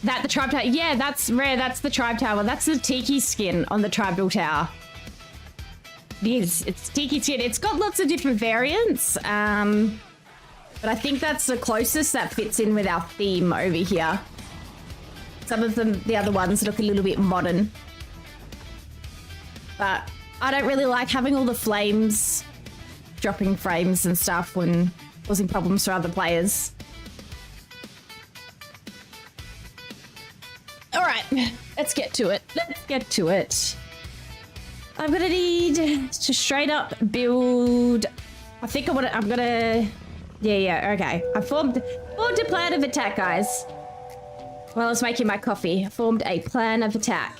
that the tribe tower? Yeah, that's rare. That's the tribe tower. That's the tiki skin on the tribal tower. It is. It's tiki skin. It's got lots of different variants. But I think that's the closest that fits in with our theme over here. Some of them, the other ones, look a little bit modern. But I don't really like having all the flames dropping frames and stuff when causing problems for other players. All right, let's get to it. Let's get to it. I'm gonna need to straight up build. I think I'm gonna. Yeah. Okay. I formed a plan of attack, guys. While I was making my coffee, I formed a plan of attack.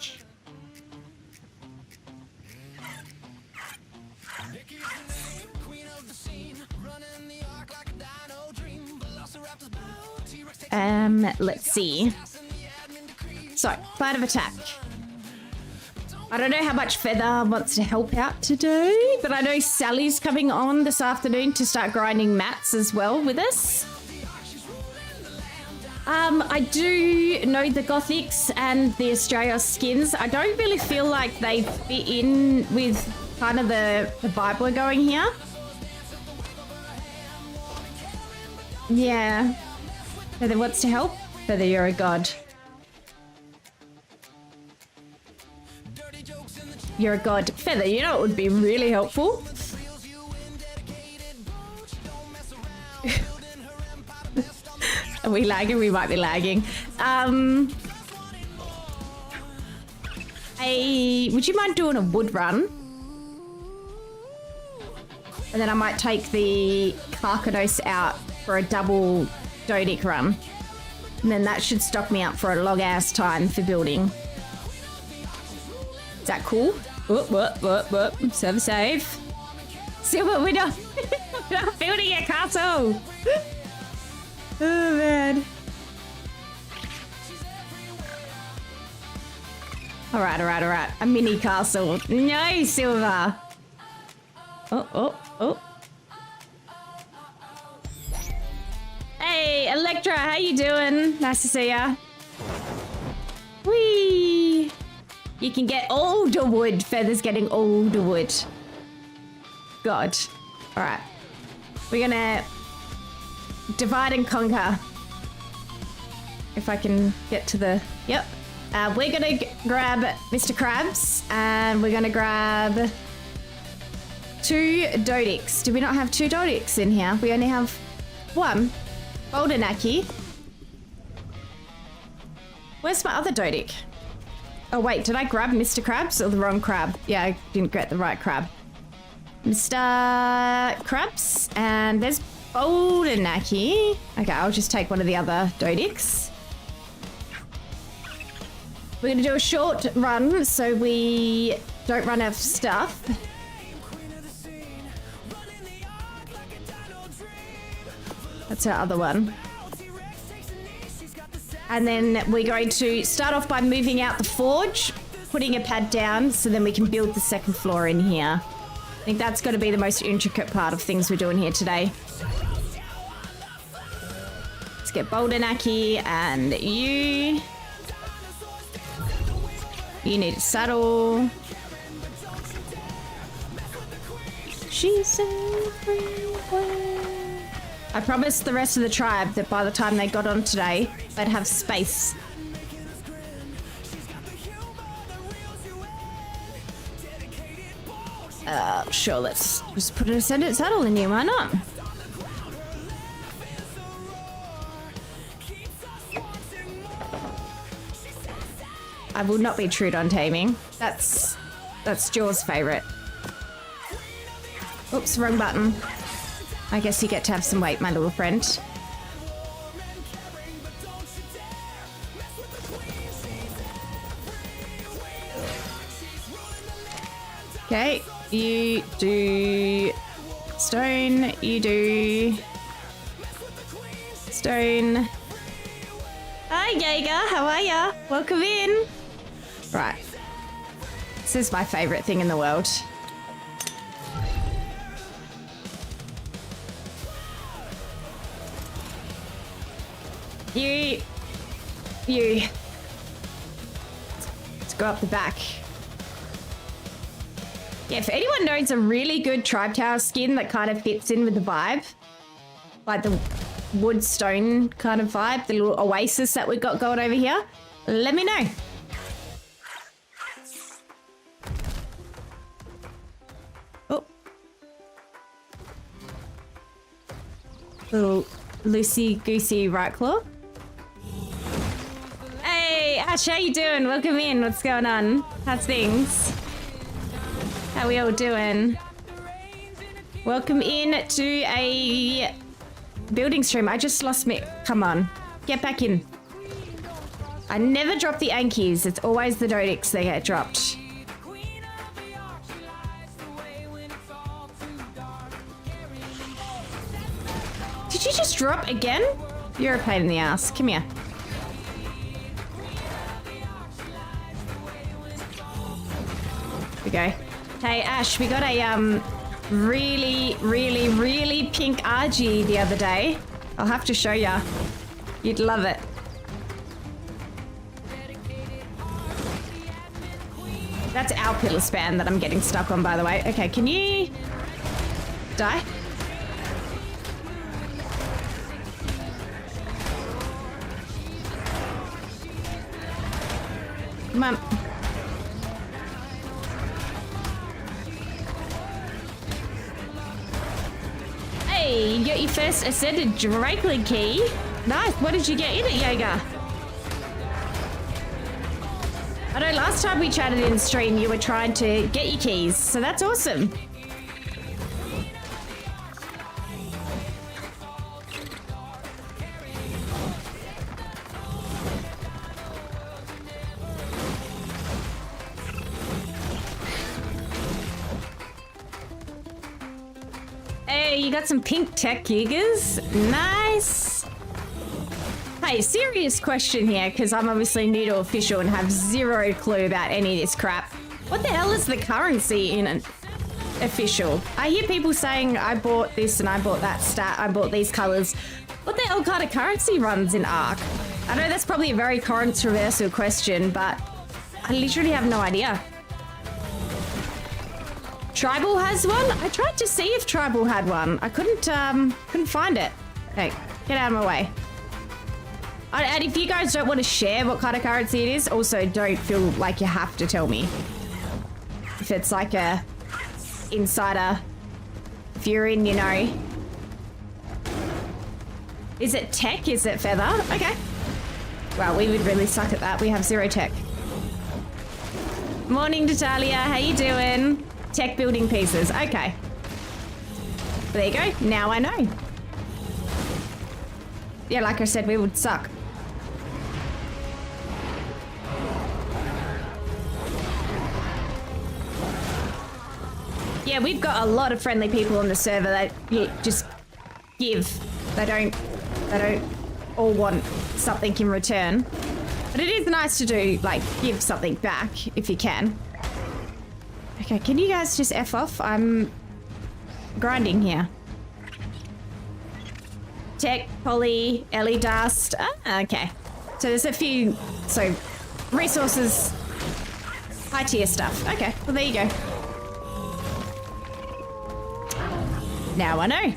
Let's see. So, plan of attack. I don't know how much Feather wants to help out today, but I know Sally's coming on this afternoon to start grinding mats as well with us. I do know the Gothics and the Australia skins. I don't really feel like they fit in with kind of the vibe we're going here. Yeah. Feather wants to help. Feather, you're a god. You're a god. Feather, you know it would be really helpful? Are we lagging? We might be lagging. Would you mind doing a wood run? And then I might take the Carcanos out for a double Dodic run. And then that should stock me up for a long ass time for building. Is that cool? Whoop. Server save. Silver, we're not building a castle. Oh man. Alright. A mini castle. No, Silver. Oh. Hey, Electra, how you doing? Nice to see ya. Whee! You can get all the wood. Feather's getting all the wood. God. Alright. We're gonna divide and conquer. If I can get to the... Yep. We're gonna grab Mr. Krabs, and we're gonna grab 2 Dodics. Do we not have 2 Dodics in here? We only have 1. Boldenaki. Where's my other Dodic? Oh wait, did I grab Mr. Krabs or the wrong crab? Yeah, I didn't get the right crab. Mr. Krabs, and there's Boldenaki. Okay, I'll just take one of the other Dodics. We're gonna do a short run so we don't run out of stuff. That's our other one. And then we're going to start off by moving out the forge putting a pad down so then we can build the second floor in here. I think that's got to be the most intricate part of things we're doing here today. Let's get Boldenaki and you. You need a saddle. She's everywhere. I promised the rest of the tribe that by the time they got on today, they'd have space. Sure, let's just put a saddle in you, why not? I will not be trued on taming. That's Jaw's favourite. Oops, wrong button. I guess you get to have some weight, my little friend. Okay, you do stone, you do stone. Hi, Jaeger, how are ya? Welcome in. Right. This is my favourite thing in the world. You. Let's go up the back. Yeah, if anyone knows a really good Tribe Tower skin that kind of fits in with the vibe, like the wood stone kind of vibe, the little oasis that we've got going over here, let me know. Oh. Little loosey-goosey right claw. Hey, Ash, how you doing? Welcome in. What's going on? How's things? How we all doing? Welcome in to a building stream. I just lost me. Come on. Get back in. I never drop the Ankies. It's always the Dodix that get dropped. Did you just drop again? You're a pain in the ass. Come here. Here we go. Hey Ash, we got a really pink RG the other day. I'll have to show ya. You'd love it. That's our pillar span that I'm getting stuck on, by the way. Okay, can you die? Come on. Hey, you got your first ascended Dracula key. Nice. What did you get in it, Jaeger? I know last time we chatted in stream, you were trying to get your keys, so that's awesome. Hey, you got some pink tech Jaegers. Nice. Hey, serious question here, because I'm obviously new to official and have zero clue about any of this crap. What the hell is the currency in an official? I hear people saying I bought this and I bought that stat, I bought these colors. What the hell kind of currency runs in Ark? I know that's probably a very controversial question, but I literally have no idea. Tribal has one? I tried to see if Tribal had one. I couldn't find it. Hey, get out of my way. And if you guys don't want to share what kind of currency it is, also don't feel like you have to tell me. If it's like a insider, if you're in, you know. Is it tech? Is it feather? Okay. Well, we would really suck at that. We have zero tech. Morning, Natalia. How you doing? Tech building pieces. Okay. There you go. Now I know. Yeah, like I said, we would suck. Yeah, we've got a lot of friendly people on the server that just give. They don't all want something in return. But it is nice to do, like, give something back if you can. Okay, can you guys just F off? I'm grinding here. Tech, poly, Ellie dust. Ah, okay. So there's a few, so resources, high tier stuff. Okay, well there you go. Now I know.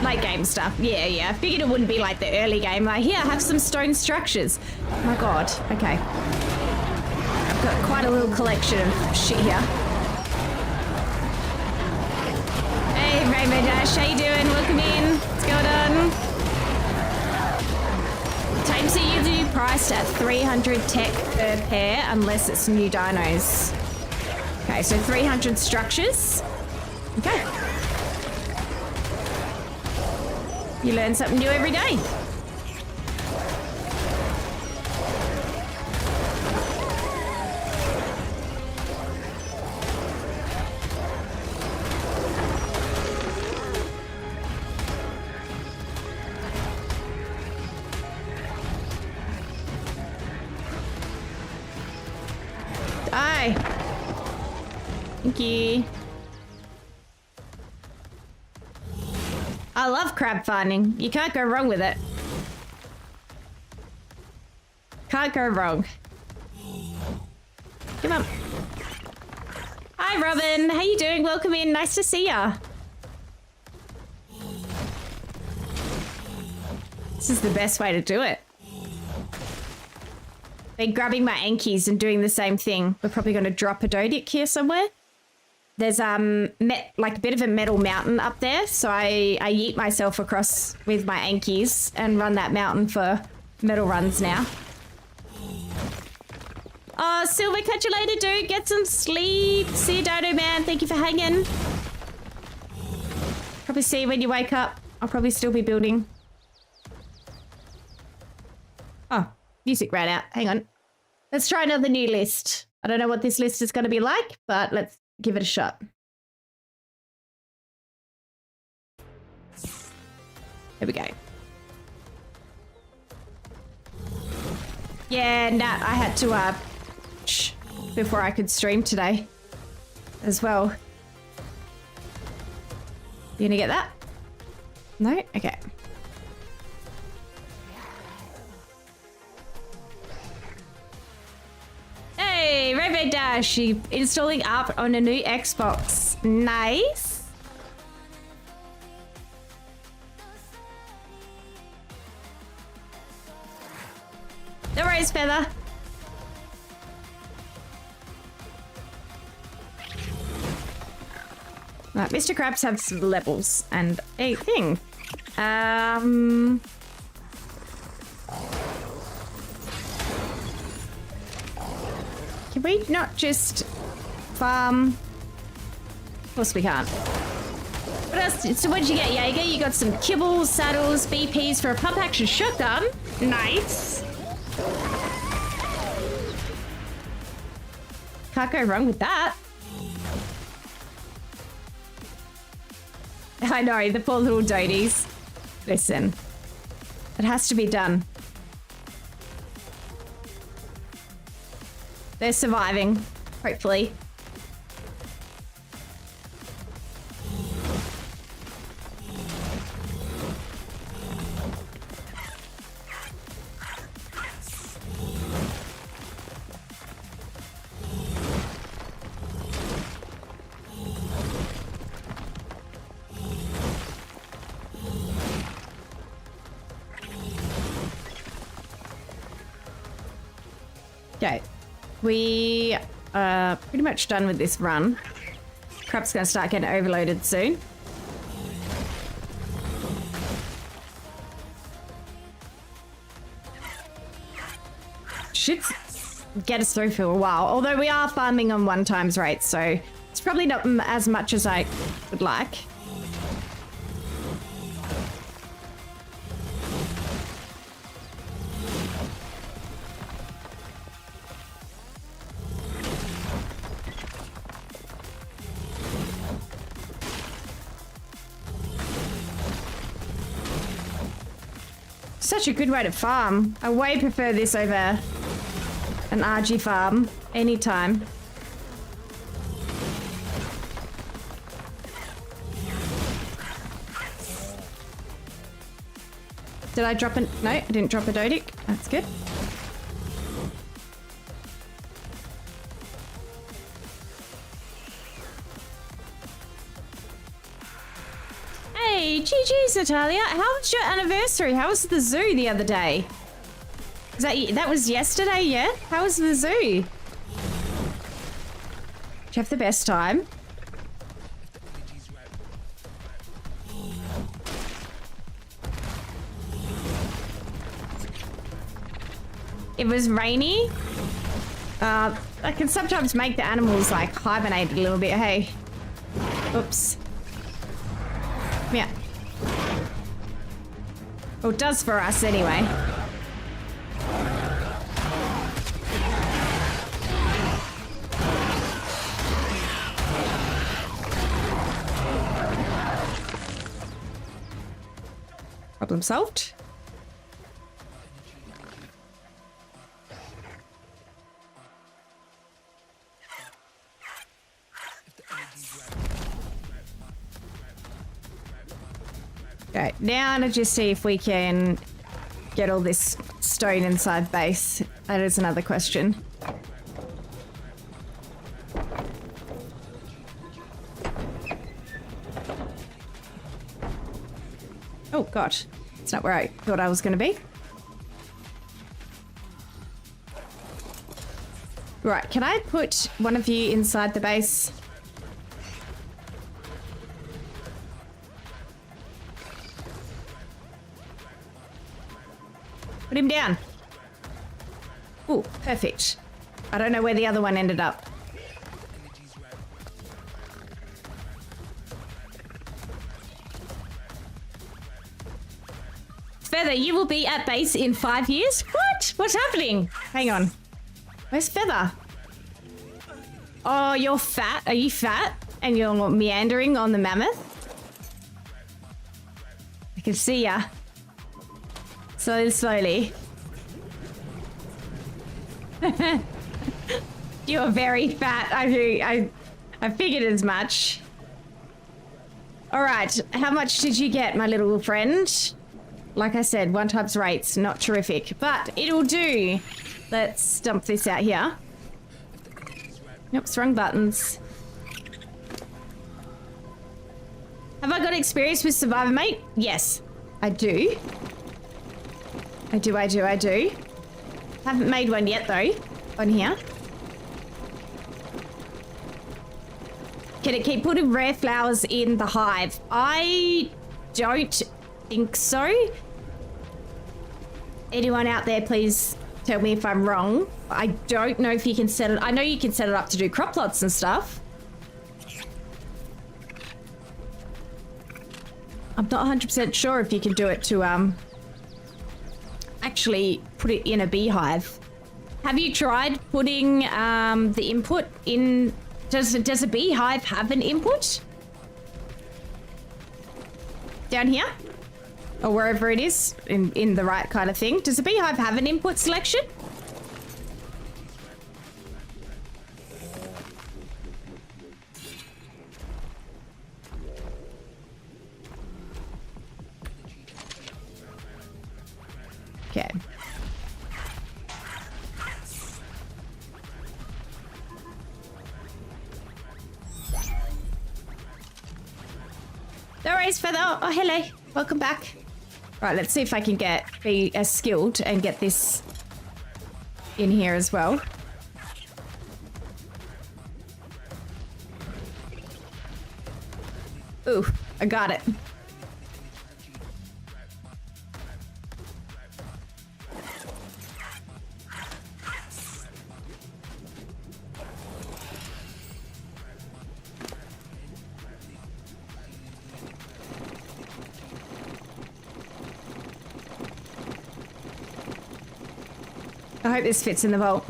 Late game stuff. Yeah. I figured it wouldn't be like the early game. Like, here, have some stone structures. Oh my god. Okay. I've got quite a little collection of shit here. Hey, Rainbow Dash, how you doing? Welcome in. What's going on? Tamesia usually priced at 300 tech per pair unless it's new dinos. Okay, so 300 structures. Okay. You learn something new every day. Die. Thank you. I love crab farming. You can't go wrong with it. Can't go wrong. Come on. Hi, Robin. How you doing? Welcome in. Nice to see ya. This is the best way to do it. Been grabbing my Ankies and doing the same thing. We're probably going to drop a Dodic here somewhere. There's like a bit of a metal mountain up there, so I yeet myself across with my Ankies and run that mountain for metal runs now. Oh, Silver, catch you later, dude. Get some sleep. See you, Dodo man. Thank you for hanging. Probably see you when you wake up. I'll probably still be building. Oh, music ran out. Hang on. Let's try another new list. I don't know what this list is going to be like, but let's give it a shot. Here we go. Yeah, Nat, I had to before I could stream today as well. You gonna get that? No? Okay. Hey, Rainbow Dash, you installing Ark on a new Xbox. Nice. No worries, Feather. Right, Mr. Krabs have some levels and a thing. Can we not just farm? Of course we can't. What else? So what did you get, Jaeger? You got some kibbles, saddles, BPs for a pump action shotgun. Nice. Can't go wrong with that. I know, the poor little doties. Listen, it has to be done. They're surviving, hopefully. Okay. We are pretty much done with this run. Crap's gonna start getting overloaded soon. Should get us through for a while. Although we are farming on 1 times rate, so it's probably not as much as I would like. Such a good way to farm. I way prefer this over an RG farm anytime. Did I drop an... No, I didn't drop a Dodic. That's good. Hey, GG's, Natalia. How was your anniversary? How was the zoo the other day? That was yesterday, yeah? How was the zoo? Did you have the best time? It was rainy. I can sometimes make the animals like hibernate a little bit. Hey. Oops. Yeah. Well, it does for us anyway. Problem solved. Okay, now to just see if we can get all this stone inside base. That is another question. Oh god, it's not where I thought I was going to be. Right, can I put one of you inside the base? Put him down. Ooh, perfect. I don't know where the other one ended up. Feather, you will be at base in 5 years? What? What's happening? Hang on. Where's Feather? Oh, you're fat. Are you fat? And you're meandering on the mammoth? I can see ya. Slowly. You're very fat. I figured as much. All right. How much did you get, my little friend? Like I said, 1 times rates, not terrific, but it'll do. Let's dump this out here. Oops, wrong buttons. Have I got experience with Survivor, mate? Yes, I do. I do. Haven't made one yet, though, on here. Can it keep putting rare flowers in the hive? I don't think so. Anyone out there, please tell me if I'm wrong. I don't know if you can set it... I know you can set it up to do crop plots and stuff. I'm not 100% sure if you can do it to, actually put it in a beehive. Have you tried putting, the input in... Does a beehive have an input? Down here? Or wherever it is, in the right kind of thing. Does a beehive have an input selection? Okay. No worries, Feather. Oh, hello. Welcome back. Right, let's see if I can be as skilled and get this in here as well. Ooh, I got it. I hope this fits in the vault.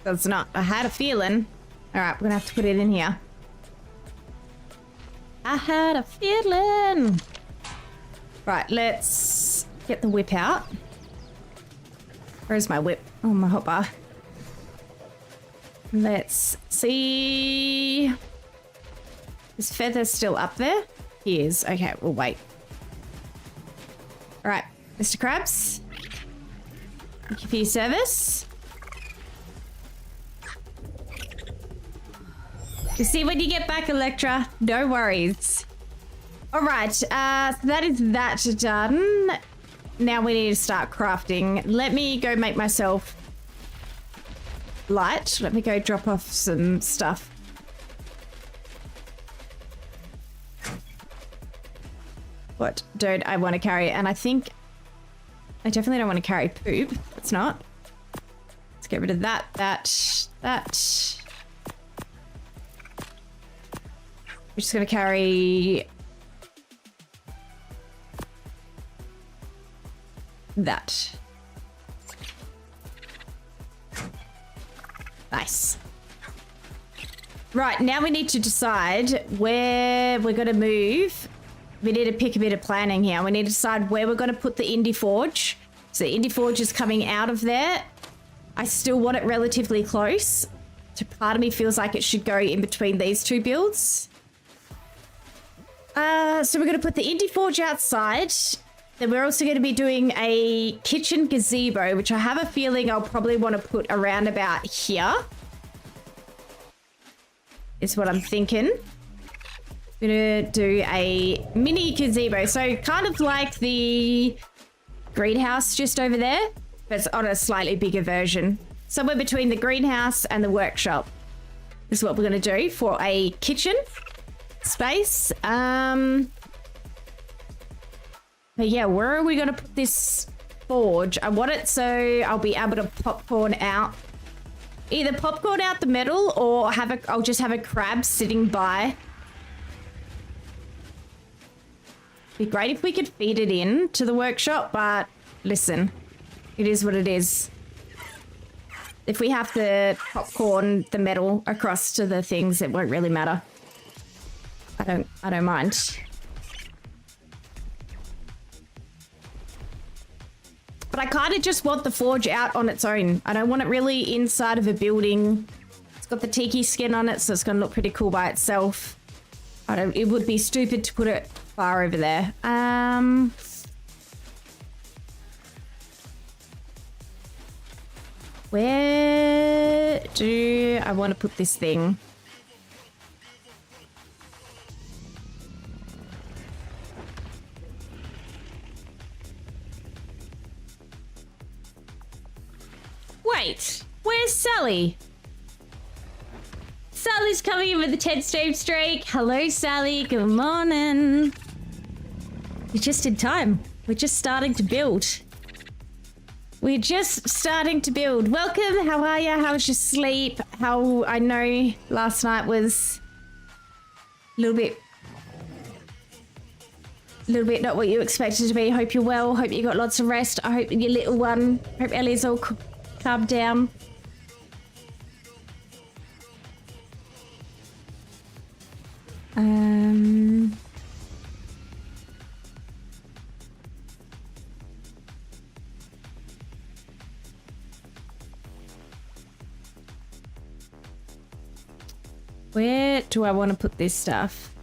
That's not. I had a feeling. All right, we're gonna have to put it in here. I had a feeling. Right, let's get the whip out. Where's my whip? Oh, my hotbar. Let's see. Is Feather still up there? He is. Okay, we'll wait. All right, Mr. Krabs. Thank you for your service. You see when you get back, Electra. No worries. All right, so that is that done. Now we need to start crafting. Let me go make myself light. Let me go drop off some stuff. What don't I want to carry? And I think I definitely don't want to carry poop. It's not. Let's get rid of that. We're just going to carry that. Nice. Right, now we need to decide where we're going to move. We need to pick a bit of planning here. We need to decide where we're going to put the Indie Forge. So the Indie Forge is coming out of there. I still want it relatively close. So part of me feels like it should go in between these two builds. So we're going to put the Indie Forge outside. Then we're also going to be doing a kitchen gazebo, which I have a feeling I'll probably want to put around about here. Is what I'm thinking. I'm going to do a mini gazebo. So kind of like the greenhouse just over there, but it's on a slightly bigger version. Somewhere between the greenhouse and the workshop is what we're going to do for a kitchen space. But yeah, where are we going to put this forge? I want it so I'll be able to popcorn out. Either popcorn out the metal or I'll just have a crab sitting by. Be great if we could feed it in to the workshop, but listen, it is what it is. If we have to popcorn the metal across to the things, it won't really matter. I don't mind. But I kind of just want the forge out on its own. I don't want it really inside of a building. It's got the tiki skin on it, so it's going to look pretty cool by itself. It would be stupid to put it far over there. Where do I want to put this thing? Wait, where's Sally? Sally's coming in with the 10 streak. Hello, Sally. Good morning. You're just in time. We're just starting to build. We're just starting to build. Welcome. How are you? How was your sleep? I know last night was a little bit not what you expected to be. Hope you're well. Hope you got lots of rest. I hope your little one. Hope Ellie's all calmed down. Where do I want to put this stuff?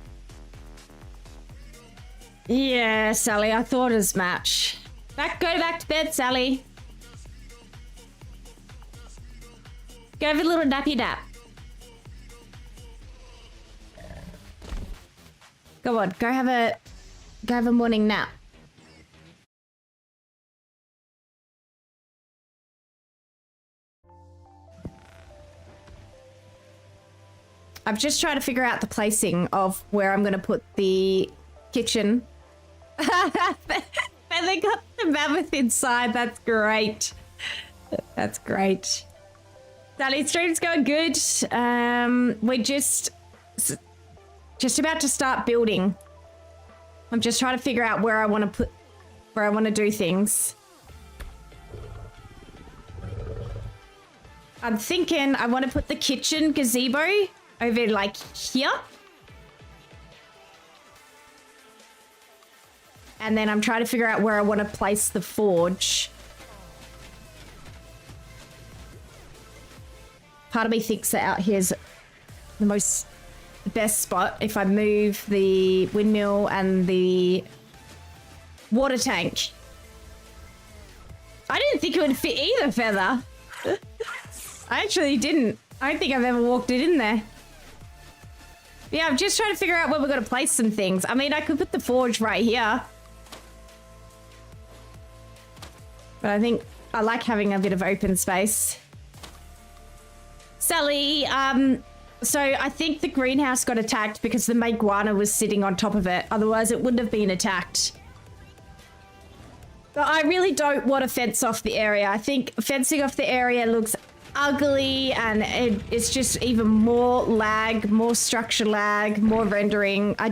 Yeah, Sally, I thought as much. Go back to bed, Sally. Go have a little nappy nap. Go on, go have a morning nap. I'm just trying to figure out the placing of where I'm going to put the kitchen. And they got the mammoth inside. That's great. That's great. Sally, stream's going good. We're just about to start building. I'm just trying to figure out where I want to do things. I'm thinking I want to put the kitchen gazebo over like here. And then I'm trying to figure out where I want to place the forge. Part of me thinks that out here's the best spot if I move the windmill and the water tank. I didn't think it would fit either, Feather. I actually didn't. I don't think I've ever walked it in there. Yeah, I'm just trying to figure out where we're going to place some things. I mean, I could put the forge right here. But I think I like having a bit of open space. Sally, so I think the greenhouse got attacked because the maguana was sitting on top of it. Otherwise, it wouldn't have been attacked. But I really don't want to fence off the area. I think fencing off the area looks ugly and it's just even more lag, more structure lag, more rendering. I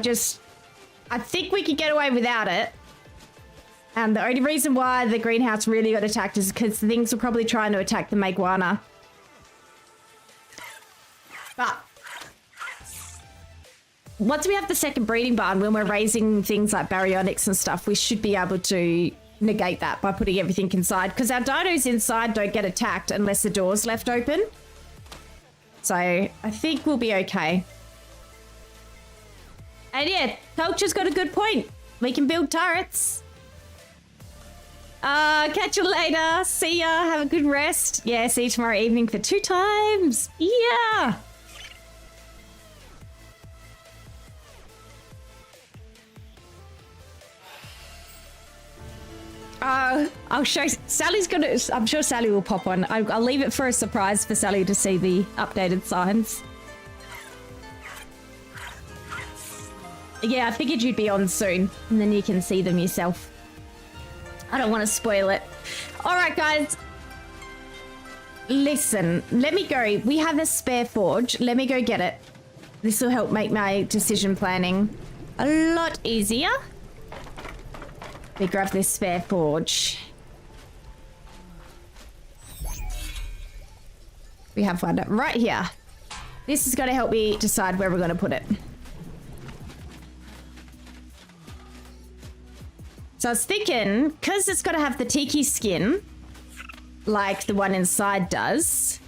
think we could get away without it. And the only reason why the greenhouse really got attacked is because things were probably trying to attack the maguana. But once we have the second breeding barn, when we're raising things like baryonyx and stuff, we should be able to negate that by putting everything inside, because our dinos inside don't get attacked unless the door's left open. So I think we'll be okay. And yeah, Culture's got a good point. We can build turrets. Catch you later. See ya. Have a good rest. Yeah, see you tomorrow evening for 2 times. Yeah. I'll show Sally's gonna. I'm sure Sally will pop on. I'll leave it for a surprise for Sally to see the updated signs. Yeah, I figured you'd be on soon, and then you can see them yourself. I don't want to spoil it. All right, guys. Listen, let me go. We have a spare forge. Let me go get it. This will help make my decision planning a lot easier. Let me grab this spare forge. We have one right here. This is going to help me decide where we're going to put it. So I was thinking, because it's got to have the tiki skin, like the one inside does,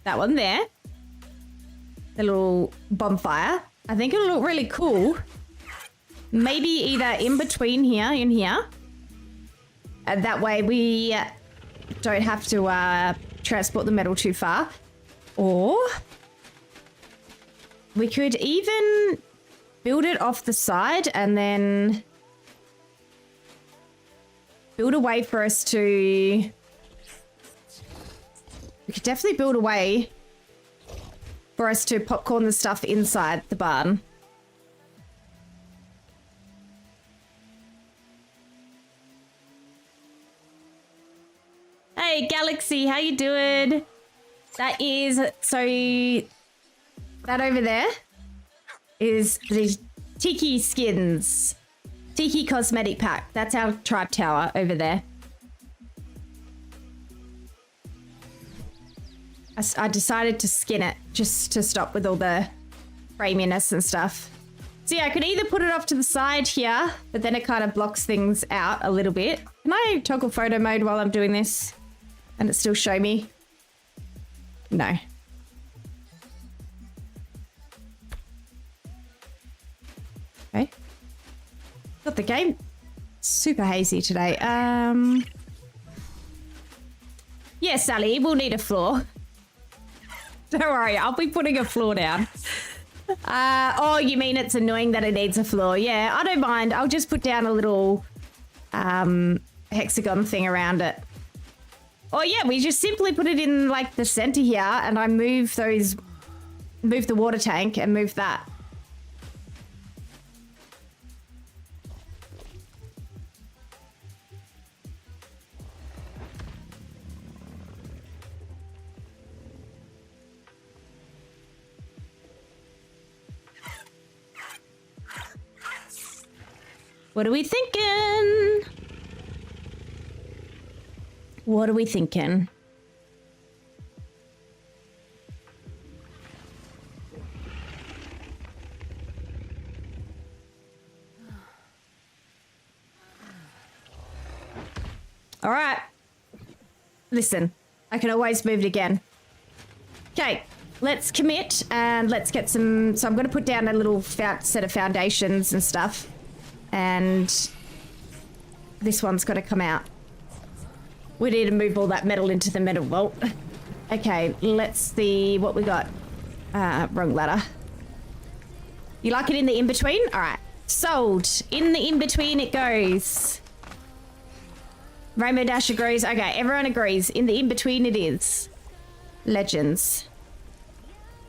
that one there, the little bonfire, I think it'll look really cool. Maybe either in between here and here. And that way we don't have to transport the metal too far. Or we could even build it off the side and then build a way for us to... We could definitely build a way for us to popcorn the stuff inside the barn. Hey, Galaxy, how you doing? That is... So, that over there is the Tiki skins. Tiki cosmetic pack. That's our tribe tower over there. I decided to skin it just to stop with all the framiness and stuff. So yeah, I could either put it off to the side here, but then it kind of blocks things out a little bit. Can I toggle photo mode while I'm doing this? And it still show me? No. Okay. Got the game super hazy today. Yeah, Sally, we'll need a floor. Don't worry, I'll be putting a floor down. Oh, you mean it's annoying that it needs a floor? Yeah, I don't mind. I'll just put down a little hexagon thing around it. Oh yeah, we just simply put it in like the center here, and I move the water tank and move that. What are we thinking? What are we thinking? All right. Listen, I can always move it again. Okay, let's commit and let's get some... So I'm going to put down a little set of foundations and stuff. And this one's got to come out. We need to move all that metal into the metal vault. Okay, let's see what we got. Wrong ladder. You like it in the in-between? All right. Sold. In the in-between it goes. Rainbow Dash agrees. Okay, everyone agrees. In the in-between it is. Legends.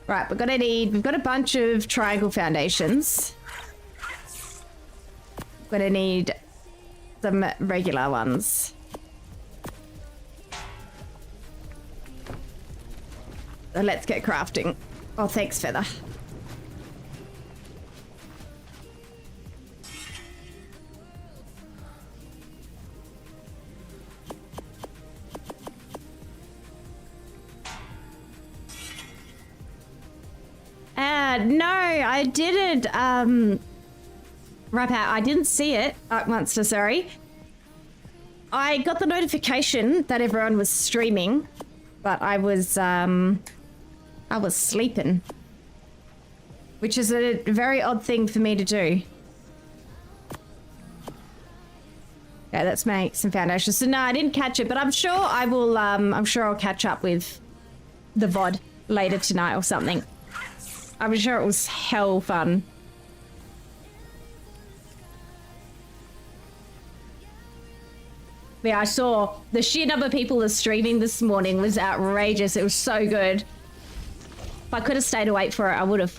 Right, we've got a bunch of triangle foundations. We're gonna need some regular ones. So let's get crafting. Oh, thanks, Feather. No, I didn't, Rap out. I didn't see it, Ark Monster, sorry. I got the notification that everyone was streaming, but I was sleeping. Which is a very odd thing for me to do. Okay, let's make some foundations. So no, I didn't catch it, but I'm sure I will, I'm sure I'll catch up with the VOD later tonight or something. I'm sure it was hell fun. Yeah, I saw the sheer number of people that streaming this morning was outrageous. It was so good. If I could have stayed awake for it, I would have.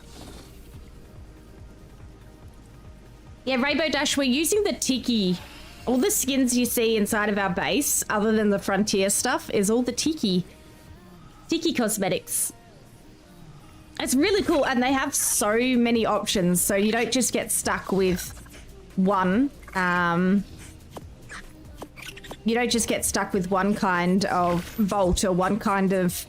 Yeah, Rainbow Dash, we're using the Tiki. All the skins you see inside of our base, other than the Frontier stuff, is all the Tiki cosmetics. It's really cool, and they have so many options, so you don't just get stuck with one. You don't just get stuck with one kind of vault or one kind of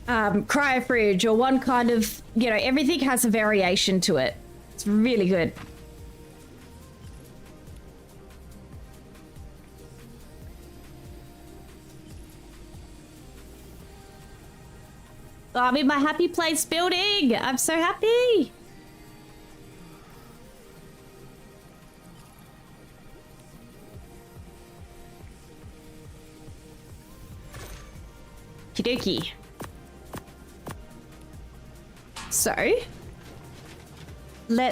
cryo fridge or one kind of, you know, everything has a variation to it. It's really good. Oh, I'm in my happy place building. I'm so happy. Kidoki. So,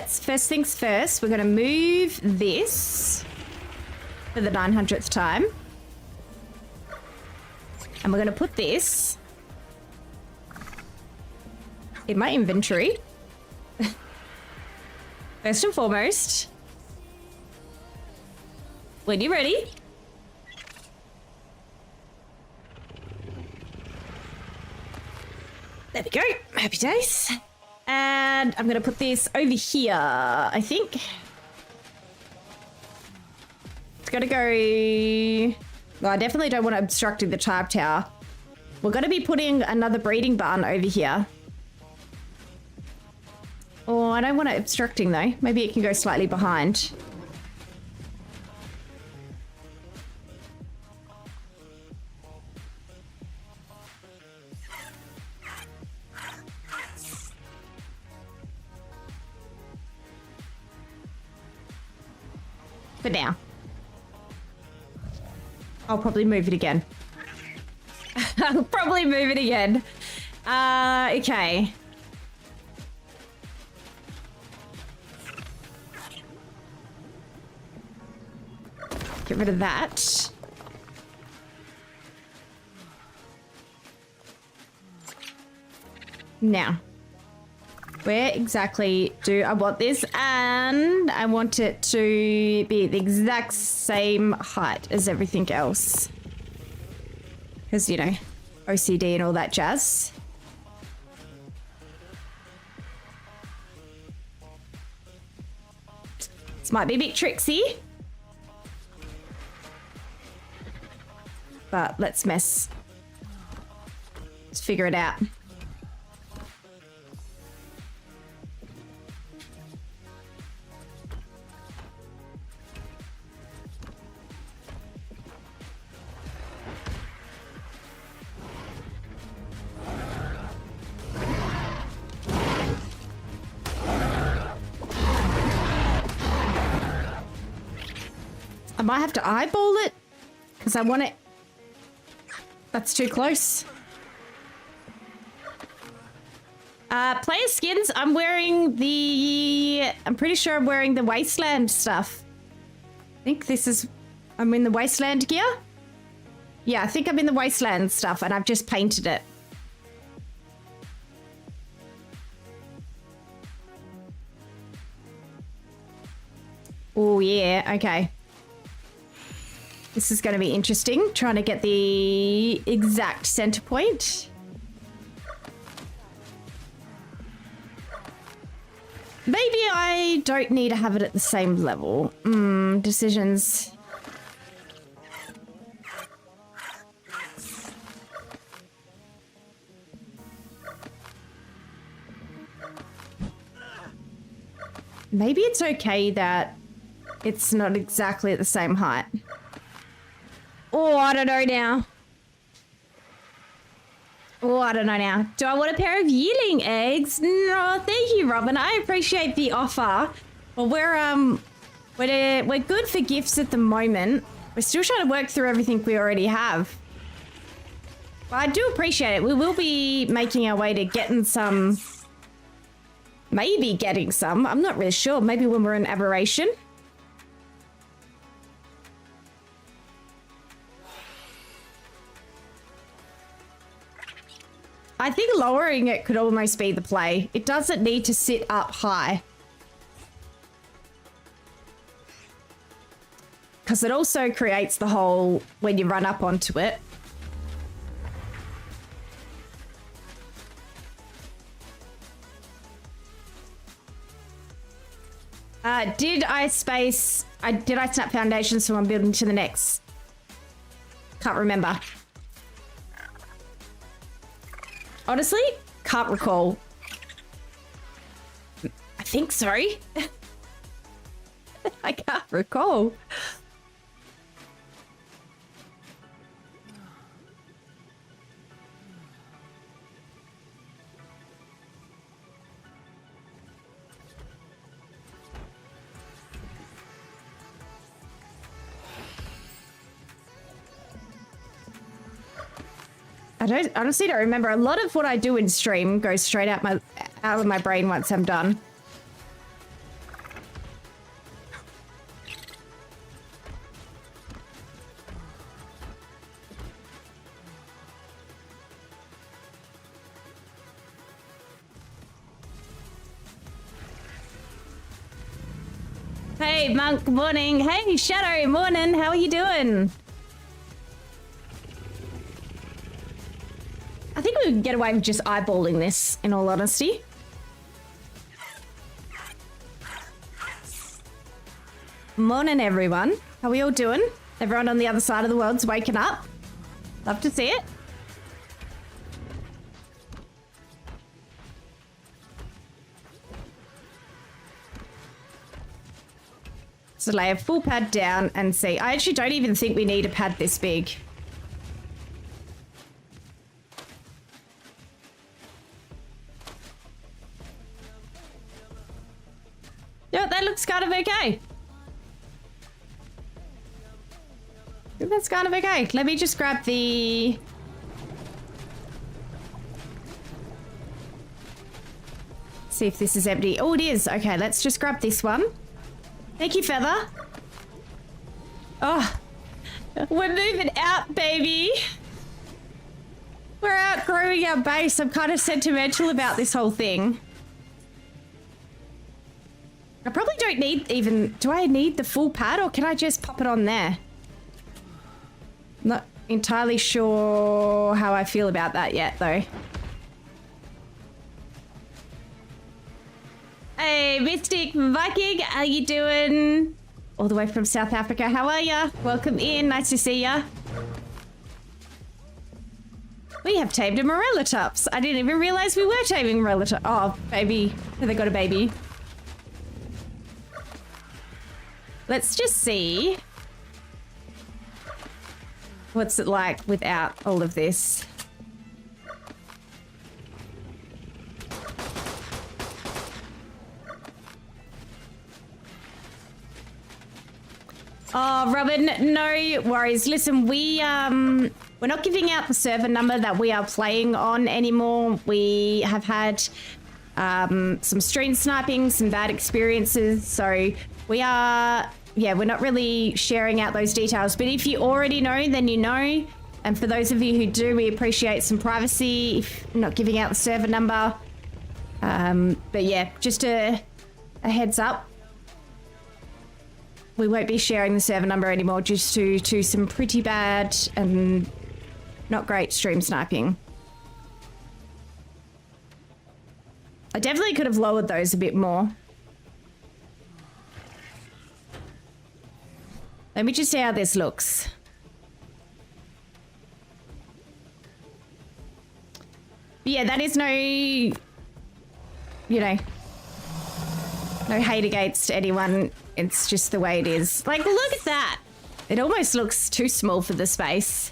first things first, we're going to move this for the 900th time. And we're going to put this in my inventory. First and foremost. When you're ready. There we go. Happy days. And I'm going to put this over here, I think. It's got to go... Well, I definitely don't want to obstruct the type tower. We're going to be putting another breeding barn over here. Oh, I don't want it obstructing though. Maybe it can go slightly behind. For now. I'll probably move it again. I'll probably move it again. Okay. Get rid of that. Now, where exactly do I want this? And I want it to be the exact same height as everything else. Because, you know, OCD and all that jazz. This might be a bit tricksy. But let's figure it out. might have to eyeball it because I want it. That's too close. Player skins. I'm wearing the... I'm pretty sure I'm wearing the Wasteland stuff. I think this is... I'm in the Wasteland gear. Yeah, I think I'm in the Wasteland stuff and I've just painted it. Oh, yeah. Okay. This is going to be interesting. Trying to get the exact center point. Maybe I don't need to have it at the same level. Decisions. Maybe it's okay that it's not exactly at the same height. Oh, I don't know now. Oh, I don't know now. Do I want a pair of yearling eggs? No, thank you, Robin. I appreciate the offer. Well, we're good for gifts at the moment. We're still trying to work through everything we already have. But I do appreciate it. We will be making our way to getting some. Maybe getting some. I'm not really sure. Maybe when we're in Aberration. I think lowering it could almost be the play. It doesn't need to sit up high. Because it also creates the hole when you run up onto it. Did I snap foundations from one building to the next? Can't remember. Honestly, can't recall. I think so. I can't recall. I honestly don't remember. A lot of what I do in stream goes straight out of my brain once I'm done. Hey, Monk, morning. Hey, Shadow, morning. How are you doing? I think we can get away with just eyeballing this, in all honesty. Morning, everyone. How are we all doing? Everyone on the other side of the world's waking up. Love to see it. So lay a full pad down and see. I actually don't even think we need a pad this big. Yeah, that looks kind of okay. I think that's kind of okay. Let me just grab the... See if this is empty. Oh, it is. Okay, let's just grab this one. Thank you, Feather. Oh, we're moving out, baby. We're outgrowing our base. I'm kind of sentimental about this whole thing. I probably don't need even... Do I need the full pad or can I just pop it on there? Not entirely sure how I feel about that yet, though. Hey, Mystic Viking, how you doing? All the way from South Africa. How are ya? Welcome in. Nice to see ya. We have tamed a Morellatops. I didn't even realize we were taming Morellatops. Oh, baby. They got a baby. Let's just see. What's it like without all of this? Oh, Robin, no worries. Listen, we're not giving out the server number that we are playing on anymore. We have had some stream sniping, some bad experiences, so we are, we're not really sharing out those details. But if you already know, then you know. And for those of you who do, we appreciate some privacy, if not giving out the server number. But yeah, just a heads up. We won't be sharing the server number anymore due to some pretty bad and not great stream sniping. I definitely could have lowered those a bit more. Let me just see how this looks. But yeah, that is no, you know, no hate against anyone. It's just the way it is. Like, look at that. It almost looks too small for the space.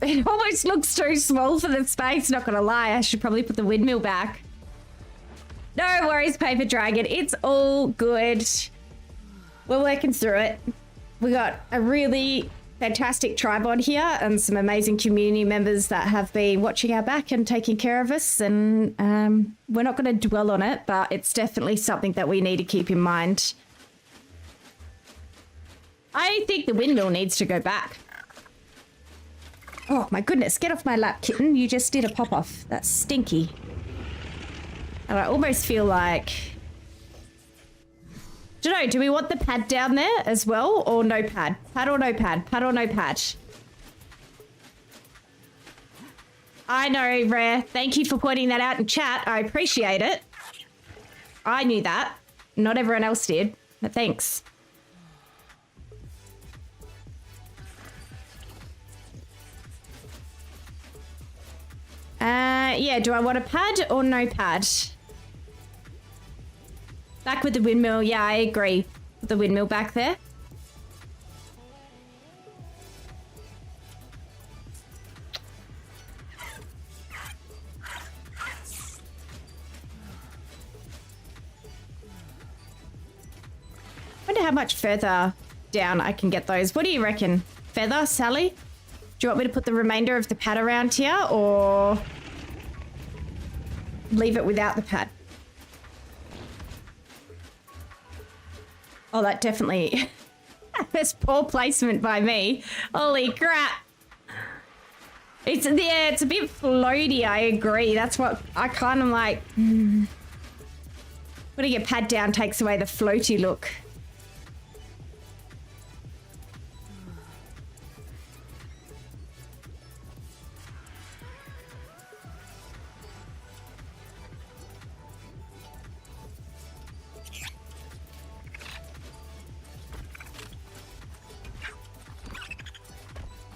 It almost looks too small for the space, not gonna lie. I should probably put the windmill back. No worries, Paper Dragon. It's all good. We're working through it. We got a really fantastic tribe on here and some amazing community members that have been watching our back and taking care of us, and we're not going to dwell on it, but it's definitely something that we need to keep in mind. I think the windmill needs to go back. Oh my goodness, get off my lap, kitten. You just did a pop-off. That's stinky. And I almost feel like... Don't know, do we want the pad down there as well, or no pad? Pad or no pad? Pad or no pad? I know, Rare. Thank you for pointing that out in chat. I appreciate it. I knew that. Not everyone else did, but thanks. Yeah, do I want a pad or no pad? Back with the windmill. Yeah, I agree. Put the windmill back there. Wonder how much further down I can get those. What do you reckon? Feather, Sally? Do you want me to put the remainder of the pad around here, or leave it without the pad? Oh, that definitely... That's poor placement by me. Holy crap. It's, yeah, it's a bit floaty, I agree. That's what I kind of like... Putting a pad down takes away the floaty look.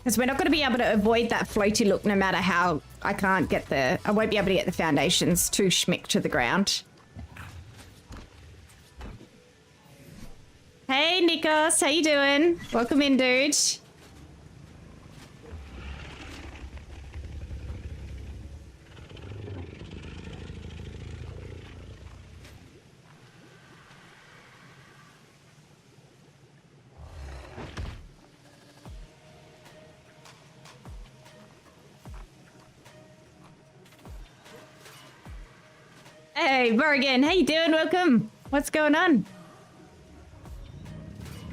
Because we're not going to be able to avoid that floaty look no matter how I can't get the... I won't be able to get the foundations too schmick to the ground. Hey, Nikos. How you doing? Welcome in, dude. Hey, Morgan, how you doing? Welcome. What's going on?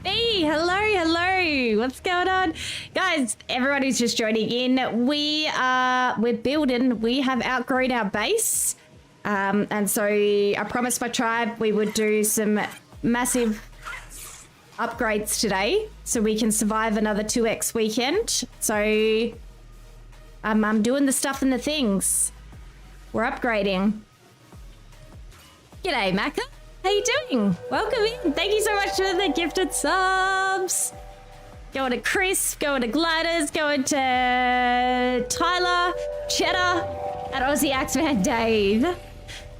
Hey, hello. What's going on? Guys, everyone who's just joining in, we're building. We have outgrown our base. And so I promised my tribe we would do some massive upgrades today so we can survive another 2x weekend. So I'm doing the stuff and the things. We're upgrading. G'day, Macca. How you doing? Welcome in. Thank you so much for the gifted subs. Going to Chris, going to Gliders, going to Tyler, Cheddar, and Aussie Axeman Dave.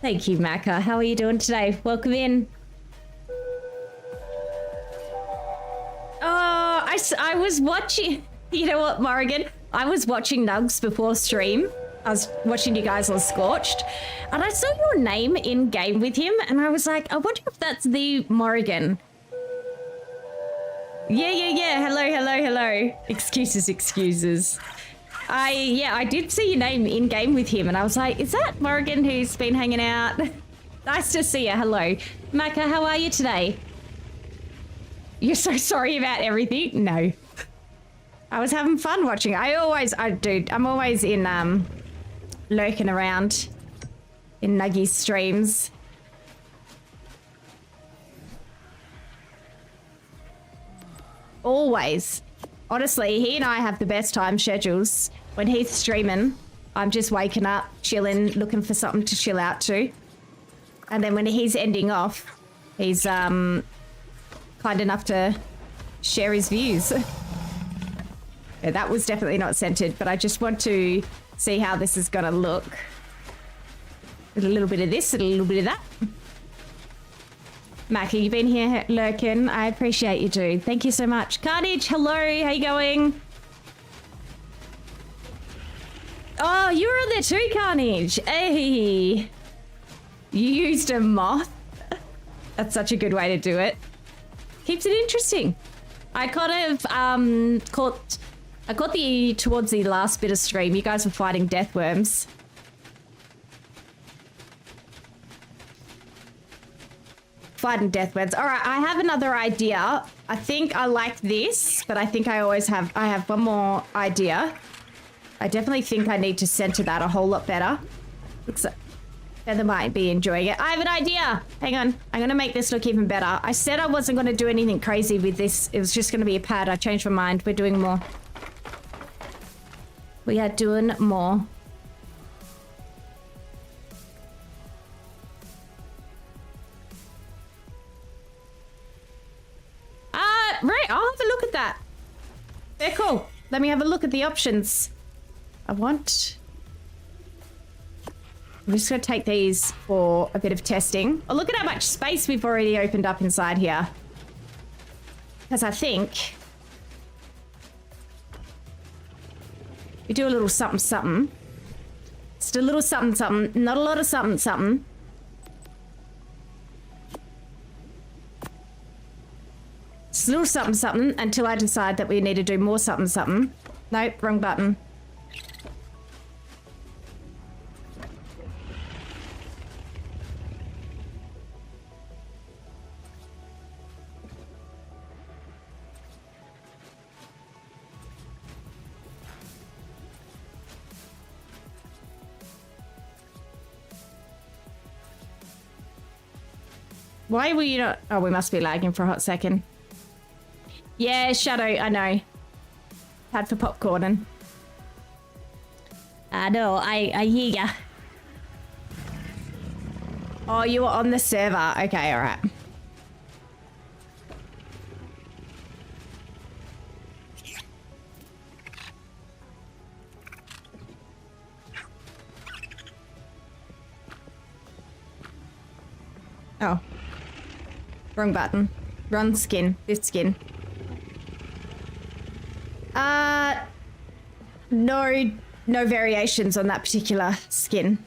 Thank you, Macca. How are you doing today? Welcome in. Oh, I was watching... You know what, Morrigan? I was watching Nugs before stream, I was watching you guys on Scorched, and I saw your name in game with him, and I was like, I wonder if that's the Morrigan. Yeah. Hello. Excuses. I did see your name in game with him, and I was like, is that Morrigan who's been hanging out? Nice to see you. Hello. Maka, how are you today? You're so sorry about everything? No. I was having fun watching. I'm always in, lurking around in Nuggy's streams. Always. Honestly, he and I have the best time schedules. When he's streaming, I'm just waking up, chilling, looking for something to chill out to. And then when he's ending off, he's kind enough to share his views. Yeah, that was definitely not centered, but I just want to see how this is gonna look. With a little bit of this, and a little bit of that. Mackie, you've been here lurking. I appreciate you, dude. Thank you so much. Carnage, hello. How you going? Oh, you were on there too, Carnage. Hey. You used a moth? That's such a good way to do it. Keeps it interesting. I kind of caught towards the last bit of stream, you guys were fighting death worms. Fighting death worms. All right, I have another idea. I think I like this, but I think I have one more idea. I definitely think I need to center that a whole lot better. Looks like Feather might be enjoying it. I have an idea. Hang on. I'm going to make this look even better. I said I wasn't going to do anything crazy with this. It was just going to be a pad. I changed my mind. We're doing more. We are doing more. Right. I'll have a look at that. They're cool. Let me have a look at the options. I'm just going to take these for a bit of testing. Oh, look at how much space we've already opened up inside here. Because I think we do a little something, something. Just a little something, something. Not a lot of something, something. Just a little something, something until I decide that we need to do more something, something. Nope, wrong button. Why were you not? Oh, we must be lagging for a hot second. Yeah, Shadow, I know. Had for popcorning. I know, I hear ya. Oh, you were on the server. Okay, all right. Oh. Wrong button. Run skin. This skin. No variations on that particular skin.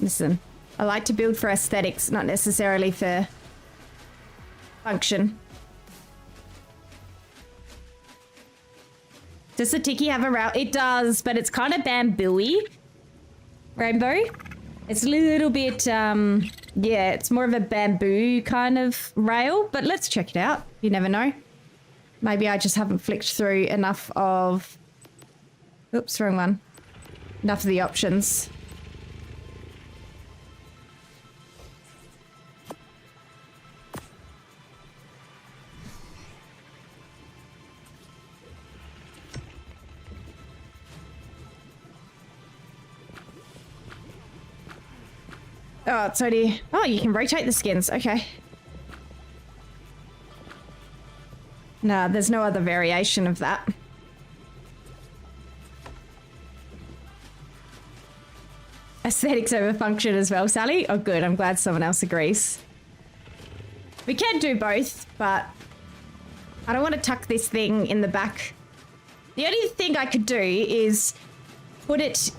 Listen, I like to build for aesthetics, not necessarily for function. Does the tiki have a rail? It does, but it's kind of bamboo-y. Rainbow. It's a little bit, yeah, it's more of a bamboo kind of rail, but let's check it out. You never know. Maybe I just haven't flicked through enough of... Oops, wrong one. Enough of the options. Oh, it's already... Oh, you can rotate the skins. Okay. No, there's no other variation of that. Aesthetics over function as well, Sally. Oh, good. I'm glad someone else agrees. We can do both, but I don't want to tuck this thing in the back. The only thing I could do is put it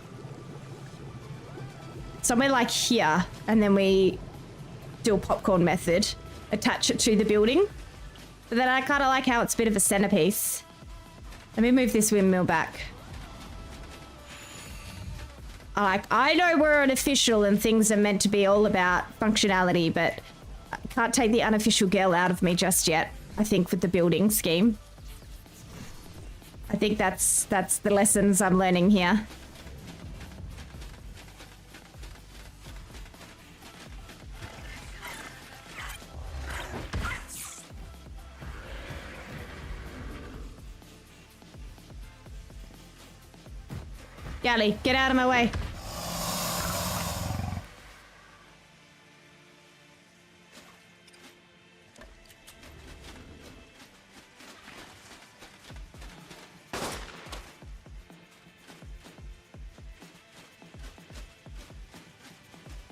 somewhere like here, and then we do a popcorn method, attach it to the building. But then I kind of like how it's a bit of a centerpiece. Let me move this windmill back. I know we're an official and things are meant to be all about functionality, but I can't take the unofficial girl out of me just yet, I think, with the building scheme. I think that's the lessons I'm learning here. Gally, get out of my way.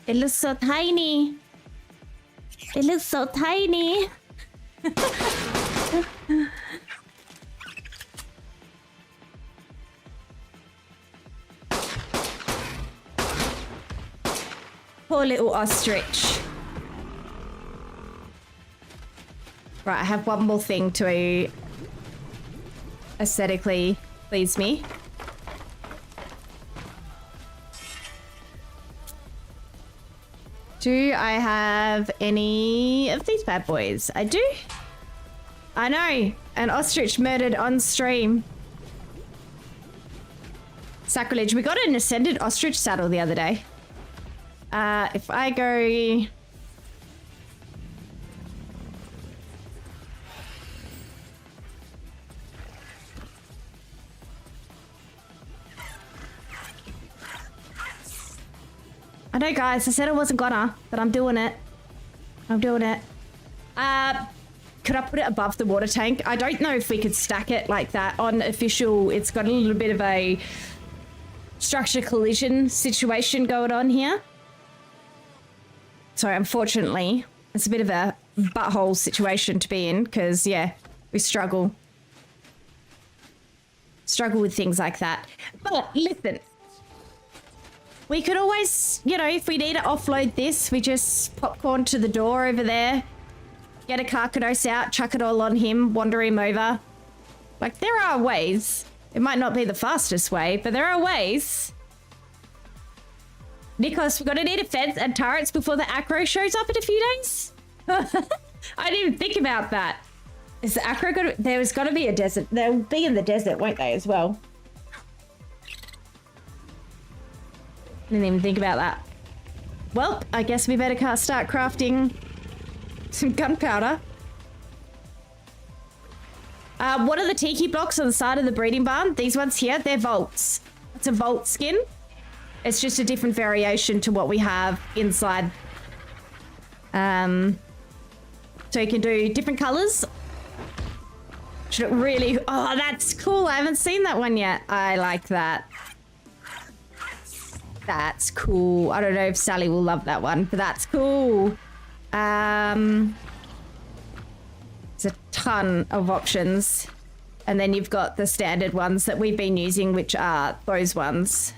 It looks so tiny. It looks so tiny. Poor little ostrich. Right, I have one more thing to aesthetically please me. Do I have any of these bad boys? I do. I know. An ostrich murdered on stream. Sacrilege. We got an ascended ostrich saddle the other day. If I go... I know, guys, I said I wasn't gonna, but I'm doing it. I'm doing it. Could I put it above the water tank? I don't know if we could stack it like that. On official, it's got a little bit of a structure collision situation going on here. So unfortunately, it's a bit of a butthole situation to be in because, yeah, we struggle. Struggle with things like that. But listen. We could always, you know, if we need to offload this, we just popcorn to the door over there, get a carcanos out, chuck it all on him, wander him over. Like, there are ways. It might not be the fastest way, but there are ways. Nikos, we're going to need a fence and turrets before the acro shows up in a few days. I didn't even think about that. Is the acro going to... There's got to be a desert. They'll be in the desert, won't they, as well? Didn't even think about that. Well, I guess we better start crafting some gunpowder. What are the tiki blocks on the side of the breeding barn? These ones here, they're vaults. It's a vault skin. It's just a different variation to what we have inside. So you can do different colors. Should it really... Oh, that's cool. I haven't seen that one yet. I like that. That's cool. I don't know if Sally will love that one, but that's cool. There's a ton of options. And then you've got the standard ones that we've been using, which are those ones.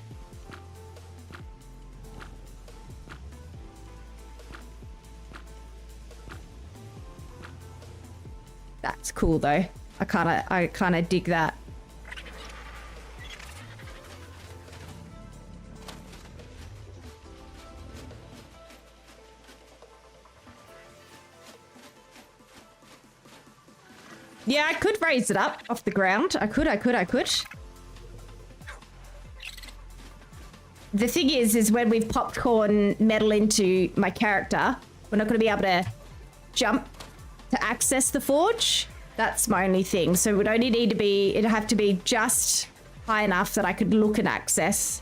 That's cool though. I kind of dig that. Yeah, I could raise it up off the ground. I could. The thing is when we've popcorn metal into my character, we're not going to be able to jump to access the forge. That's my only thing. So it would only need to be, it'd have to be just high enough that I could look and access.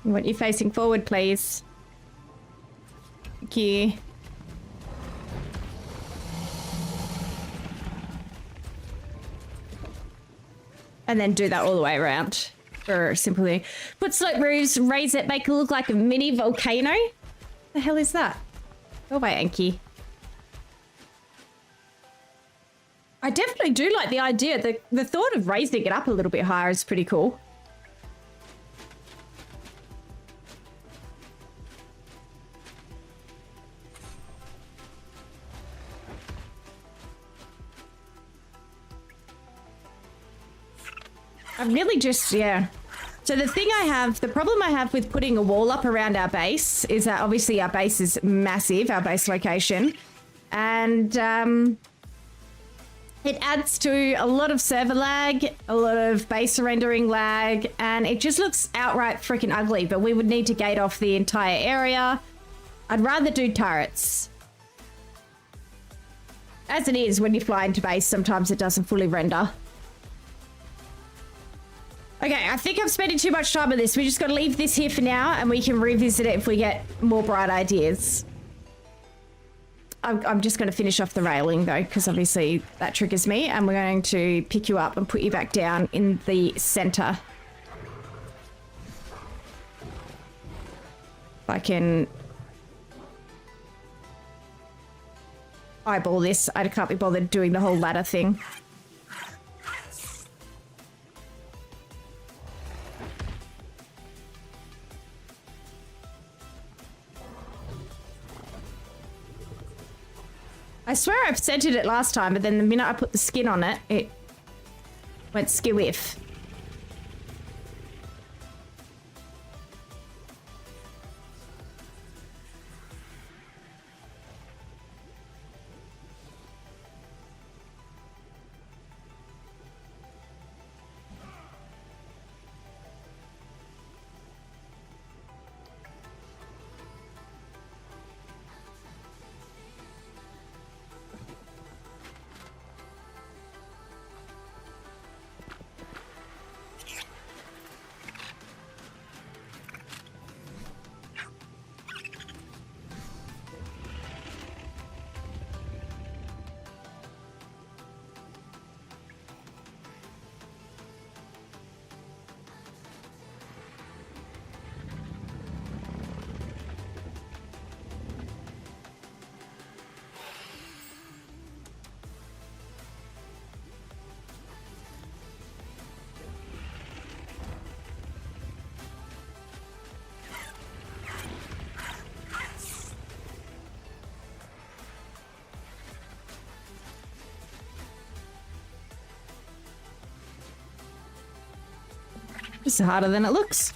I want you facing forward, please. Thank you. And then do that all the way around. For simply put slope roofs, raise it, make it look like a mini volcano. The hell is that? Go away, Anki. I definitely do like the idea. The thought of raising it up a little bit higher is pretty cool. I really just, yeah. So the problem I have with putting a wall up around our base is that obviously our base is massive, our base location. And it adds to a lot of server lag, a lot of base rendering lag, and it just looks outright freaking ugly, but we would need to gate off the entire area. I'd rather do turrets. As it is, when you fly into base, sometimes it doesn't fully render. Okay, I think I'm spending too much time on this. We just got to leave this here for now, and we can revisit it if we get more bright ideas. I'm just going to finish off the railing, though, because obviously that triggers me, and we're going to pick you up and put you back down in the center. If I can eyeball this, I can't be bothered doing the whole ladder thing. I swear I've centered it last time, but then the minute I put the skin on it, it went skiwiff. It's harder than it looks.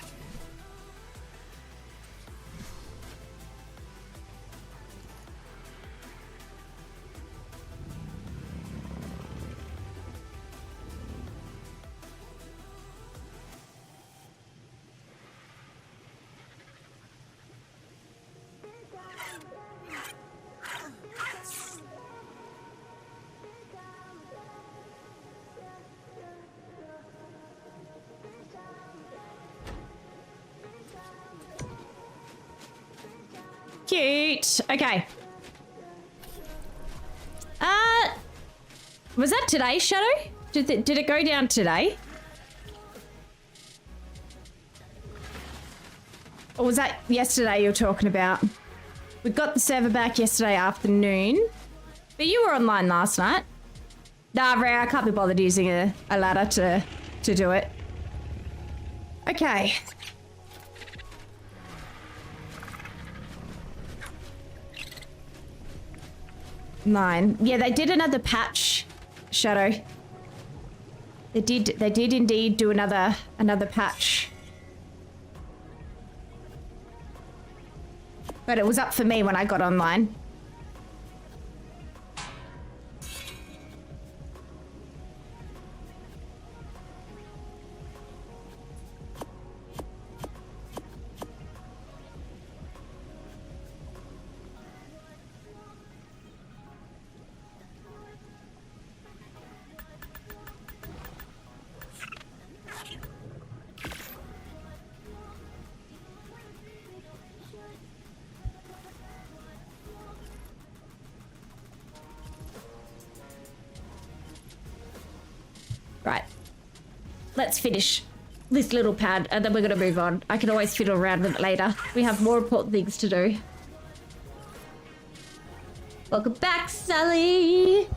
Cute. Okay. Was that today, Shadow? Did it go down today? Or was that yesterday you were talking about? We got the server back yesterday afternoon. But you were online last night. Nah, Ray, I can't be bothered using a ladder to do it. Okay. Nine. Yeah, they did another patch, Shadow. They did indeed do another patch. But it was up for me when I got online. Right. Let's finish this little pad and then we're gonna move on. I can always fiddle around with it later. We have more important things to do. Welcome back, Sally!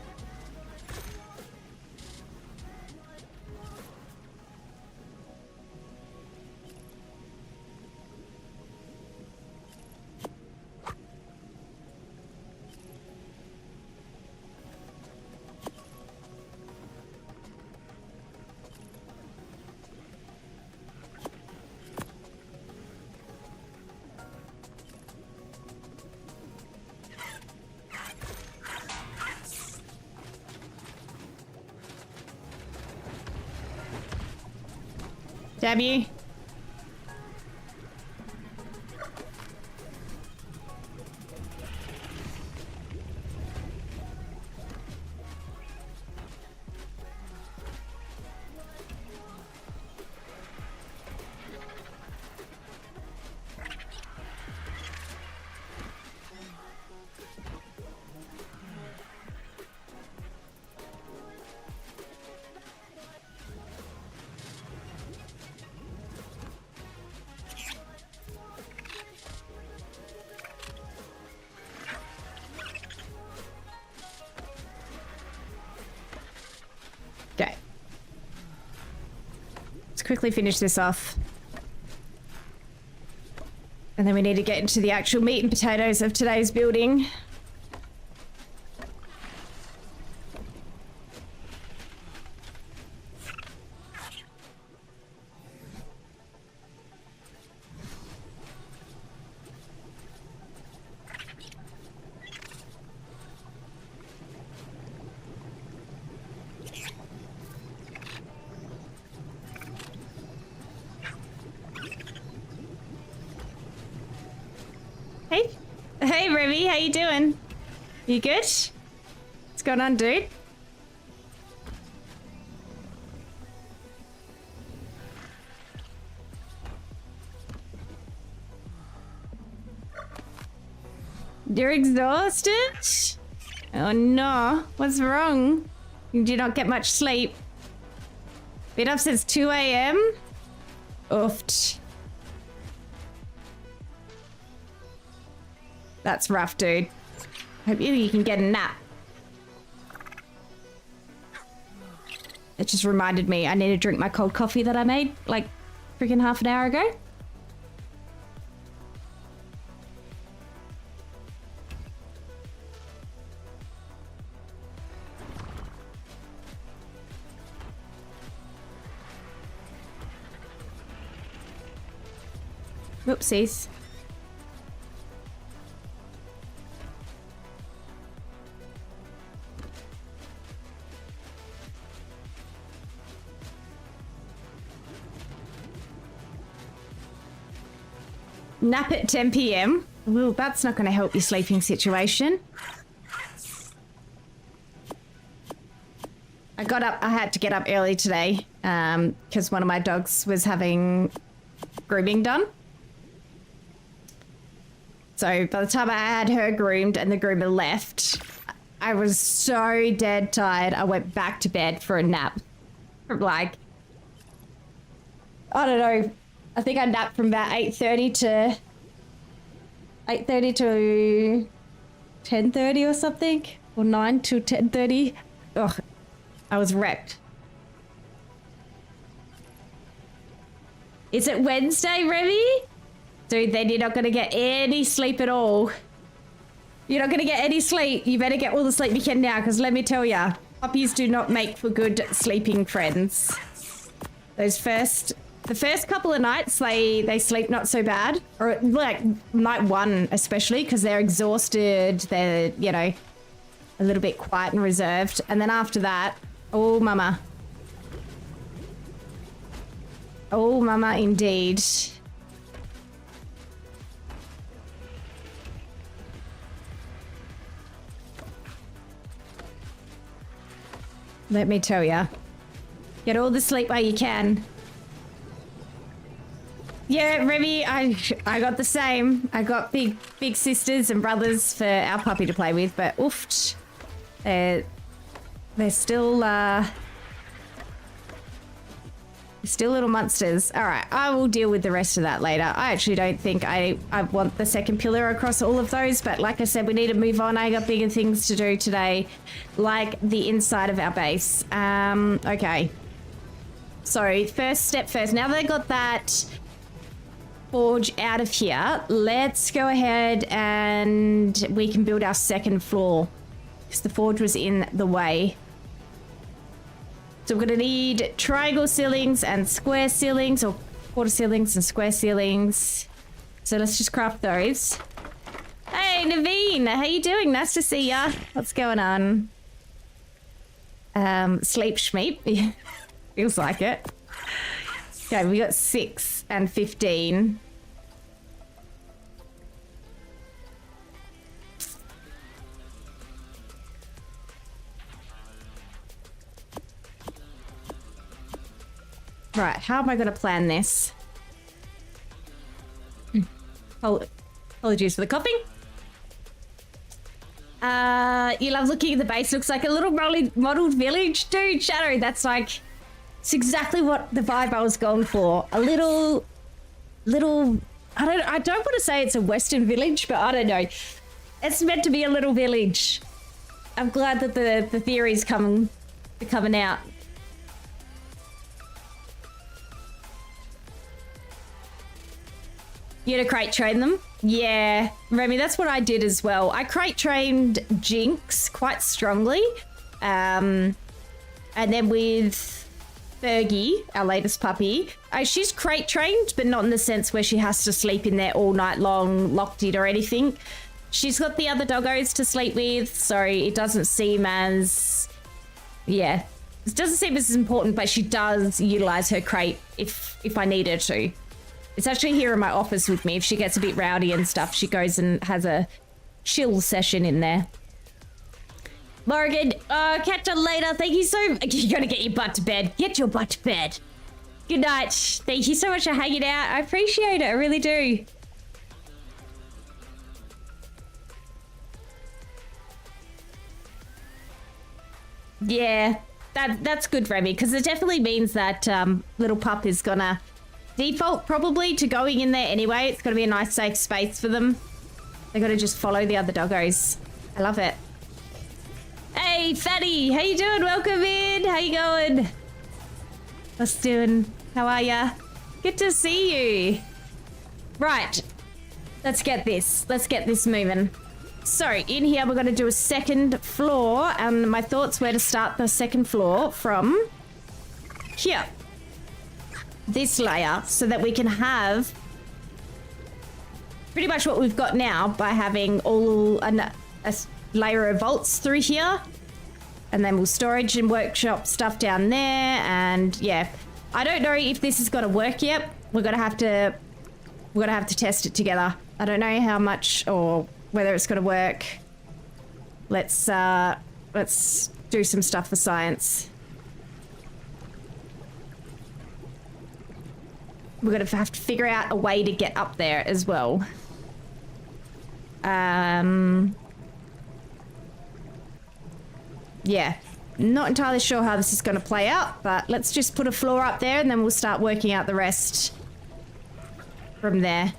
Debbie? Okay. Let's quickly finish this off. And then we need to get into the actual meat and potatoes of today's building. Hey. Hey, Remy, how you doing? You good? What's going on, dude? You're exhausted? Oh no, what's wrong? You did not get much sleep. Been up since 2 a.m? Oofed. That's rough, dude. Hope you can get a nap. It just reminded me I need to drink my cold coffee that I made like freaking half an hour ago. Whoopsies. Nap at 10 p.m. Well, that's not going to help your sleeping situation. I had to get up early today because one of my dogs was having grooming done. So by the time I had her groomed and the groomer left, I was so dead tired. I went back to bed for a nap. From like, I don't know, I think I napped from about 8:30 to 10:30 or something, or 9 to 10:30. Ugh, I was wrecked. Is it Wednesday, Remy? Dude, then you're not gonna get any sleep at all. You're not gonna get any sleep. You better get all the sleep you can now, because let me tell ya, puppies do not make for good sleeping friends. The first couple of nights, they sleep not so bad. Or like night one especially, because they're exhausted, they're, you know, a little bit quiet and reserved. And then after that, oh mama. Oh mama indeed. Let me tell ya. Get all the sleep while you can. Yeah, Remy, I got the same. I got big sisters and brothers for our puppy to play with, but oofed. They're still Still little monsters. All right, I will deal with the rest of that later. I actually don't think I want the second pillar across all of those, but like I said, we need to move on. I got bigger things to do today, like the inside of our base. Okay. So first step first. Now they got that forge out of here, let's go ahead and we can build our second floor because the forge was in the way. So we're going to need triangle ceilings and square ceilings, or quarter ceilings and square ceilings. So let's just craft those. Hey, Naveen, how you doing? Nice to see ya. What's going on? Sleep schmeep. Feels like it. Okay, we got 6 and 15. Right, how am I going to plan this? Apologies for the coughing. You love looking at the base. Looks like a little modeled village. Dude, Shadow, that's like... It's exactly what the vibe I was going for. A little... I don't want to say it's a Western village, but I don't know. It's meant to be a little village. I'm glad that the theory's coming out. You had to crate train them? Yeah, Remy, that's what I did as well. I crate trained Jinx quite strongly. And then with Fergie, our latest puppy, she's crate trained, but not in the sense where she has to sleep in there all night long, locked in or anything. She's got the other doggos to sleep with, so it doesn't seem as... Yeah, it doesn't seem as important, but she does utilize her crate if I need her to. It's actually here in my office with me. If she gets a bit rowdy and stuff, she goes and has a chill session in there. Morgan, catch you later. Thank you so... You're gonna get your butt to bed. Get your butt to bed. Good night. Thank you so much for hanging out. I appreciate it. I really do. Yeah, that's good, Remy, because it definitely means that little pup is gonna... default probably to going in there anyway. It's got to be a nice safe space for them. They got to just follow the other doggos. I love it. Hey Fatty, how you doing? Welcome in. How you going? What's doing? How are ya? Good to see you. Right, let's get this moving. So in here we're going to do a second floor, and my thoughts were to start the second floor from here. This layer, so that we can have pretty much what we've got now by having a layer of vaults through here, and then we'll storage and workshop stuff down there. And yeah, I don't know if this is going to work yet. We're gonna have to test it together. I don't know how much or whether it's going to work. Let's do some stuff for science. We're going to have to figure out a way to get up there as well. Yeah, not entirely sure how this is going to play out, but let's just put a floor up there and then we'll start working out the rest from there.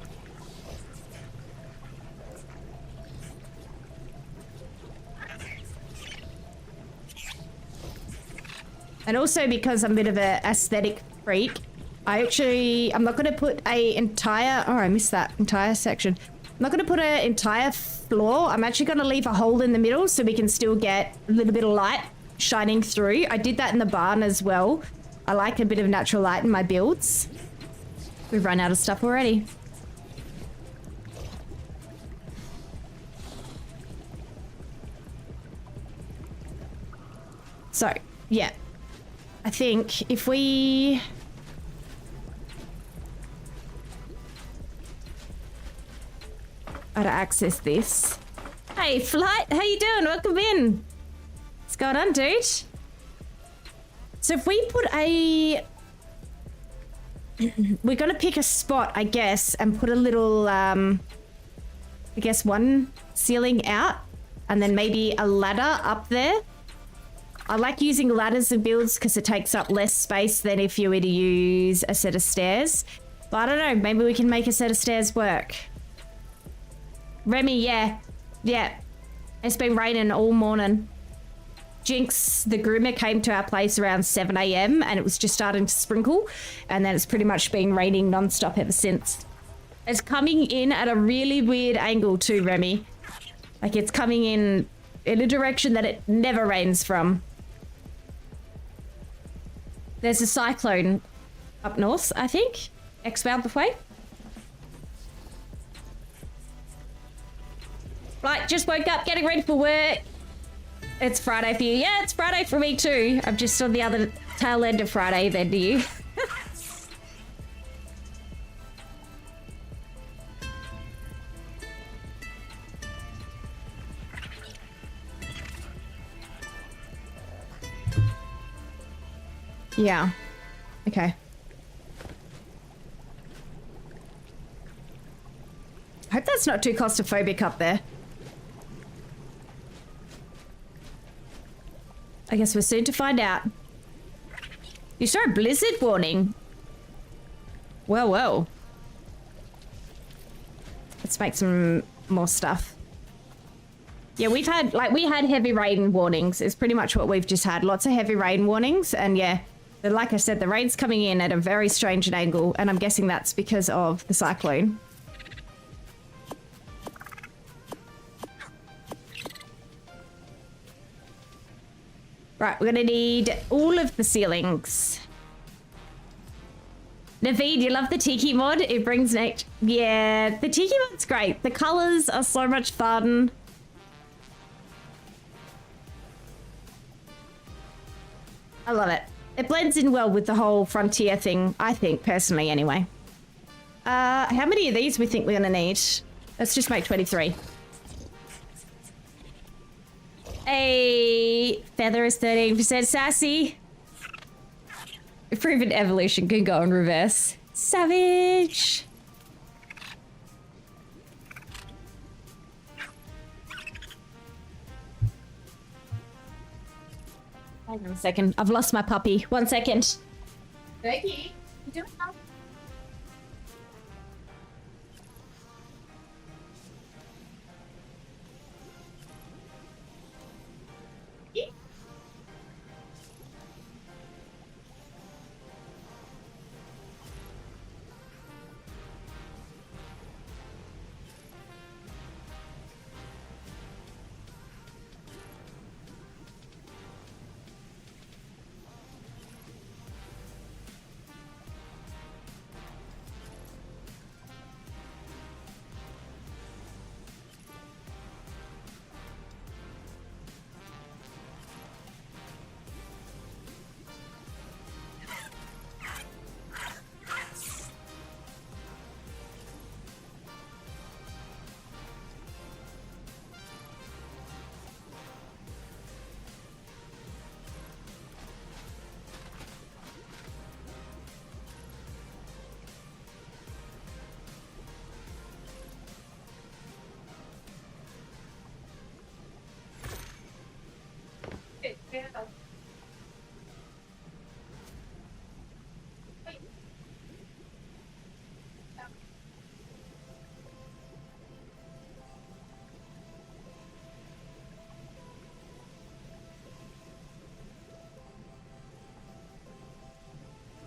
And also because I'm a bit of an aesthetic freak, I'm not going to put a entire... Oh, I missed that entire section. I'm not going to put an entire floor. I'm actually going to leave a hole in the middle so we can still get a little bit of light shining through. I did that in the barn as well. I like a bit of natural light in my builds. We've run out of stuff already. So, yeah. I think if we... how to access this. Hey, Flight, how you doing? Welcome in. What's going on, dude? So if we put a... we're going to pick a spot, I guess, and put a little, I guess one ceiling out, and then maybe a ladder up there. I like using ladders and builds because it takes up less space than if you were to use a set of stairs. But I don't know, maybe we can make a set of stairs work. Remy, yeah. Yeah. It's been raining all morning. Jinx, the groomer, came to our place around 7 a.m. and it was just starting to sprinkle. And then it's pretty much been raining non-stop ever since. It's coming in at a really weird angle too, Remy. Like it's coming in a direction that it never rains from. There's a cyclone up north, I think. Expound way. Right, just woke up, getting ready for work. It's Friday for you. Yeah, it's Friday for me too. I'm just on the other tail end of Friday than you. Yeah. Okay. I hope that's not too claustrophobic up there. I guess we're soon to find out. You saw a blizzard warning. Well, well. Let's make some more stuff. Yeah, we had heavy rain warnings. It's pretty much what we've just had. Lots of heavy rain warnings. And yeah, like I said, the rain's coming in at a very strange angle. And I'm guessing that's because of the cyclone. Right, we're gonna need all of the ceilings. Naveed, you love the Tiki mod? It brings nature. Yeah, the Tiki mod's great. The colors are so much fun. I love it. It blends in well with the whole frontier thing, I think, personally, anyway. How many of these we think we're gonna need? Let's just make 23. A feather is 13% sassy. Proven evolution can go in reverse. Savage. Hang on a second. I've lost my puppy. 1 second. Becky, you doing that?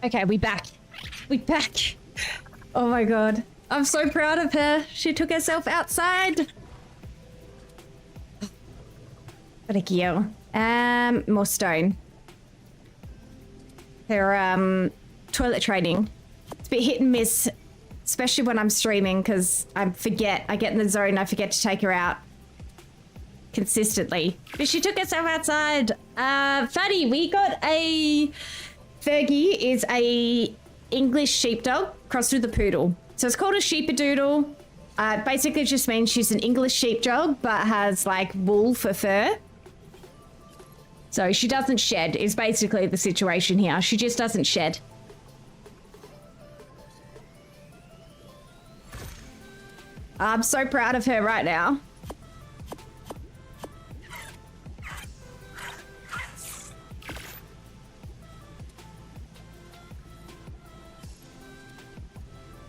Okay, we back. We back. Oh my god. I'm so proud of her. She took herself outside. Thank you. More stone. Her toilet training. It's a bit hit and miss, especially when I'm streaming, because I get in the zone, I forget to take her out consistently. But she took herself outside. Fatty, we got a Fergie is a English sheepdog crossed with a poodle. So it's called a sheepadoodle. Basically just means she's an English sheepdog, but has like wool for fur. So she doesn't shed is basically the situation here. She just doesn't shed. I'm so proud of her right now.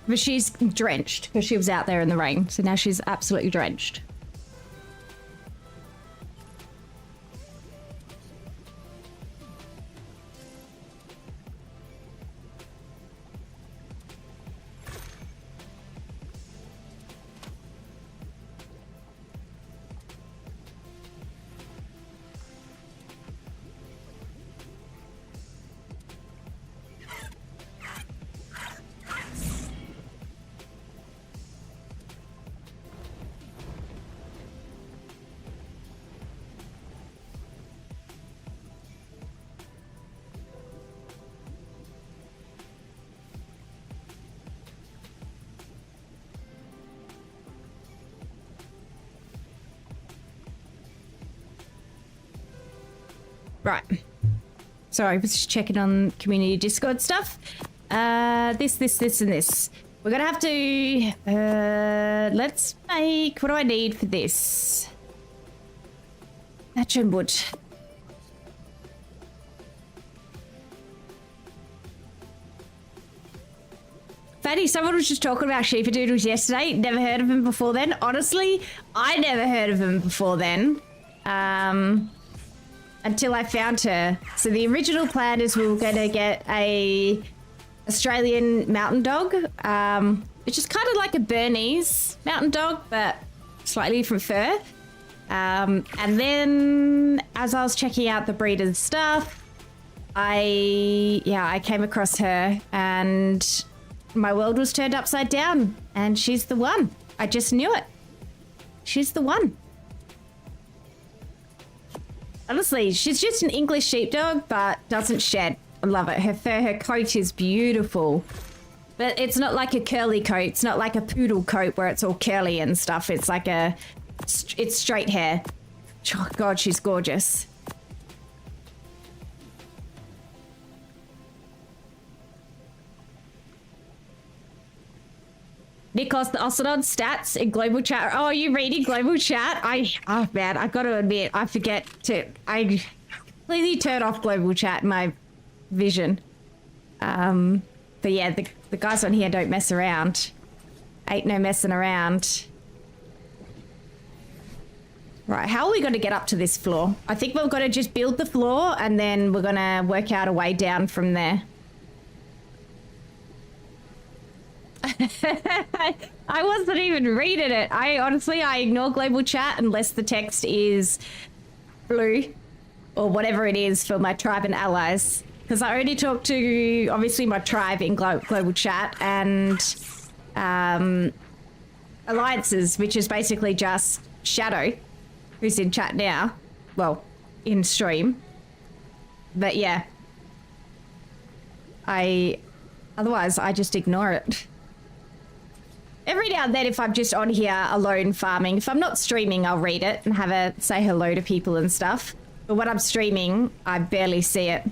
But she's drenched because she was out there in the rain. So now she's absolutely drenched. Right. Sorry, I was just checking on community Discord stuff. This, and this. We're gonna have to, let's make, what do I need for this? Thatch and wood. Fatty, someone was just talking about sheepadoodles yesterday. Never heard of him before then. Honestly, I never heard of him before then. Until I found her. So the original plan is we were going to get a Australian mountain dog, which is kind of like a Bernese mountain dog, but slightly different fur. And then as I was checking out the breed and stuff, I came across her and my world was turned upside down and she's the one. I just knew it. She's the one. Honestly, she's just an English sheepdog, but doesn't shed. I love it. Her fur, her coat is beautiful. But it's not like a curly coat. It's not like a poodle coat where it's all curly and stuff. It's like it's straight hair. Oh, God, she's gorgeous. Nikos the Ocelot stats in global chat. Oh, are you reading global chat? Oh man, I gotta admit, I completely turn off global chat in my vision. But yeah, the guys on here don't mess around. Ain't no messing around. Right, how are we gonna get up to this floor? I think we've got to just build the floor and then we're gonna work out a way down from there. I wasn't even reading it. I ignore global chat unless the text is blue or whatever it is for my tribe and allies. Because I only talk to, obviously, my tribe in global chat and alliances, which is basically just Shadow, who's in chat now. Well, in stream. But yeah. Otherwise, I just ignore it. Every now and then, if I'm just on here alone farming, if I'm not streaming, I'll read it and say hello to people and stuff. But when I'm streaming, I barely see it.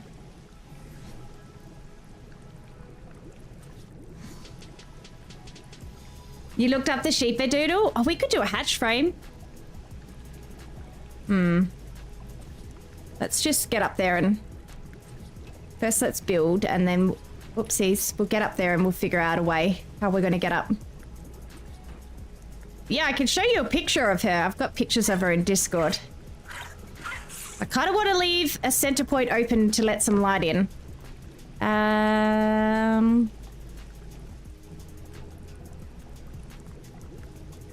You looked up the sheepadoodle? Oh, we could do a hatch frame. Let's just get up there and... First, let's build, and then... Whoopsies. We'll get up there and we'll figure out a way how we're going to get up. Yeah, I can show you a picture of her. I've got pictures of her in Discord. I kind of want to leave a center point open to let some light in.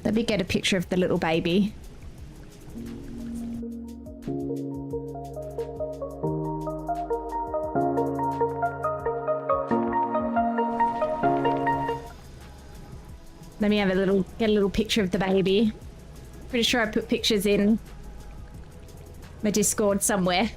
Let me get a picture of the little baby. Let me have get a little picture of the baby. Pretty sure I put pictures in my Discord somewhere.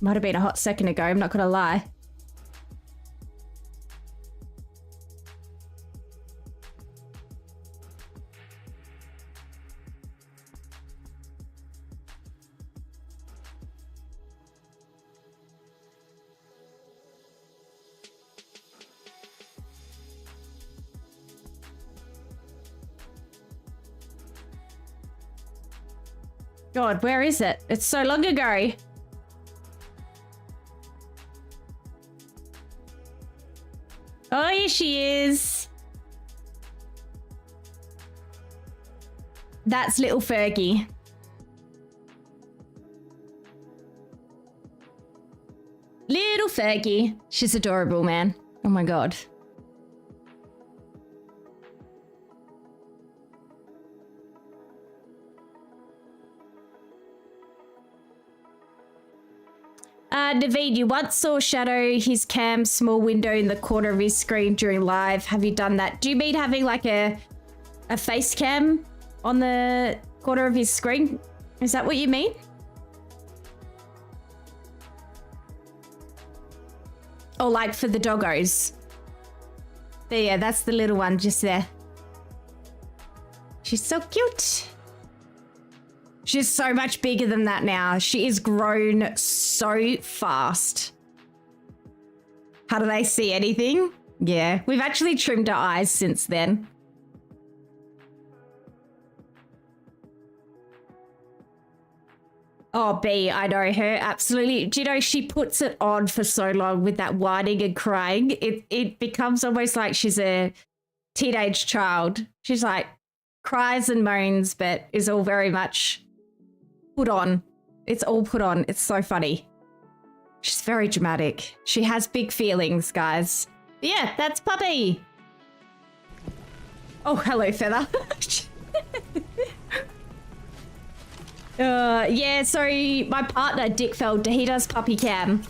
Might have been a hot second ago, I'm not gonna lie. God, where is it? It's so long ago. Oh, here she is. That's little Fergie. Little Fergie. She's adorable, man. Oh my God. Naveed, you once saw Shadow his cam small window in the corner of his screen during live. Have you done that? Do you mean having like a face cam on the corner of his screen? Is that what you mean? Or like for the doggos? But yeah, that's the little one just there. She's so cute. She's so much bigger than that now. She is grown so fast. How do they see anything? Yeah, we've actually trimmed her eyes since then. Oh, B, I know her, absolutely. Do you know, she puts it on for so long with that whining and crying. It becomes almost like she's a teenage child. She's like, cries and moans, but is all very much put on. It's all put on. It's so funny. She's very dramatic. She has big feelings, guys. But yeah, that's Puppy. Oh, hello, Feather. Yeah, so my partner, Dick Feld, he does Puppy Cam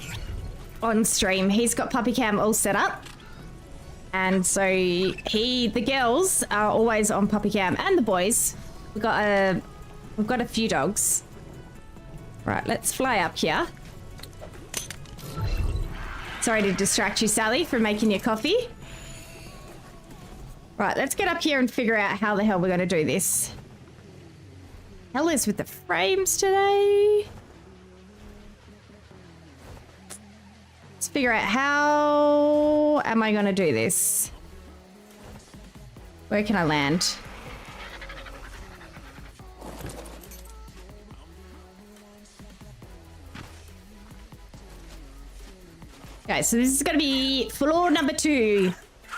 on stream. He's got Puppy Cam all set up. And so the girls are always on Puppy Cam, and the boys. We've got a few dogs. Right, let's fly up here. Sorry to distract you, Sally, from making your coffee. Right, let's get up here and figure out how the hell we're going to do this. Hell is with the frames today. Let's figure out how am I going to do this. Where can I land? Okay, so this is going to be floor number 2.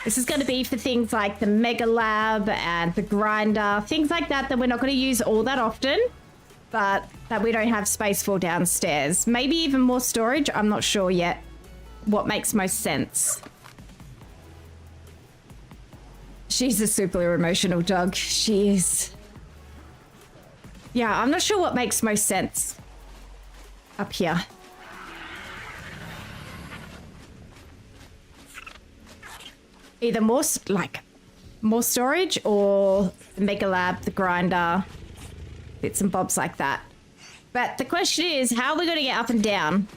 This is going to be for things like the Mega Lab and the grinder, things like that we're not going to use all that often, but that we don't have space for downstairs. Maybe even more storage. I'm not sure yet what makes most sense. She's a super emotional dog. She is. Yeah, I'm not sure what makes most sense up here. Either more storage or the Mega Lab, the grinder, bits and bobs like that. But the question is, how are we going to get up and down?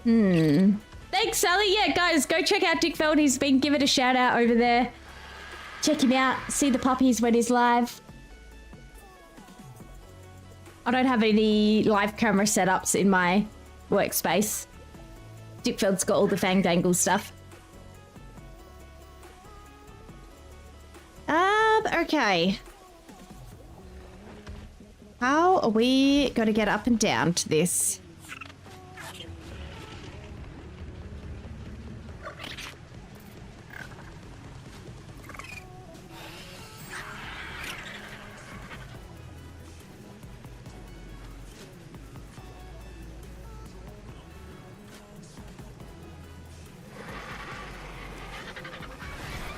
Thanks, Sally. Yeah, guys, go check out Dick Feld. He's been given a shout out over there. Check him out. See the puppies when he's live. I don't have any live camera setups in my workspace. Dickfeld's got all the fang dangle stuff. Okay. How are we going to get up and down to this?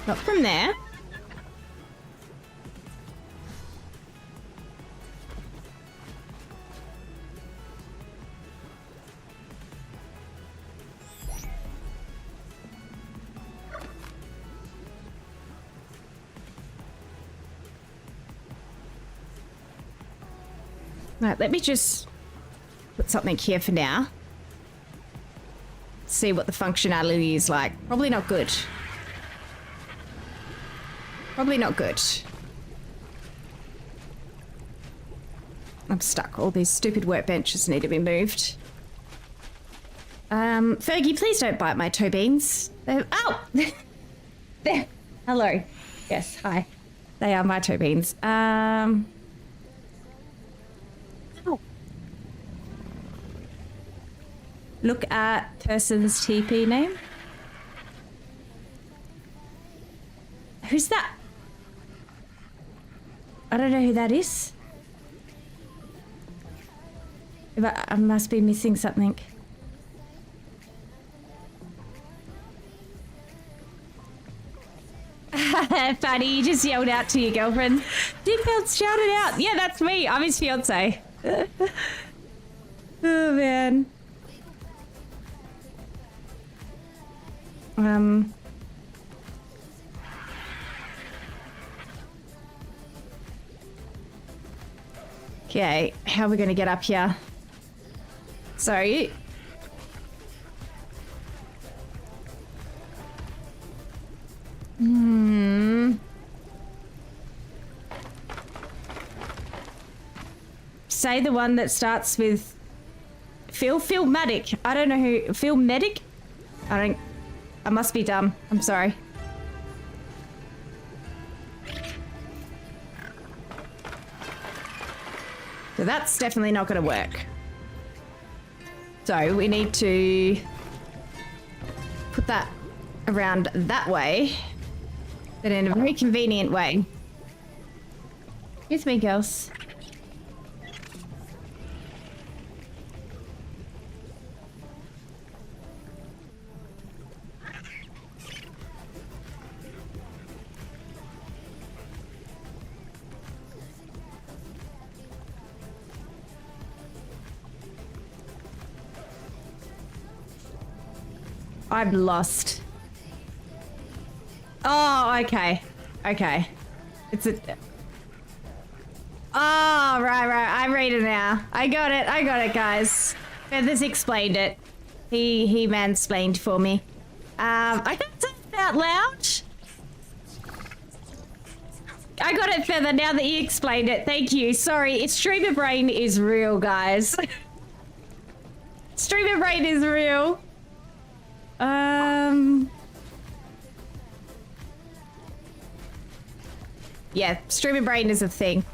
Not from there. Right, let me just put something here for now. See what the functionality is like. Probably not good. Probably not good. I'm stuck. All these stupid workbenches need to be moved. Fergie, please don't bite my toe beans. Ow! There. Hello. Yes, hi. They are my two beans. Oh. Look at person's TP name. Who's that? I don't know who that is. But I must be missing something. Fanny, you just yelled out to your girlfriend. Didn't shout it out. Yeah, that's me. I'm his fiance. Oh, man. Okay, how are we going to get up here? Sorry. Say the one that starts with Phil Medic. I don't know who. Phil Medic? I must be dumb. I'm sorry. So that's definitely not going to work. So we need to put that around that way, but in a very convenient way. Excuse me, girls. I'm lost. Oh, okay. Okay. It's a... Oh, right. I'm reading now. I got it, guys. Feathers explained it. He mansplained for me. I can't say it out loud. I got it, Feather, now that you explained it. Thank you. Sorry, it's streamer brain is real, guys. Streamer brain is real. Yeah, streamer brain is a thing.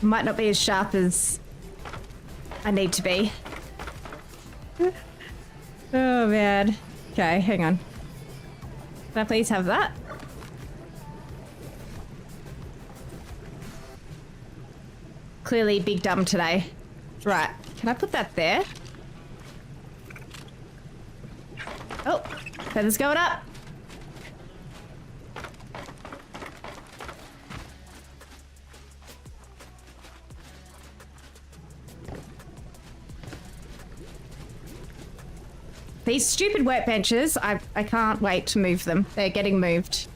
Might not be as sharp as I need to be. Oh, man. Okay, hang on. Can I please have that? Clearly big dumb today. Right, can I put that there? Oh, feathers going up. These stupid workbenches, I can't wait to move them. They're getting moved.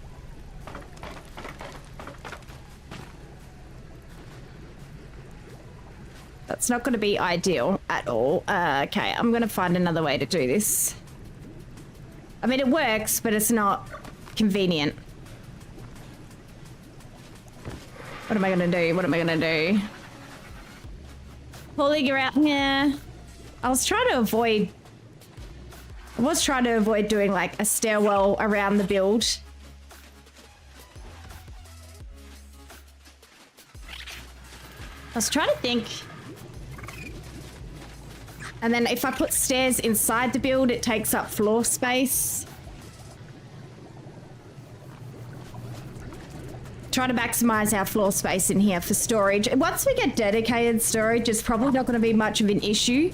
That's not going to be ideal at all. Okay, I'm going to find another way to do this. I mean, it works, but it's not convenient. What am I going to do? What am I going to do? Pulling her out here. I was trying to avoid doing like a stairwell around the build. I was trying to think. And then if I put stairs inside the build, it takes up floor space. Try to maximize our floor space in here for storage. Once we get dedicated storage, it's probably not going to be much of an issue.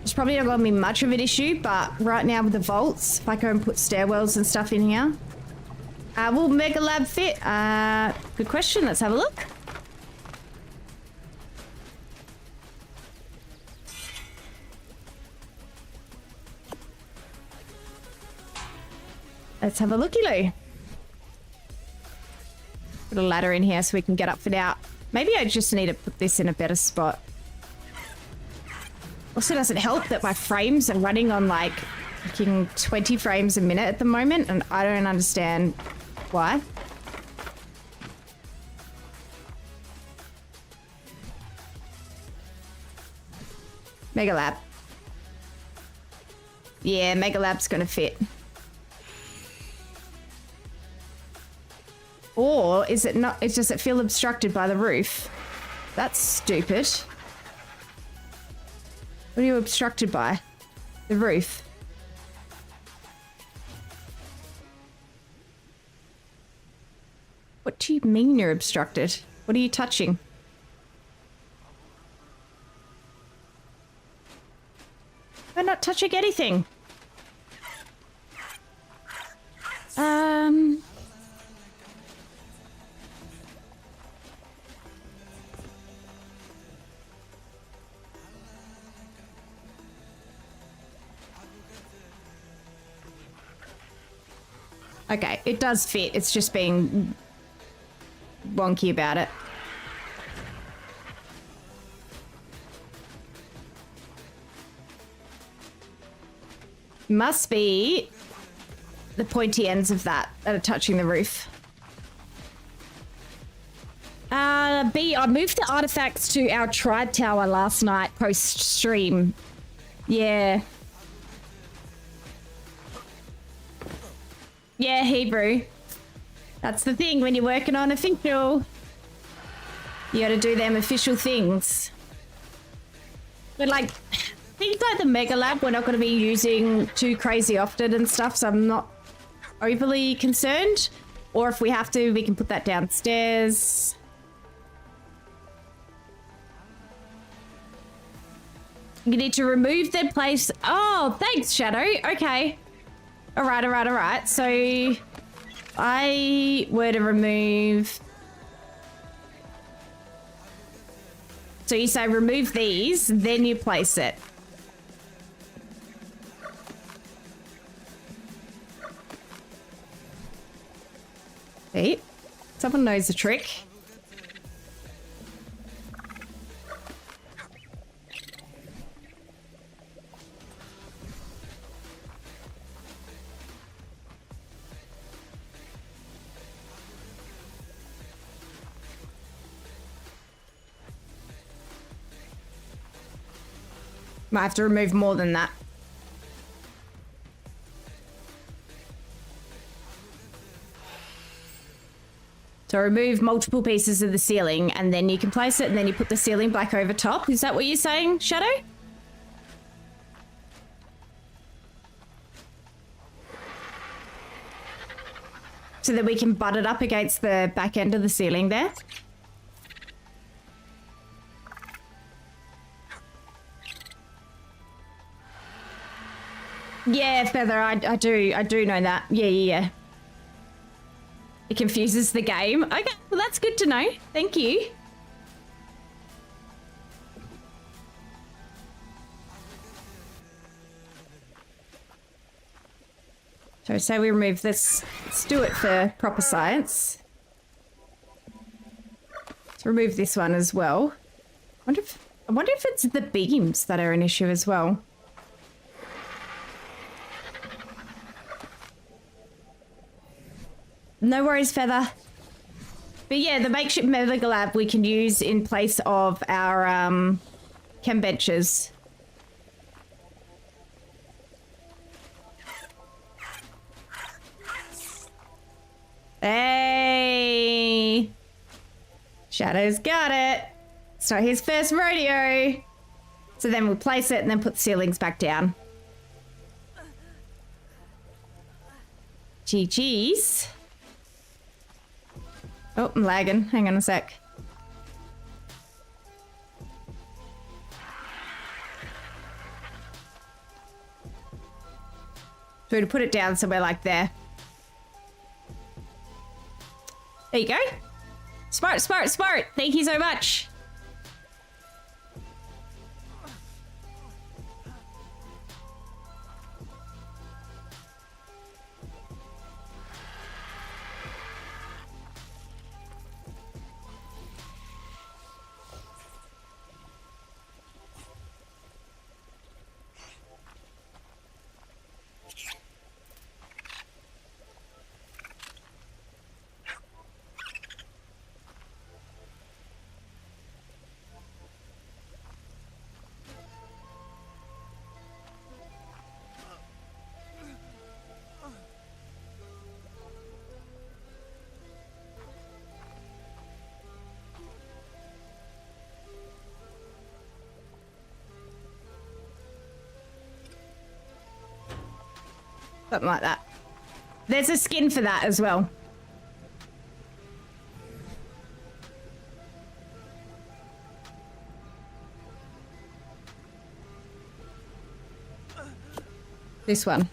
It's probably not going to be much of an issue, but right now with the vaults, if I go and put stairwells and stuff in here, will Mega Lab fit? Good question. Let's have a look. Let's have a looky-loo. Put a ladder in here so we can get up and out. Maybe I just need to put this in a better spot. Also doesn't help that my frames are running on like fucking 20 frames a minute at the moment, and I don't understand why. Mega Lab. Yeah, Mega Lab's gonna fit. Or is it not? It's just it feel obstructed by the roof. That's stupid. What are you obstructed by? The roof. What do you mean you're obstructed? What are you touching? I'm not touching anything. Okay, it does fit. It's just being wonky about it. Must be the pointy ends of that are touching the roof. B, I moved the artifacts to our tribe tower last night post-stream. Yeah. Yeah, Hebrew. That's the thing when you're working on official. You gotta do them official things. But like, things like the Mega Lab we're not gonna be using too crazy often and stuff, so I'm not overly concerned. Or if we have to, we can put that downstairs. You need to remove the place. Oh, thanks, Shadow. Okay. All right, all right, all right. So I were to remove. So you say remove these, then you place it. See? Someone knows the trick. Might have to remove more than that. So remove multiple pieces of the ceiling and then you can place it and then you put the ceiling back over top. Is that what you're saying, Shadow? So that we can butt it up against the back end of the ceiling there. Yeah, Feather, I do know that. Yeah. It confuses the game. Okay, well that's good to know. Thank you. So say we remove this. Let's do it for proper science. Let's remove this one as well. I wonder if it's the beams that are an issue as well. No worries, Feather. But yeah, the makeshift Mega Lab we can use in place of our chem benches. Hey! Shadow's got it. It's not his first rodeo. So then we'll place it and then put the ceilings back down. GG's. Oh, I'm lagging. Hang on a sec. So to put it down somewhere like there. There you go. Smart. Thank you so much. Something like that. There's a skin for that as well. This one.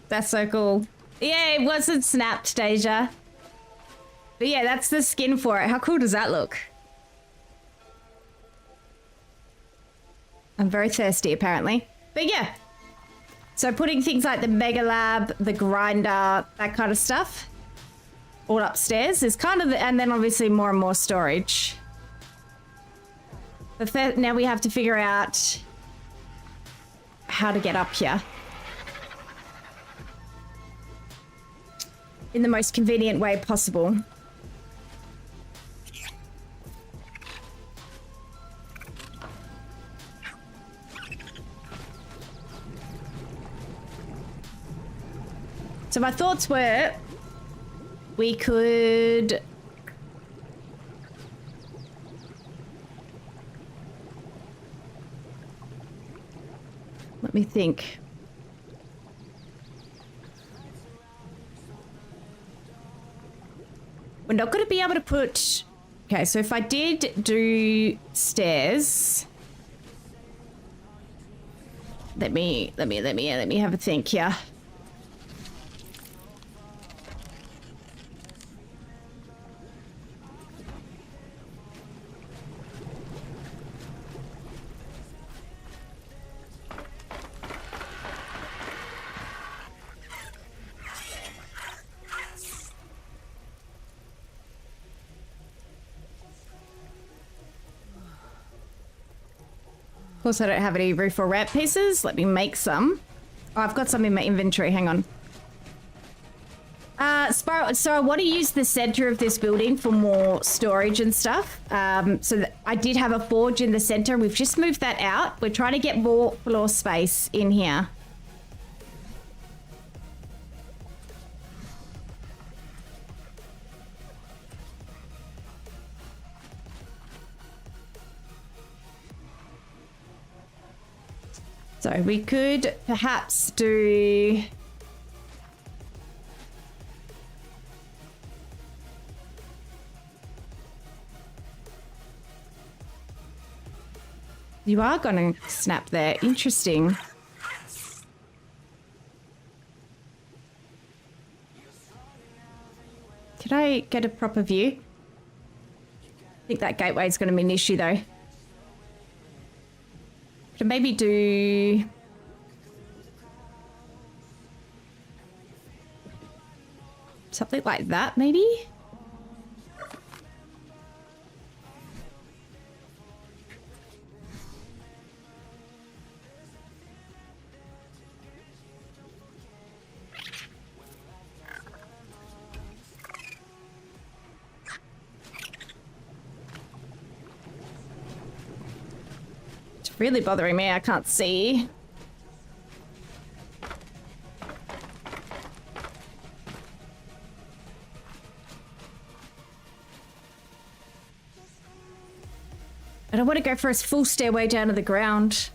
That's so cool. Yeah, it wasn't snapped, Deja. But yeah, that's the skin for it. How cool does that look? I'm very thirsty, apparently. But yeah. So putting things like the Mega Lab, the grinder, that kind of stuff, all upstairs is kind of, and then obviously more and more storage. But now we have to figure out how to get up here in the most convenient way possible. So my thoughts were we could let me think. We're not going to be able to put... Okay, so if I did do stairs... Let me have a think here. Of course, I don't have any roof or ramp pieces. Let me make some. Oh, I've got some in my inventory. Hang on. Spiral, so I want to use the center of this building for more storage and stuff. So I did have a forge in the center. We've just moved that out. We're trying to get more floor space in here. So we could perhaps do... You are going to snap there. Interesting. Could I get a proper view? I think that gateway is going to be an issue though. Could I maybe do... something like that, maybe? Really bothering me, I can't see. I don't want to go for a full stairway down to the ground.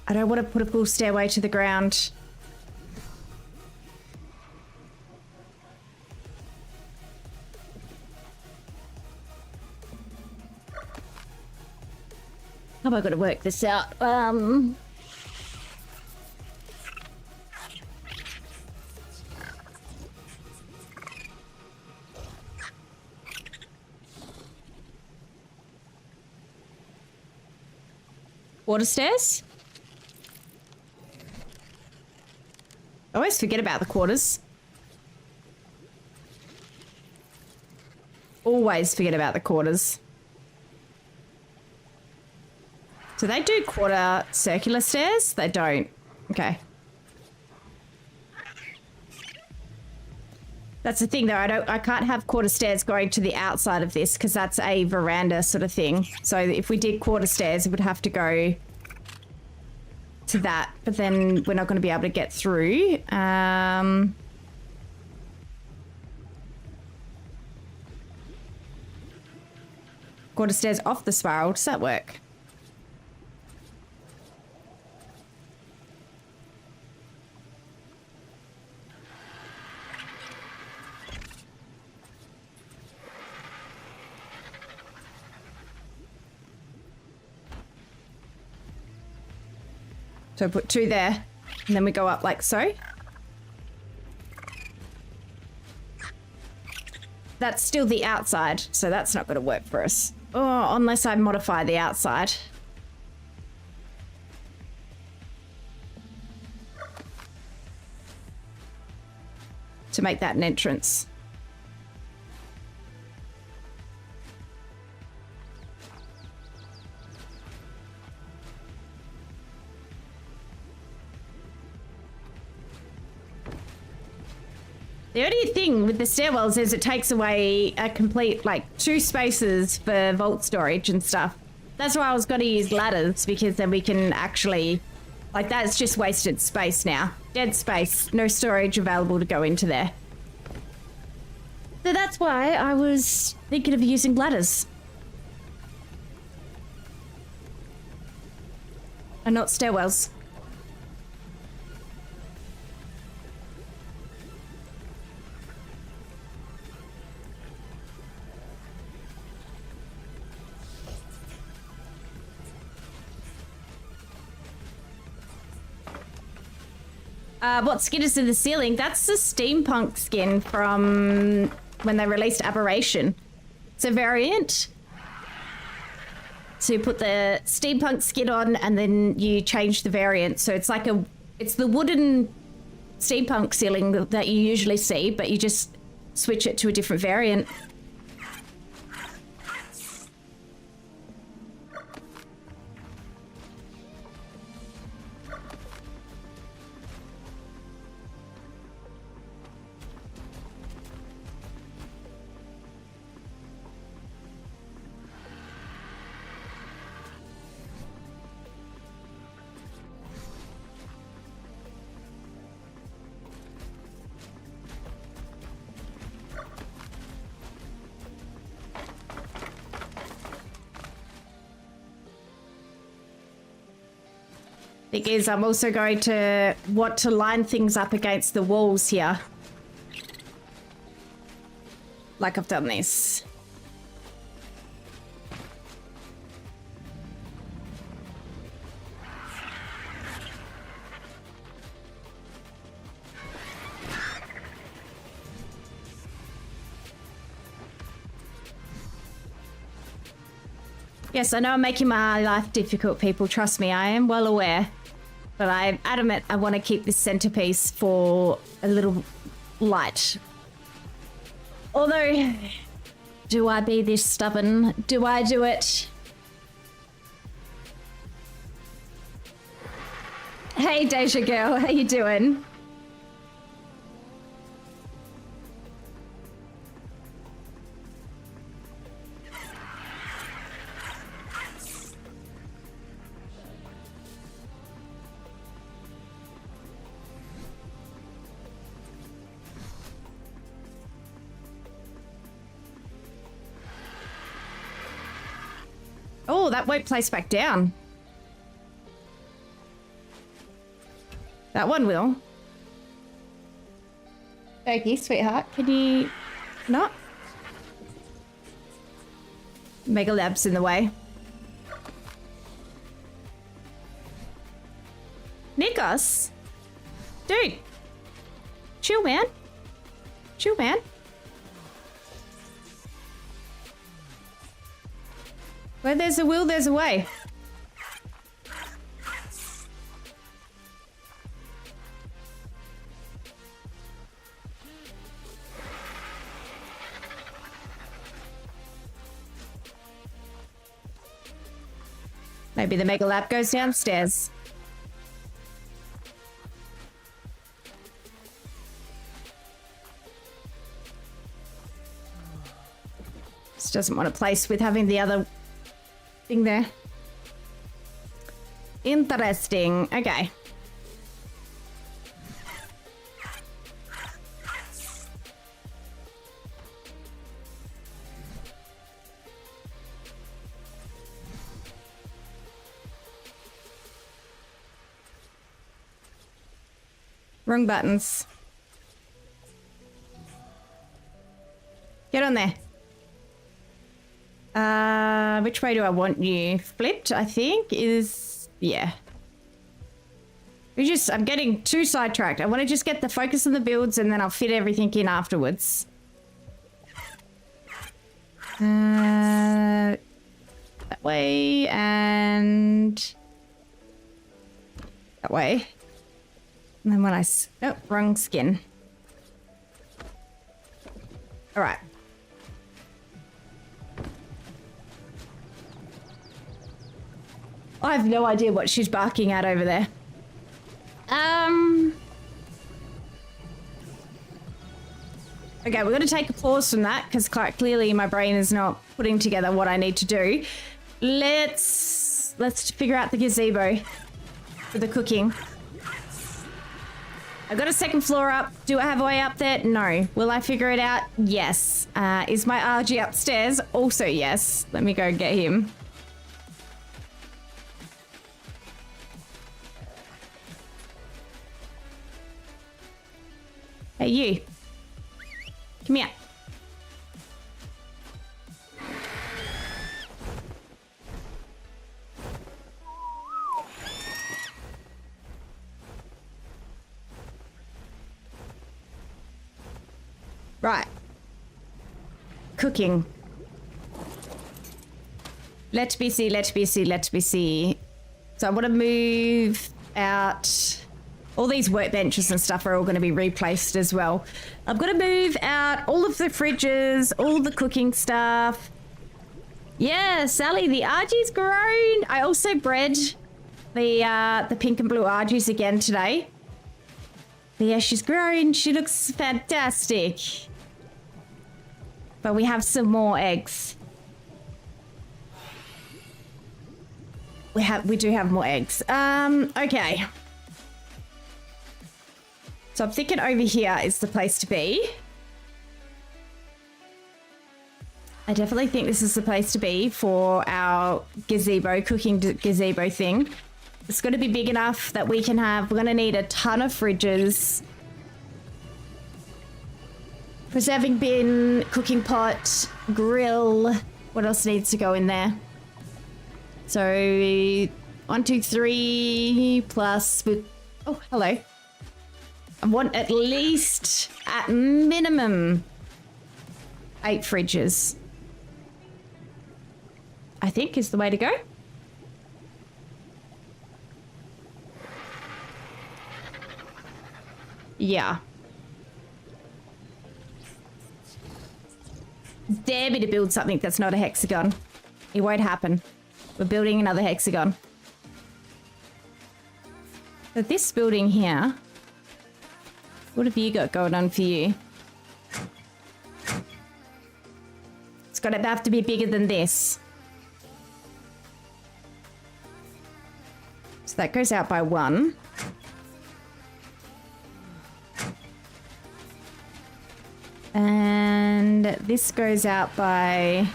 I don't want to put a full stairway to the ground. How am I going to work this out? Water stairs? I always forget about the quarters. Always forget about the quarters. Do they do quarter circular stairs? They don't. Okay. That's the thing though, I can't have quarter stairs going to the outside of this because that's a veranda sort of thing. So if we did quarter stairs, it would have to go to that, but then we're not going to be able to get through. Quarter stairs off the spiral. Does that work? So put 2 there, and then we go up like so. That's still the outside, so that's not going to work for us. Oh, unless I modify the outside. To make that an entrance. The only thing with the stairwells is it takes away a complete, like, 2 spaces for vault storage and stuff. That's why I was going to use ladders, because then we can actually, like, that's just wasted space now. Dead space, no storage available to go into there. So that's why I was thinking of using ladders. And not stairwells. What skin is in the ceiling? That's the steampunk skin from when they released Aberration. It's a variant. So you put the steampunk skin on and then you change the variant. So it's like it's the wooden steampunk ceiling that you usually see, but you just switch it to a different variant. Thing is, I'm also going to want to line things up against the walls here. Like I've done this. Yes, I know I'm making my life difficult, people. Trust me, I am well aware. But I'm adamant I want to keep this centerpiece for a little light. Although, do I be this stubborn? Do I do it? Hey, Deja girl, how you doing? Oh, that won't place back down. That one will. Okay, sweetheart. Can you not? Mega Lab's in the way. Nikos? Dude. Chill, man. Chill, man. Where there's a will, there's a way. Maybe the Mega Lab goes downstairs. Just doesn't want to place with having the other thing there. Interesting. Okay. Wrong buttons. Get on there. Which way do I want you? Flipped, I think, is... Yeah. I'm getting too sidetracked. I want to just get the focus on the builds and then I'll fit everything in afterwards. That way and... That way. And then when I... Nope, wrong skin. All right. I have no idea what she's barking at over there. Okay, we're going to take a pause from that because quite clearly my brain is not putting together what I need to do. Let's figure out the gazebo for the cooking. I've got a second floor up. Do I have a way up there? No. Will I figure it out? Yes. Is my RG upstairs? Also yes. Let me go get him. Hey, you. Come here. Right. Cooking. Let me see. So I want to move out... All these workbenches and stuff are all going to be replaced as well. I've got to move out all of the fridges, all the cooking stuff. Yeah, Sally, the RG's grown. I also bred the pink and blue RGs again today. But yeah, she's grown. She looks fantastic. But we have some more eggs. We do have more eggs. Okay. So I'm thinking over here is the place to be. I definitely think this is the place to be for our gazebo, cooking gazebo thing. It's got to be big enough that we can have... We're going to need a ton of fridges. Preserving bin, cooking pot, grill. What else needs to go in there? So 1, 2, 3 plus... Oh, hello. I want at least, at minimum, 8 fridges. I think is the way to go. Yeah. Dare me to build something that's not a hexagon. It won't happen. We're building another hexagon. So this building here... What have you got going on for you? It's got to have to be bigger than this. So that goes out by 1. And this goes out by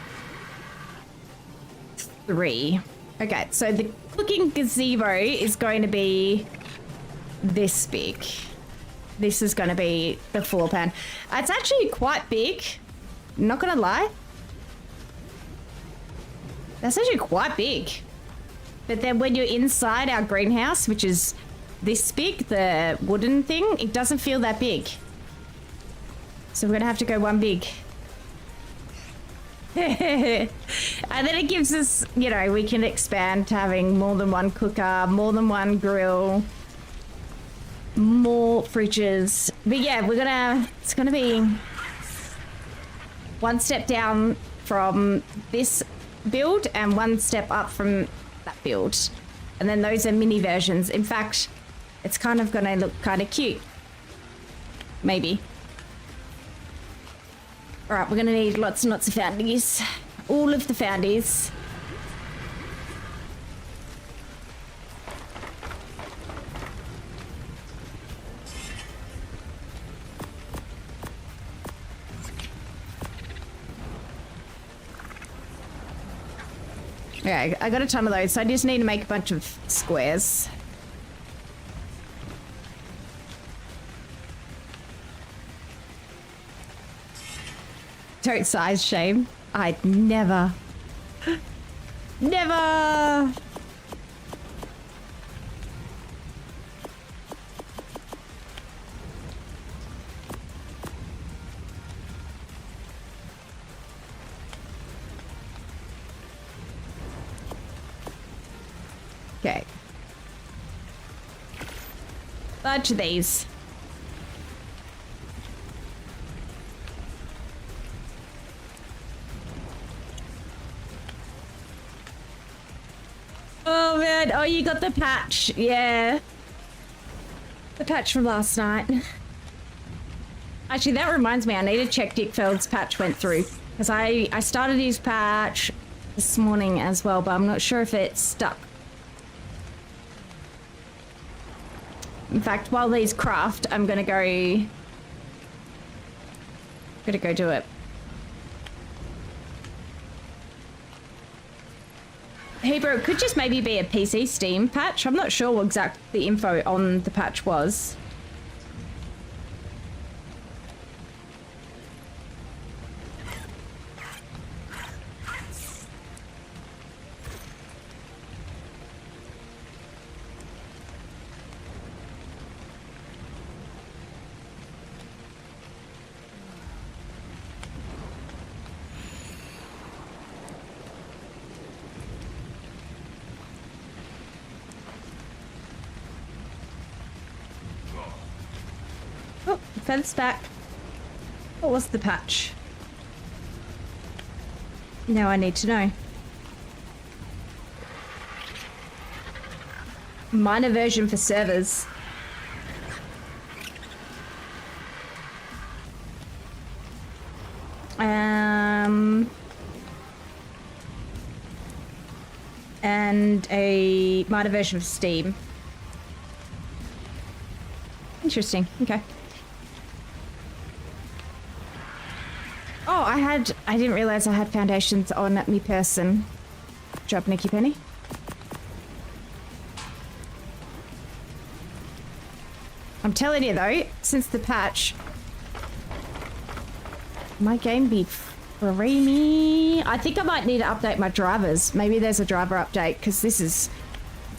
3. Okay, so the cooking gazebo is going to be this big. This is going to be the floor pan. It's actually quite big. Not going to lie. That's actually quite big. But then when you're inside our greenhouse, which is this big, the wooden thing, it doesn't feel that big. So we're going to have to go one big. And then it gives us, you know, we can expand to having more than one cooker, more than one grill. More fridges. But yeah, it's gonna be one step down from this build and one step up from that build. And then those are mini versions. In fact, it's kind of gonna look kind of cute. Maybe. All right, we're gonna need lots and lots of foundies. All of the foundies. Okay, I got a ton of those, so I just need to make a bunch of squares. Tote size shame. I'd never. Never! Okay. Bunch of these. Oh man, oh you got the patch, yeah. The patch from last night. Actually, that reminds me, I need to check Dick Feld's patch went through. Because I started his patch this morning as well, but I'm not sure if it's stuck. In fact, while these craft, I'm gonna go do it. Hey bro, it could just maybe be a PC Steam patch. I'm not sure what exact the info on the patch was. Oh, fence back. What was the patch? Now I need to know. Minor version for servers. And a minor version for Steam. Interesting. Okay. Oh, I didn't realize I had foundations on me person. Good job, NikkiPenny. I'm telling you though, since the patch, my game be framey. I think I might need to update my drivers. Maybe there's a driver update because it's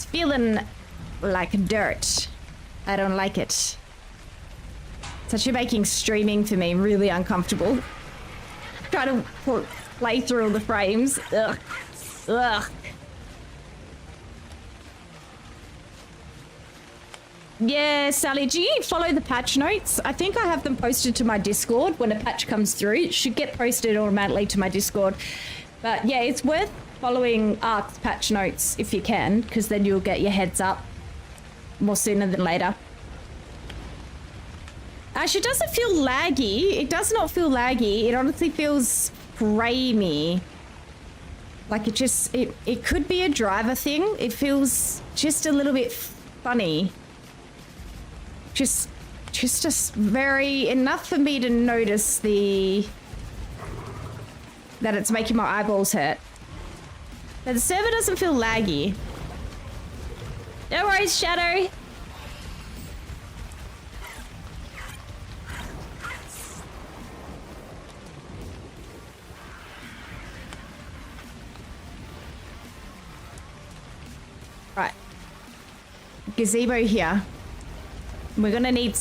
feeling like dirt. I don't like it. It's actually making streaming for me really uncomfortable. Try to play through all the frames. Ugh. Ugh. Yeah, Sally, do you follow the patch notes? I think I have them posted to my Discord when a patch comes through. It should get posted automatically to my Discord. But yeah, it's worth following Ark's patch notes if you can, because then you'll get your heads up more sooner than later. Actually, it doesn't feel laggy. It does not feel laggy. It honestly feels framey. Like it could be a driver thing. It feels just a little bit funny. Just very enough for me to notice that it's making my eyeballs hurt. But the server doesn't feel laggy. No worries, Shadow. Right. Gazebo here. We're gonna need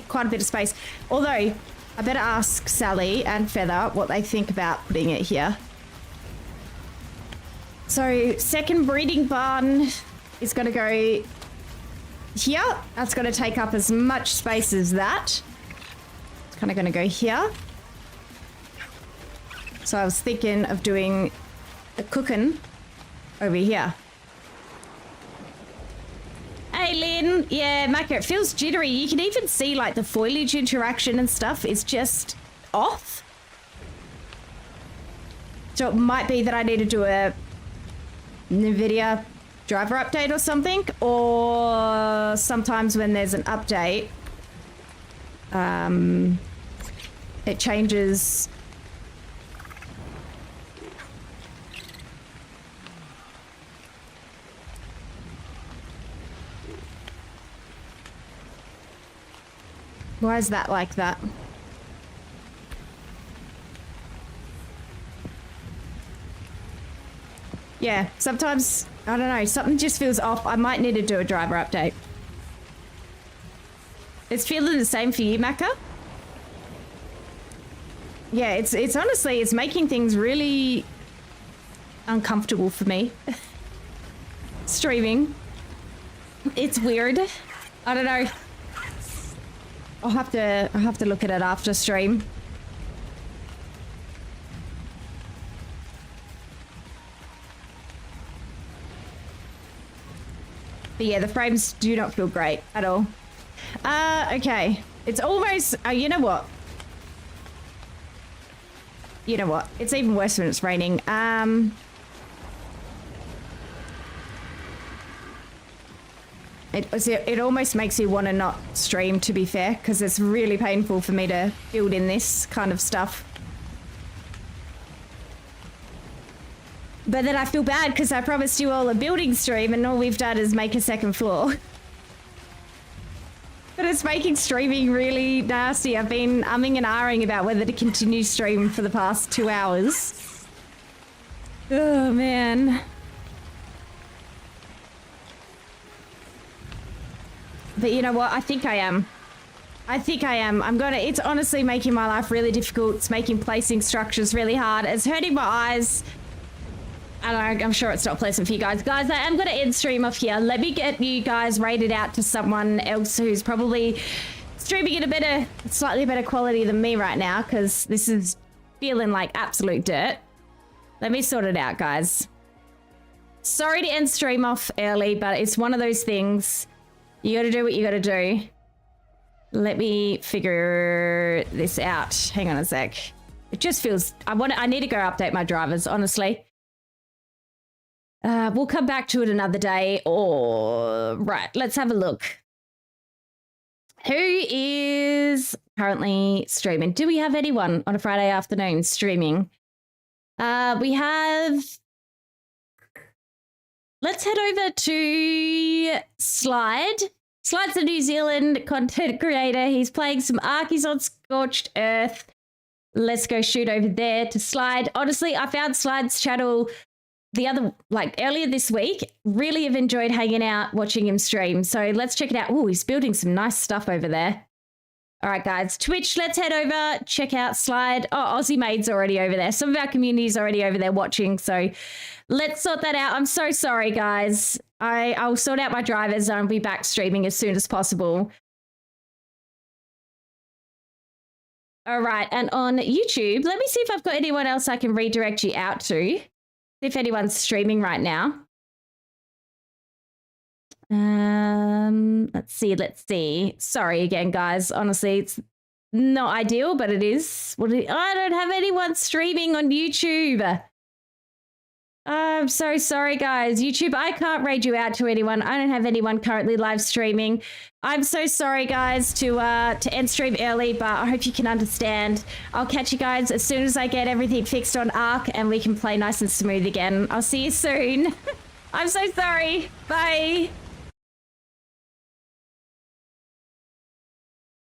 quite a bit of space. Although, I better ask Sally and Feather what they think about putting it here. So, second breeding barn is gonna go here. That's gonna take up as much space as that. It's kind of gonna go here. So I was thinking of doing the cooking over here. Hey Lynn, yeah, Mako, it feels jittery. You can even see like the foliage interaction and stuff is just off. So it might be that I need to do a NVIDIA driver update or something, or sometimes when there's an update, it changes. Why is that like that? Yeah, sometimes, I don't know, something just feels off. I might need to do a driver update. It's feeling the same for you, Macca? Yeah, it's honestly, it's making things really uncomfortable for me. Streaming. It's weird. I don't know. I'll have to look at it after stream. But yeah, the frames do not feel great at all. Okay. It's almost, you know what? You know what? It's even worse when it's raining. It almost makes you want to not stream, to be fair, because it's really painful for me to build in this kind of stuff. But then I feel bad because I promised you all a building stream and all we've done is make a second floor. But it's making streaming really nasty. I've been umming and ahhing about whether to continue stream for the past 2 hours. Oh, man. But you know what? I think I am. It's honestly making my life really difficult. It's making placing structures really hard. It's hurting my eyes. I don't know, I'm sure it's not pleasant for you guys. Guys, I am going to end stream off here. Let me get you guys rated out to someone else who's probably streaming at a slightly better quality than me right now, because this is feeling like absolute dirt. Let me sort it out, guys. Sorry to end stream off early, but it's one of those things. You got to do what you got to do. Let me figure this out. Hang on a sec. It just feels... I need to go update my drivers, honestly. We'll come back to it another day. Right, let's have a look. Who is currently streaming? Do we have anyone on a Friday afternoon streaming? We have... Let's head over to Slide. Slide's a New Zealand content creator. He's playing some Ark. He's on Scorched Earth. Let's go shoot over there to Slide. Honestly, I found Slide's channel earlier this week. Really have enjoyed hanging out, watching him stream. So let's check it out. Oh, he's building some nice stuff over there. All right, guys, Twitch, let's head over, check out Slide. Oh, Aussie Maid's already over there. Some of our community's already over there watching. So let's sort that out. I'm so sorry, guys. I'll sort out my drivers and I'll be back streaming as soon as possible. All right, and on YouTube, let me see if I've got anyone else I can redirect you out to. If anyone's streaming right now. Let's see. Sorry again, guys. Honestly, it's not ideal, but it is. I don't have anyone streaming on YouTube. I'm so sorry, guys. YouTube, I can't raid you out to anyone. I don't have anyone currently live streaming. I'm so sorry, guys, to end stream early, but I hope you can understand. I'll catch you guys as soon as I get everything fixed on Ark and we can play nice and smooth again. I'll see you soon. I'm so sorry. Bye.